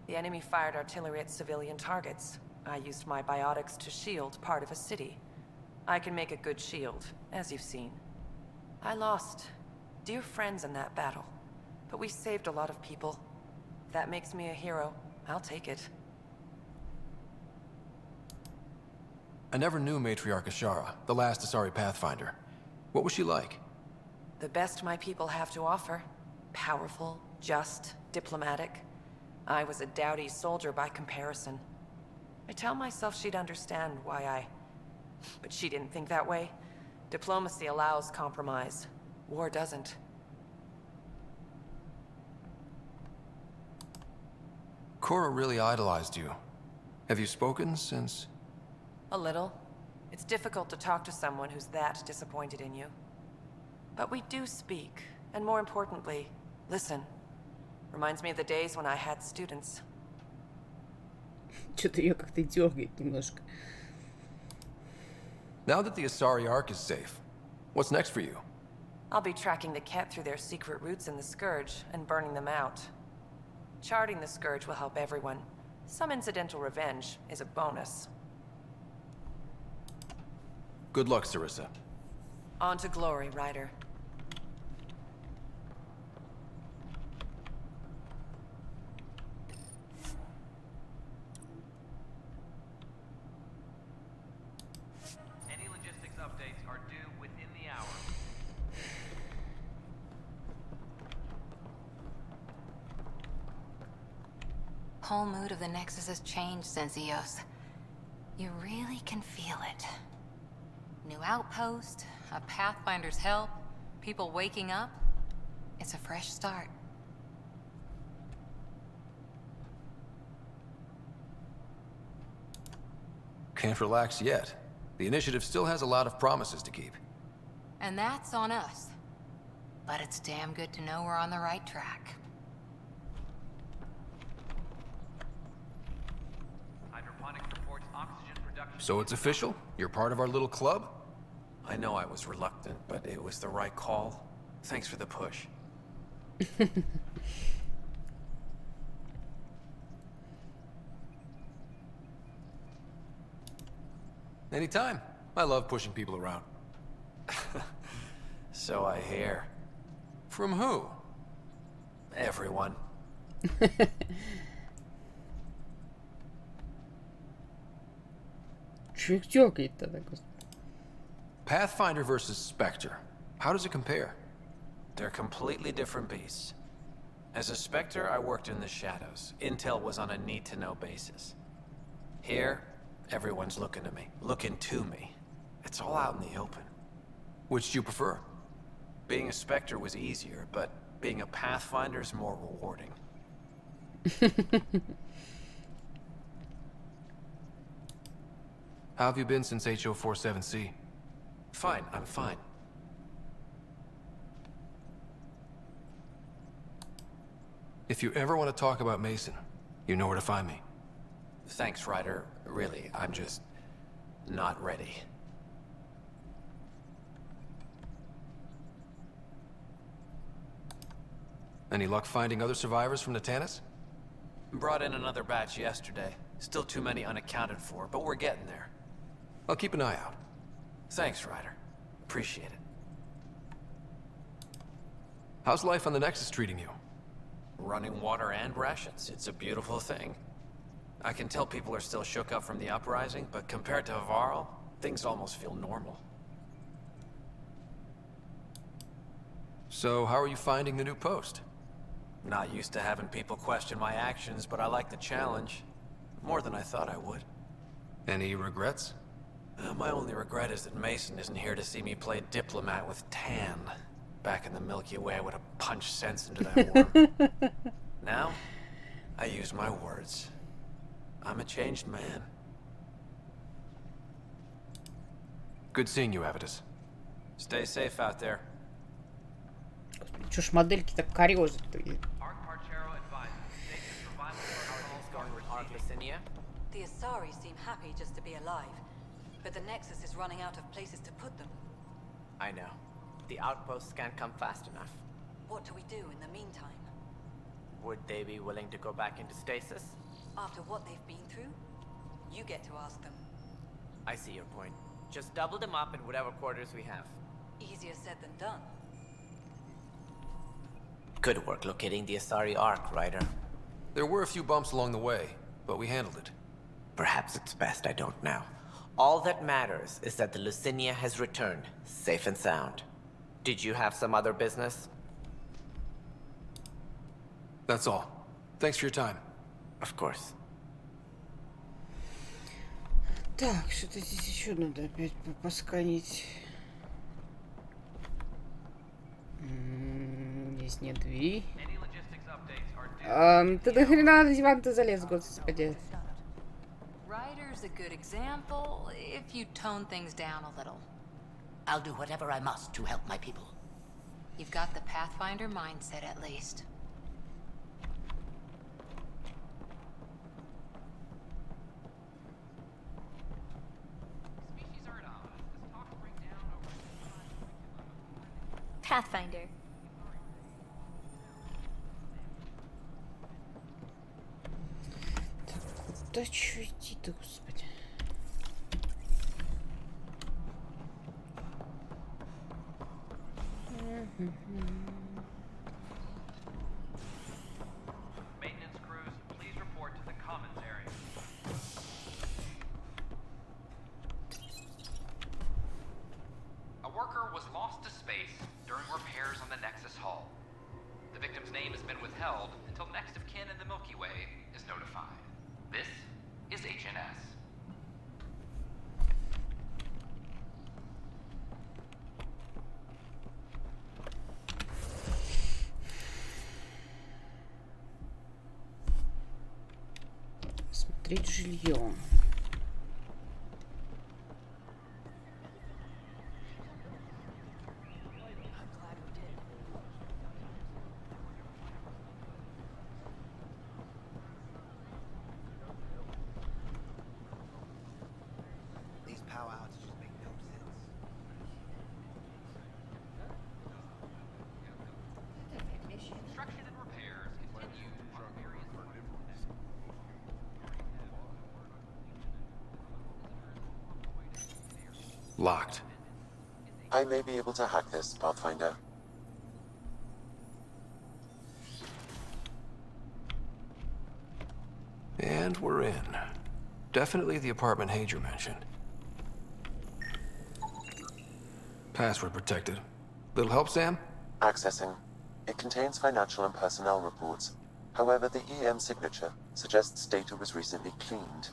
Speaker 15: The enemy fired artillery at civilian targets. I used my biotics to shield part of a city. I can make a good shield, as you've seen. I lost dear friends in that battle, but we saved a lot of people. If that makes me a hero, I'll take it.
Speaker 3: I never knew Matriarch Ashara, the last Asari Pathfinder. What was she like?
Speaker 15: The best my people have to offer. Powerful, just, diplomatic. I was a dowdy soldier by comparison. I tell myself she'd understand why I... But she didn't think that way. Diplomacy allows compromise. War doesn't.
Speaker 3: Cora really idolized you. Have you spoken since?
Speaker 15: A little. It's difficult to talk to someone who's that disappointed in you. But we do speak, and more importantly, listen. Reminds me of the days when I had students.
Speaker 1: Что-то ее как-то дергает немножко.
Speaker 3: Now that the Asari Ark is safe, what's next for you?
Speaker 15: I'll be tracking the Ket through their secret routes in the Scourge and burning them out. Charting the Scourge will help everyone. Some incidental revenge is a bonus.
Speaker 3: Good luck, Sarissa.
Speaker 15: On to glory, Ryder.
Speaker 18: Any logistics updates are due within the hour.
Speaker 10: Whole mood of the Nexus has changed since Eos. You really can feel it. New outpost, a Pathfinder's help, people waking up. It's a fresh start.
Speaker 3: Can't relax yet. The initiative still has a lot of promises to keep.
Speaker 10: And that's on us. But it's damn good to know we're on the right track.
Speaker 18: Hydroponics reports oxygen production.
Speaker 3: So it's official? You're part of our little club?
Speaker 16: I know I was reluctant, but it was the right call. Thanks for the push.
Speaker 3: Anytime. I love pushing people around.
Speaker 16: So I hear.
Speaker 3: From who?
Speaker 16: Everyone.
Speaker 1: Чё их дергает-то так?
Speaker 3: Pathfinder versus Spectre. How does it compare?
Speaker 16: They're completely different beasts. As a Spectre, I worked in the shadows. Intel was on a need-to-know basis. Here, everyone's looking to me. Looking to me. It's all out in the open.
Speaker 3: Which do you prefer?
Speaker 16: Being a Spectre was easier, but being a Pathfinder's more rewarding.
Speaker 3: How have you been since HO47C?
Speaker 16: Fine, I'm fine.
Speaker 3: If you ever want to talk about Mason, you know where to find me.
Speaker 16: Thanks, Ryder. Really, I'm just not ready.
Speaker 3: Any luck finding other survivors from Natanis?
Speaker 16: Brought in another batch yesterday. Still too many unaccounted for, but we're getting there.
Speaker 3: I'll keep an eye out.
Speaker 16: Thanks, Ryder. Appreciate it.
Speaker 3: How's life on the Nexus treating you?
Speaker 16: Running water and rations. It's a beautiful thing. I can tell people are still shook up from the uprising, but compared to Varl, things almost feel normal.
Speaker 3: So, how are you finding the new post?
Speaker 16: Not used to having people question my actions, but I like the challenge. More than I thought I would.
Speaker 3: Any regrets?
Speaker 16: My only regret is that Mason isn't here to see me play diplomat with Tan. Back in the Milky Way, I would have punched sense into that war. Now, I use my words. I'm a changed man.
Speaker 3: Good seeing you, Avitus.
Speaker 16: Stay safe out there.
Speaker 1: Чё ж модельки так корёжат-то?
Speaker 10: The Asari seem happy just to be alive, but the Nexus is running out of places to put them.
Speaker 20: I know. The outposts can't come fast enough.
Speaker 10: What do we do in the meantime?
Speaker 20: Would they be willing to go back into stasis?
Speaker 10: After what they've been through? You get to ask them.
Speaker 20: I see your point. Just double them up in whatever quarters we have.
Speaker 10: Easier said than done.
Speaker 20: Good work locating the Asari Ark, Ryder.
Speaker 3: There were a few bumps along the way, but we handled it.
Speaker 20: Perhaps it's best I don't now. All that matters is that the Lucinia has returned, safe and sound. Did you have some other business?
Speaker 3: That's all. Thanks for your time.
Speaker 20: Of course.
Speaker 1: Так, что-то здесь еще надо опять посканить. Здесь нет двери. Ты до хрена на диван-то залез, господи.
Speaker 10: Ryder's a good example if you tone things down a little.
Speaker 19: I'll do whatever I must to help my people.
Speaker 10: You've got the Pathfinder mindset, at least.
Speaker 21: Pathfinder.
Speaker 1: Да чё идти-то, господи.
Speaker 18: Maintenance crews, please report to the commons area. A worker was lost to space during repairs on the Nexus hull. The victim's name has been withheld until next of kin in the Milky Way is notified. This is HNS.
Speaker 1: Смотреть жилье.
Speaker 17: These power outages make no sense.
Speaker 18: Construction and repairs continue on various
Speaker 3: Locked.
Speaker 5: I may be able to hack this, Pathfinder.
Speaker 3: And we're in. Definitely the apartment Hadrian mentioned. Password protected. Little help, Sam?
Speaker 5: Accessing. It contains financial and personnel reports. However, the EM signature suggests data was recently cleaned.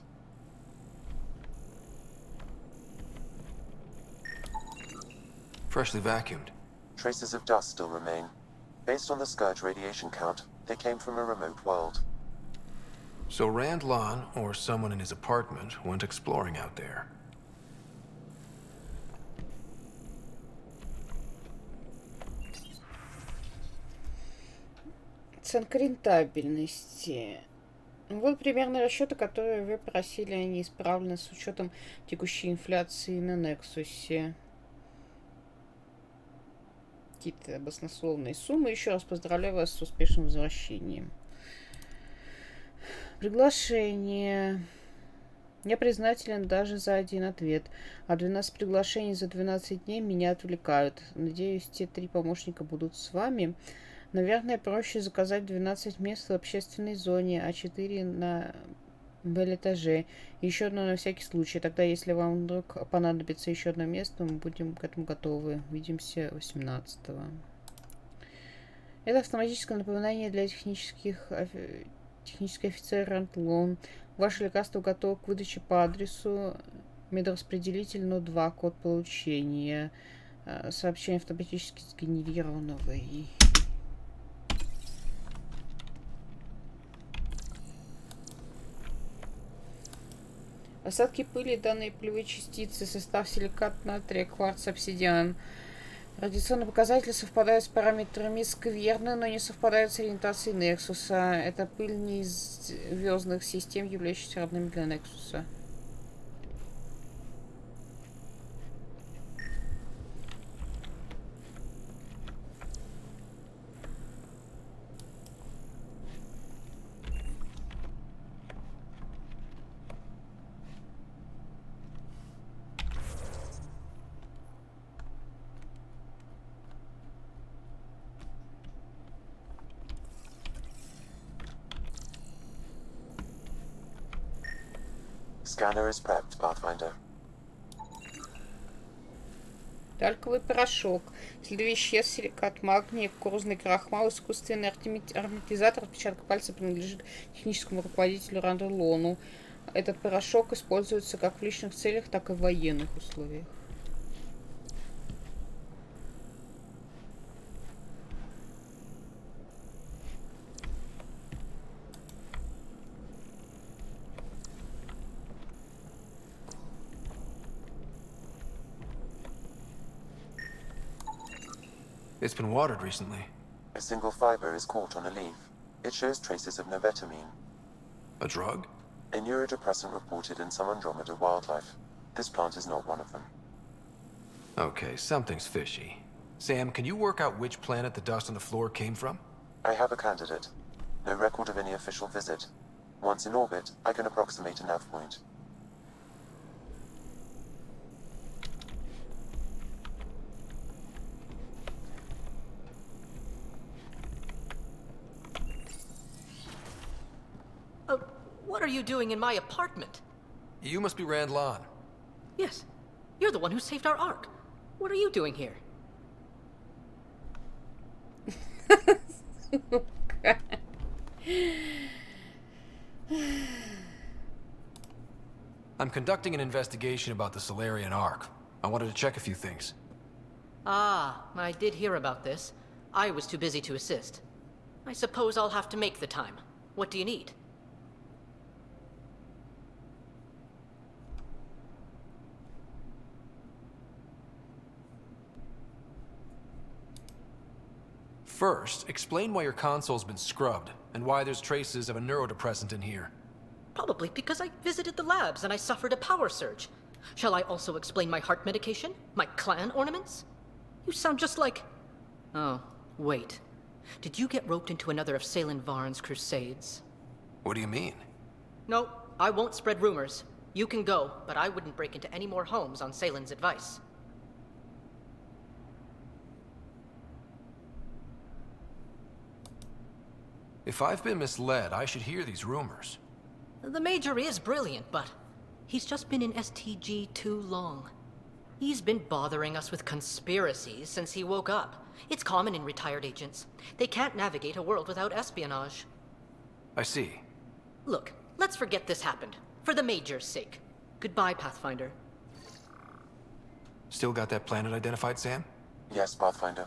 Speaker 3: Freshly vacuumed.
Speaker 5: Traces of dust still remain. Based on the Scourge radiation count, they came from a remote world.
Speaker 3: So Rand Lon, or someone in his apartment, went exploring out there.
Speaker 1: Оценка рентабельности. Вот примерные расчеты, которые вы просили, они исправлены с учетом текущей инфляции на Нексусе. Какие-то баснословные суммы. Еще раз поздравляю вас с успешным возвращением. Приглашение. Я признателен даже за один ответ. А 12 приглашений за 12 дней меня отвлекают. Надеюсь, те 3 помощника будут с вами. Наверное, проще заказать 12 мест в общественной зоне, а 4 на Б-этаже. Еще одно на всякий случай. Тогда, если вам вдруг понадобится еще одно место, мы будем к этому готовы. Увидимся 18-го. Это автоматическое напоминание для технический офицер Рантлон. Ваше лекарство готово к выдаче по адресу медраспределитель Но-2, код получения. Сообщение автоматически сгенерированного. Осадки пыли, данные пылевые частицы, состав силикат натрия, кварц, обсидиан. Радиационные показатели совпадают с параметрами скверны, но не совпадают с ориентацией Нексуса. Это пыль не из звездных систем, являющихся родными для Нексуса.
Speaker 5: Scanner is prepped, Pathfinder.
Speaker 1: Тальковый порошок, следы веществ, силикат магния, кукурузный крахмал, искусственный ароматизатор, отпечаток пальца принадлежит техническому руководителю Рандерлону. Этот порошок используется как в личных целях, так и в военных условиях.
Speaker 3: It's been watered recently.
Speaker 5: A single fiber is caught on a leaf. It shows traces of novetamine.
Speaker 3: A drug?
Speaker 5: A neurodepressant reported in some Andromeda wildlife. This plant is not one of them.
Speaker 3: Okay, something's fishy. Sam, can you work out which planet the dust on the floor came from?
Speaker 5: I have a candidate. No record of any official visit. Once in orbit, I can approximate a nav point.
Speaker 21: What are you doing in my apartment?
Speaker 3: You must be Rand Lon.
Speaker 21: Yes. You're the one who saved our Ark. What are you doing here?
Speaker 3: I'm conducting an investigation about the Solarian Ark. I wanted to check a few things.
Speaker 21: Ah, I did hear about this. I was too busy to assist. I suppose I'll have to make the time. What do you need?
Speaker 3: First, explain why your console's been scrubbed, and why there's traces of a neurodepressant in here.
Speaker 21: Probably because I visited the labs and I suffered a power surge. Shall I also explain my heart medication? My clan ornaments? You sound just like... Oh, wait. Did you get roped into another of Salen Varn's crusades?
Speaker 3: What do you mean?
Speaker 21: No, I won't spread rumors. You can go, but I wouldn't break into any more homes on Salen's advice.
Speaker 3: If I've been misled, I should hear these rumors.
Speaker 21: The Major is brilliant, but he's just been in STG too long. He's been bothering us with conspiracies since he woke up. It's common in retired agents. They can't navigate a world without espionage.
Speaker 3: I see.
Speaker 21: Look, let's forget this happened. For the Major's sake. Goodbye, Pathfinder.
Speaker 3: Still got that planet identified, Sam?
Speaker 5: Yes, Pathfinder.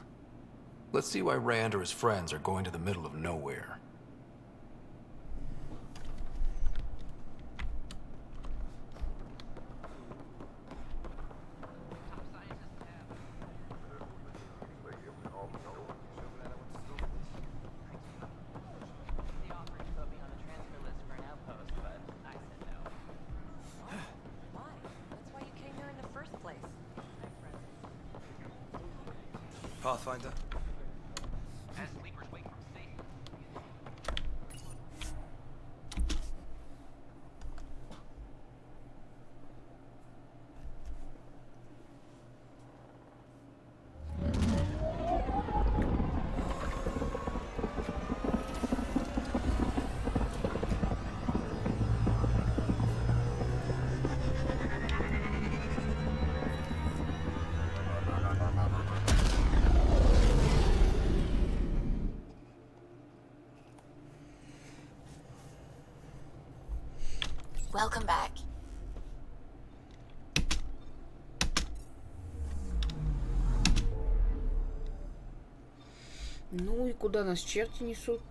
Speaker 3: Let's see why Rand or his friends are going to the middle of nowhere.
Speaker 22: Pathfinder?
Speaker 18: As sleepers wake from sleep.
Speaker 9: Welcome back.
Speaker 1: Ну и куда нас черти несут?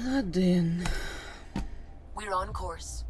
Speaker 1: Ладен.
Speaker 9: We're on course.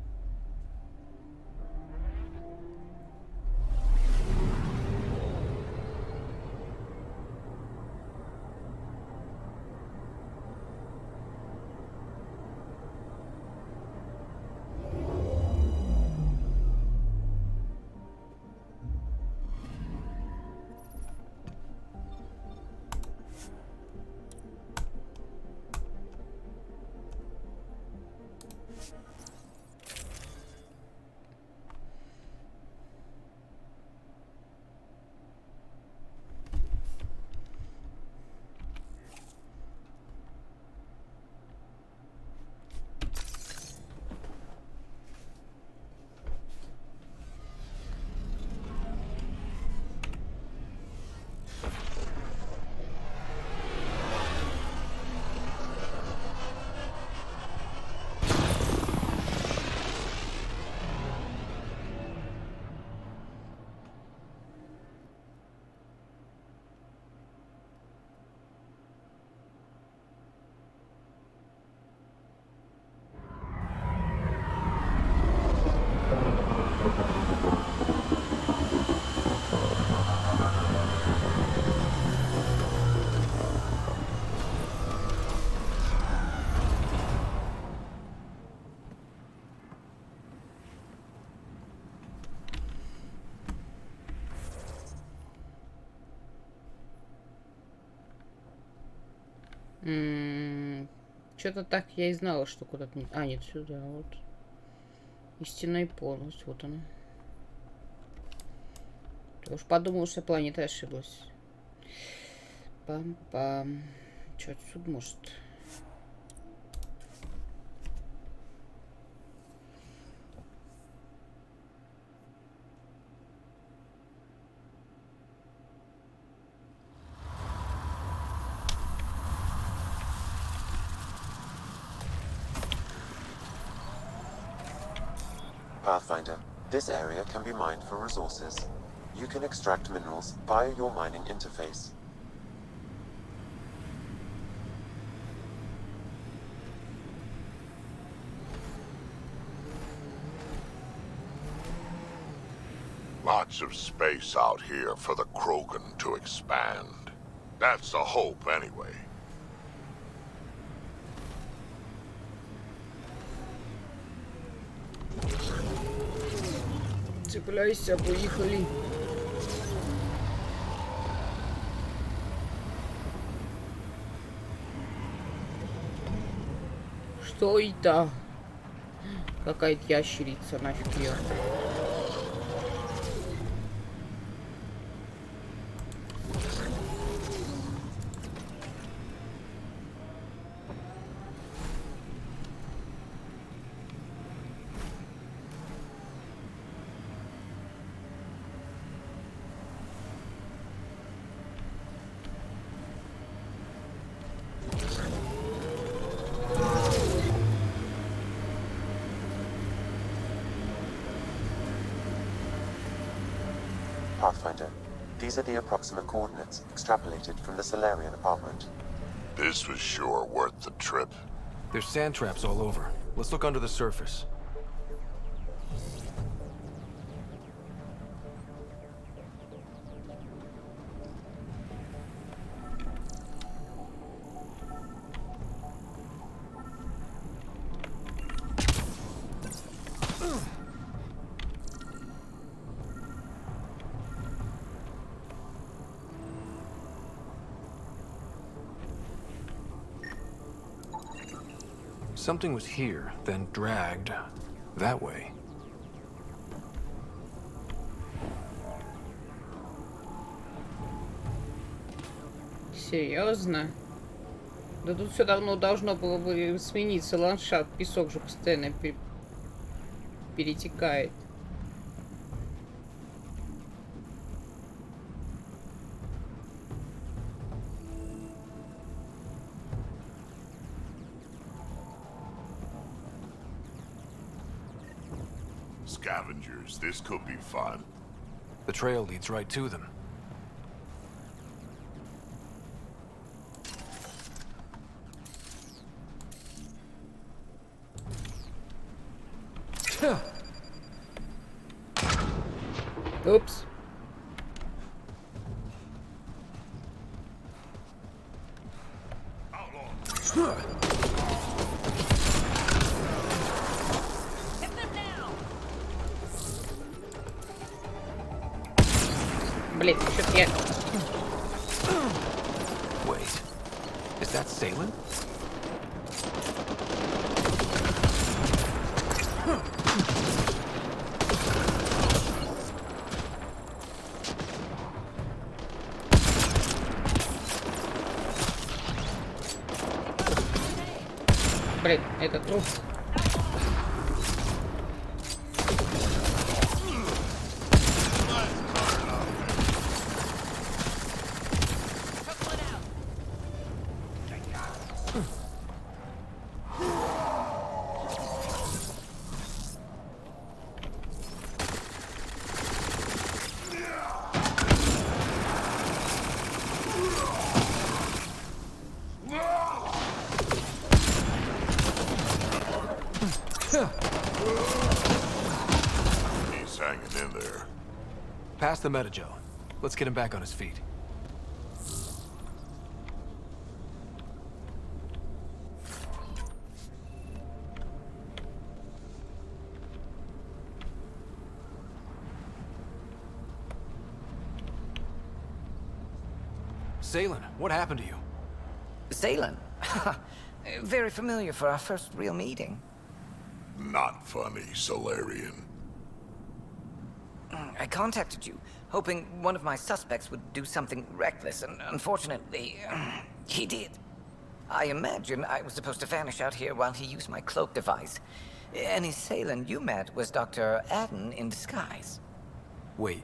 Speaker 1: Что-то так я и знала, что куда-то... А, нет, сюда, вот. Истинная полностью, вот она. Я уж подумала, что планета ошиблась. Пам-пам. Что отсюда может?
Speaker 5: Pathfinder, this area can be mined for resources. You can extract minerals via your mining interface.
Speaker 4: Lots of space out here for the Krogan to expand. That's the hope, anyway.
Speaker 1: Цепляйся, поехали. Что это? Какая-то ящерица, нафиг ее.
Speaker 5: Pathfinder, these are the approximate coordinates extrapolated from the Solarian apartment.
Speaker 4: This was sure worth the trip.
Speaker 3: There's sand traps all over. Let's look under the surface. Something was here, then dragged that way.
Speaker 1: Серьезно? Да тут все давно должно было бы смениться ландшафт. Песок же постоянно перетекает.
Speaker 4: Scavengers, this could be fun.
Speaker 3: The trail leads right to them.
Speaker 1: Oops. Блин, что-то я...
Speaker 3: Wait, is that Salen?
Speaker 1: Блин, это труп.
Speaker 4: He's hanging in there.
Speaker 3: Pass the Metajo. Let's get him back on his feet. Salen, what happened to you?
Speaker 12: Salen? Very familiar for our first real meeting.
Speaker 4: Not funny, Solarian.
Speaker 12: I contacted you, hoping one of my suspects would do something reckless, and unfortunately, he did. I imagine I was supposed to vanish out here while he used my cloak device. Any assailant you met was Dr. Adden in disguise.
Speaker 3: Wait,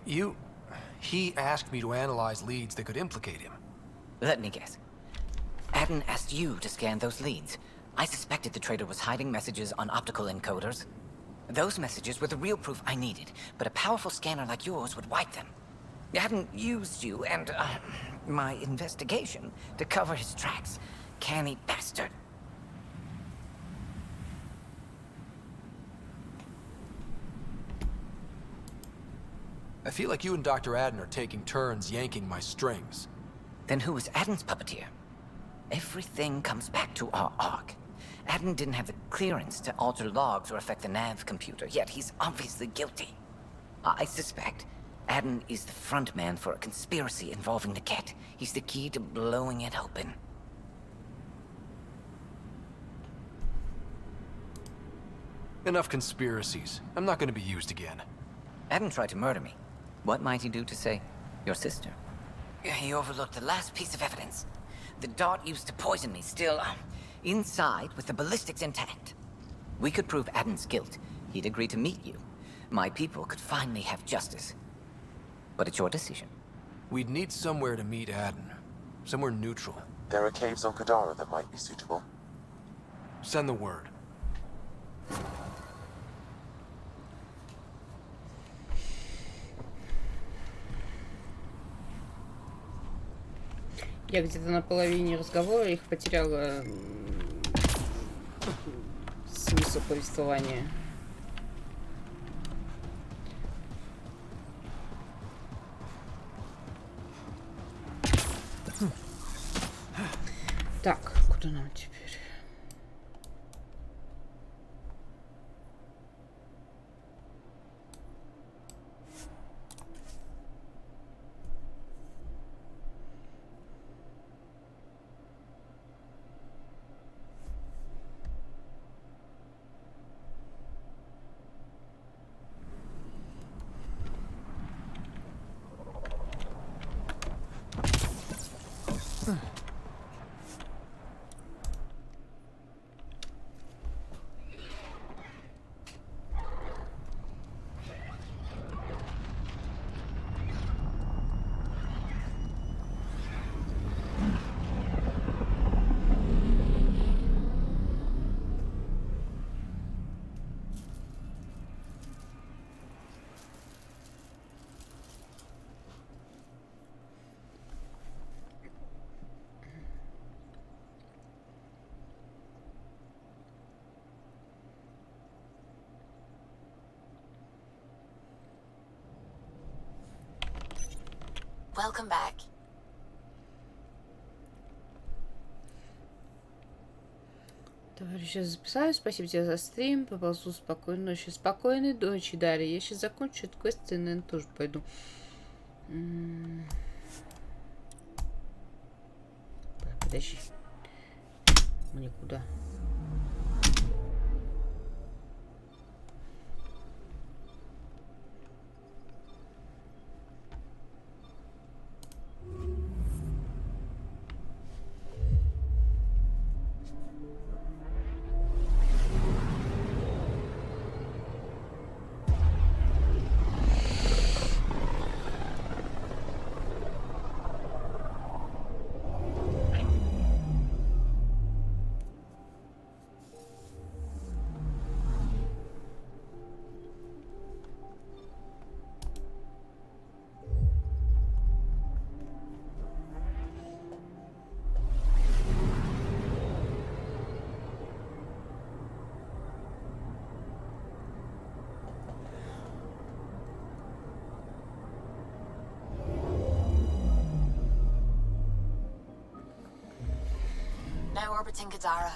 Speaker 3: he asked me to analyze leads that could implicate him.
Speaker 12: Let me guess. Adden asked you to scan those leads. I suspected the traitor was hiding messages on optical encoders. Those messages were the real proof I needed, but a powerful scanner like yours would wipe them. Adden used you and, my investigation to cover his tracks. Canny bastard.
Speaker 3: I feel like you and Dr. Adden are taking turns yanking my strings.
Speaker 12: Then who was Adden's puppeteer? Everything comes back to our arc. Adden didn't have the clearance to alter logs or affect the nav computer, yet he's obviously guilty. I suspect Adden is the front man for a conspiracy involving the Ket. He's the key to blowing it open.
Speaker 3: Enough conspiracies. I'm not going to be used again.
Speaker 12: Adden tried to murder me. What might he do to, say, your sister? He overlooked the last piece of evidence. The dart used to poison me still, inside with the ballistics intact. We could prove Adden's guilt. He'd agree to meet you. My people could finally have justice. But it's your decision.
Speaker 3: We'd need somewhere to meet Adden. Somewhere neutral.
Speaker 5: There are caves on Kadara that might be suitable.
Speaker 3: Send the word.
Speaker 1: Я где-то на половине разговора их потеряла смысл повествования. Так, куда нам теперь?
Speaker 9: Welcome back.
Speaker 1: Товарищи, записаю. Спасибо тебе за стрим. Поползу. Спокойной ночи. Спокойной ночи, Дарья. Я сейчас закончу этот квест и, наверное, тоже пойду. Подожди. Мне куда?
Speaker 9: Now orbiting Kadara.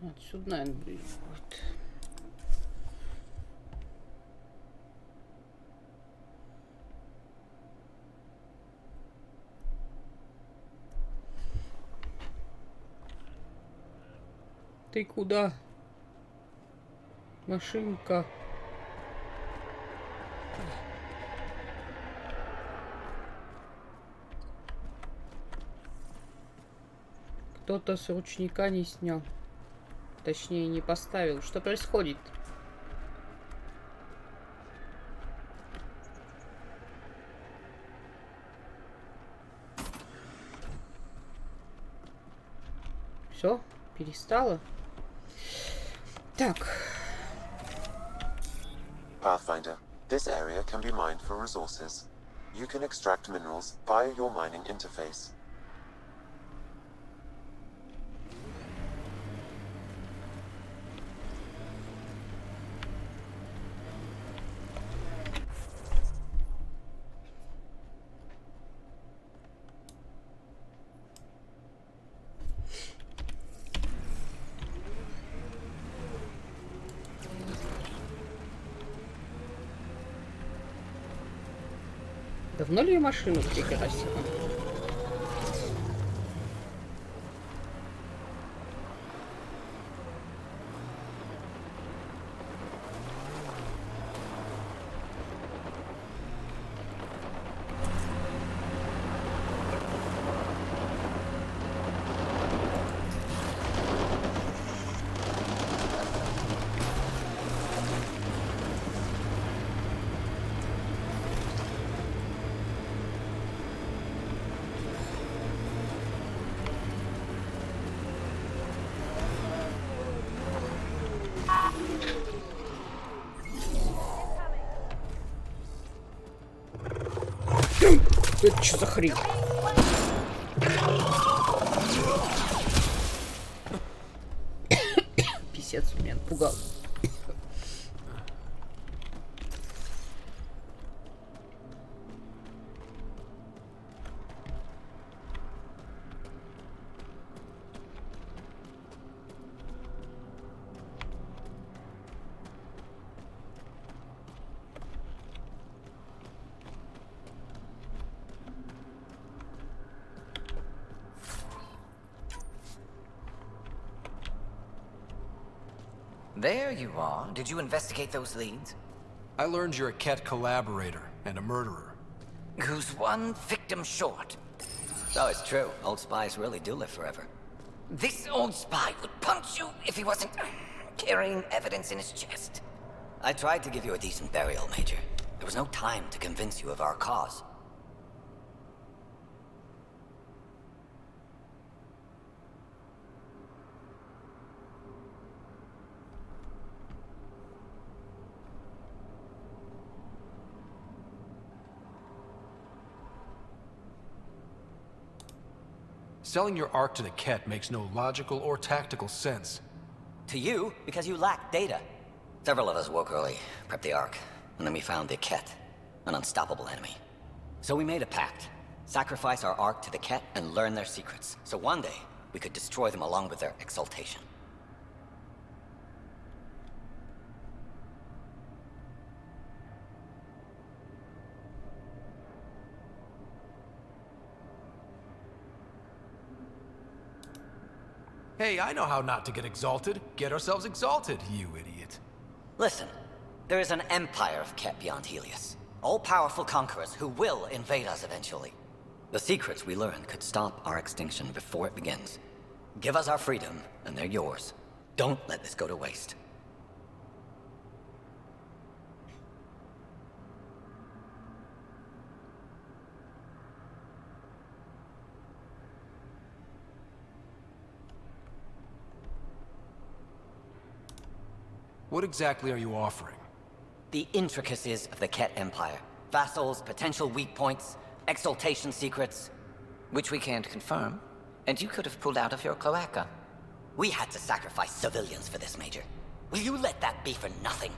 Speaker 1: Отсюда, наверное, ближе будет. Ты куда? Машинка. Кто-то с ручника не снял. Точнее, не поставил. Что происходит? Все? Перестало? Так.
Speaker 5: Pathfinder, this area can be mined for resources. You can extract minerals via your mining interface.
Speaker 1: Давно ли я машину перекрасила? Это что за хрень? Писец, меня напугал.
Speaker 12: There you are. Did you investigate those leads?
Speaker 3: I learned you're a Ket collaborator and a murderer.
Speaker 12: Who's one victim short? Oh, it's true. Old spies really do live forever. This old spy would punch you if he wasn't carrying evidence in his chest. I tried to give you a decent burial, Major. There was no time to convince you of our cause.
Speaker 3: Selling your arc to the Ket makes no logical or tactical sense.
Speaker 12: To you, because you lack data. Several of us woke early, prepped the arc, and then we found the Ket, an unstoppable enemy. So we made a pact. Sacrifice our arc to the Ket and learn their secrets, so one day we could destroy them along with their exaltation.
Speaker 3: Hey, I know how not to get exalted. Get ourselves exalted, you idiot.
Speaker 12: Listen, there is an empire of Ket beyond Helios. All-powerful conquerors who will invade us eventually. The secrets we learn could stop our extinction before it begins. Give us our freedom, and they're yours. Don't let this go to waste.
Speaker 3: What exactly are you offering?
Speaker 12: The intricacies of the Ket Empire. Vassals, potential weak points, exaltation secrets. Which we can't confirm. And you could have pulled out of your cloaca. We had to sacrifice civilians for this, Major. Will you let that be for nothing?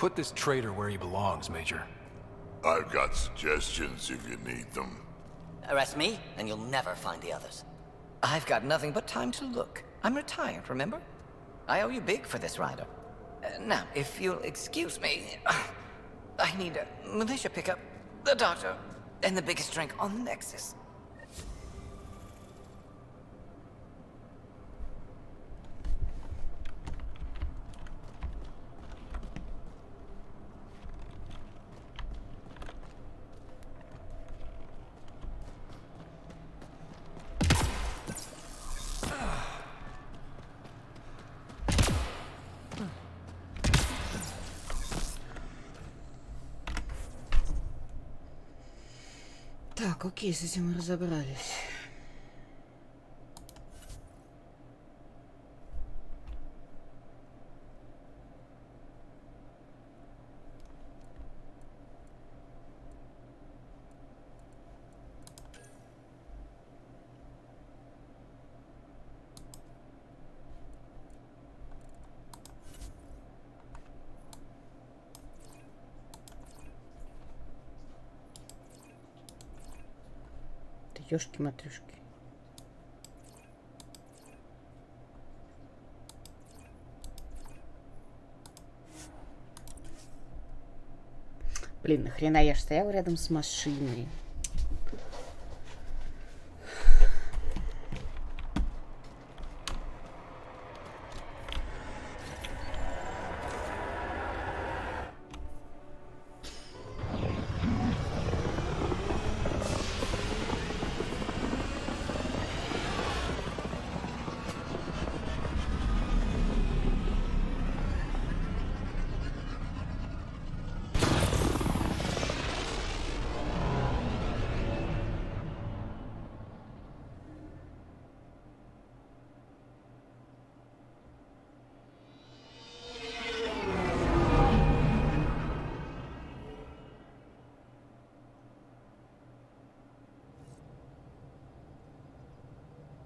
Speaker 3: Put this traitor where he belongs, Major.
Speaker 4: I've got suggestions if you need them.
Speaker 12: Arrest me, and you'll never find the others. I've got nothing but time to look. I'm retired, remember? I owe you big for this, Ryder. Now, if you'll excuse me, I need a militia pickup, the doctor, and the biggest drink on Nexus.
Speaker 1: Так, окей, с этим мы разобрались. Ёшки-матрюшки. Блин, нахрена я ж стоял рядом с машиной.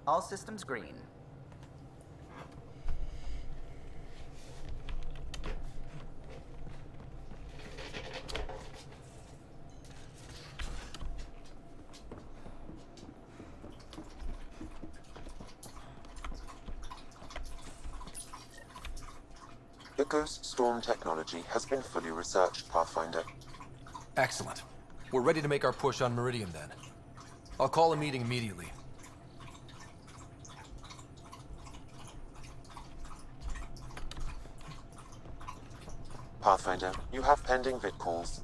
Speaker 11: All systems green.
Speaker 5: The Ghost Storm technology has been fully researched, Pathfinder.
Speaker 3: Excellent. We're ready to make our push on Meridian then. I'll call a meeting immediately.
Speaker 5: Pathfinder, you have pending vid calls.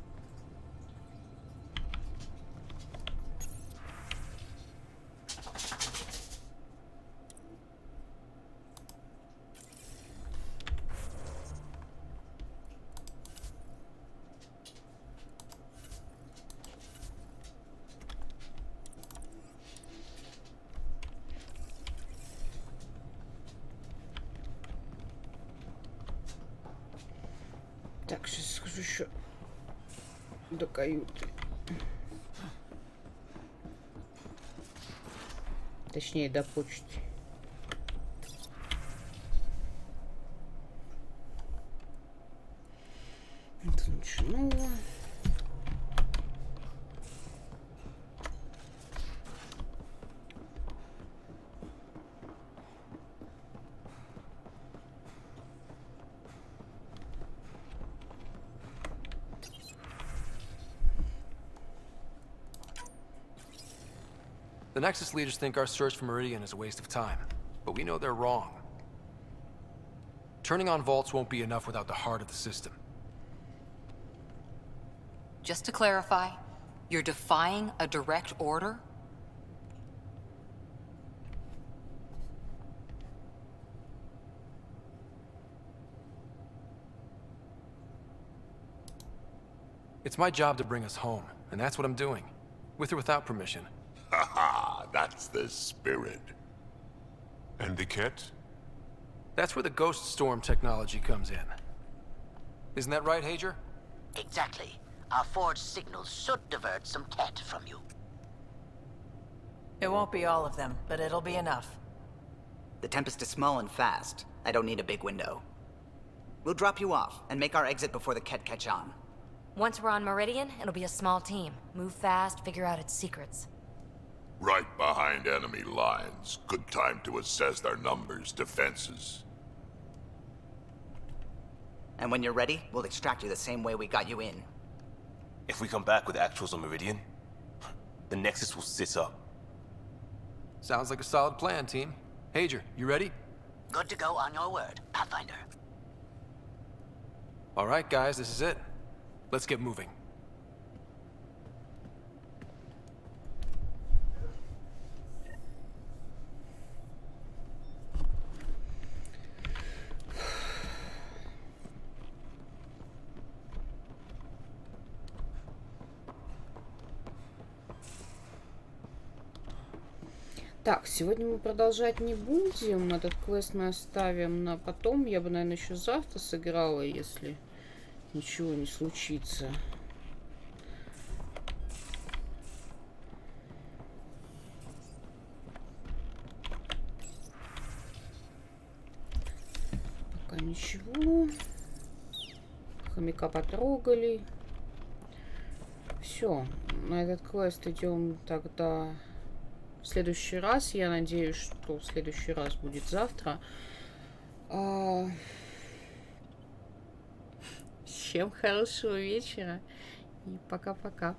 Speaker 1: Так, сейчас схожу еще до каюты. Точнее, до почты. Это начинуло.
Speaker 3: The Nexus leaders think our search for Meridian is a waste of time, but we know they're wrong. Turning on vaults won't be enough without the heart of the system.
Speaker 10: Just to clarify, you're defying a direct order?
Speaker 3: It's my job to bring us home, and that's what I'm doing, with or without permission.
Speaker 4: Haha, that's the spirit.
Speaker 7: And the kit?
Speaker 3: That's where the Ghost Storm technology comes in. Isn't that right, Hager?
Speaker 19: Exactly. Our forged signals should divert some cat from you.
Speaker 6: It won't be all of them, but it'll be enough.
Speaker 11: The Tempest is small and fast. I don't need a big window. We'll drop you off and make our exit before the Ket catch on.
Speaker 9: Once we're on Meridian, it'll be a small team. Move fast, figure out its secrets.
Speaker 4: Right behind enemy lines. Good time to assess their numbers, defenses.
Speaker 11: And when you're ready, we'll extract you the same way we got you in.
Speaker 13: If we come back with actuals on Meridian, the Nexus will sit up.
Speaker 3: Sounds like a solid plan, team. Hager, you ready?
Speaker 19: Good to go on your word, Pathfinder.
Speaker 3: All right, guys, this is it. Let's get moving.
Speaker 1: Так, сегодня мы продолжать не будем. Этот квест мы оставим на потом. Я бы, наверное, еще завтра сыграла, если ничего не случится. Пока ничего. Хомяка потрогали. Все, на этот квест идем тогда в следующий раз. Я надеюсь, что в следующий раз будет завтра. Всем хорошего вечера и пока-пока.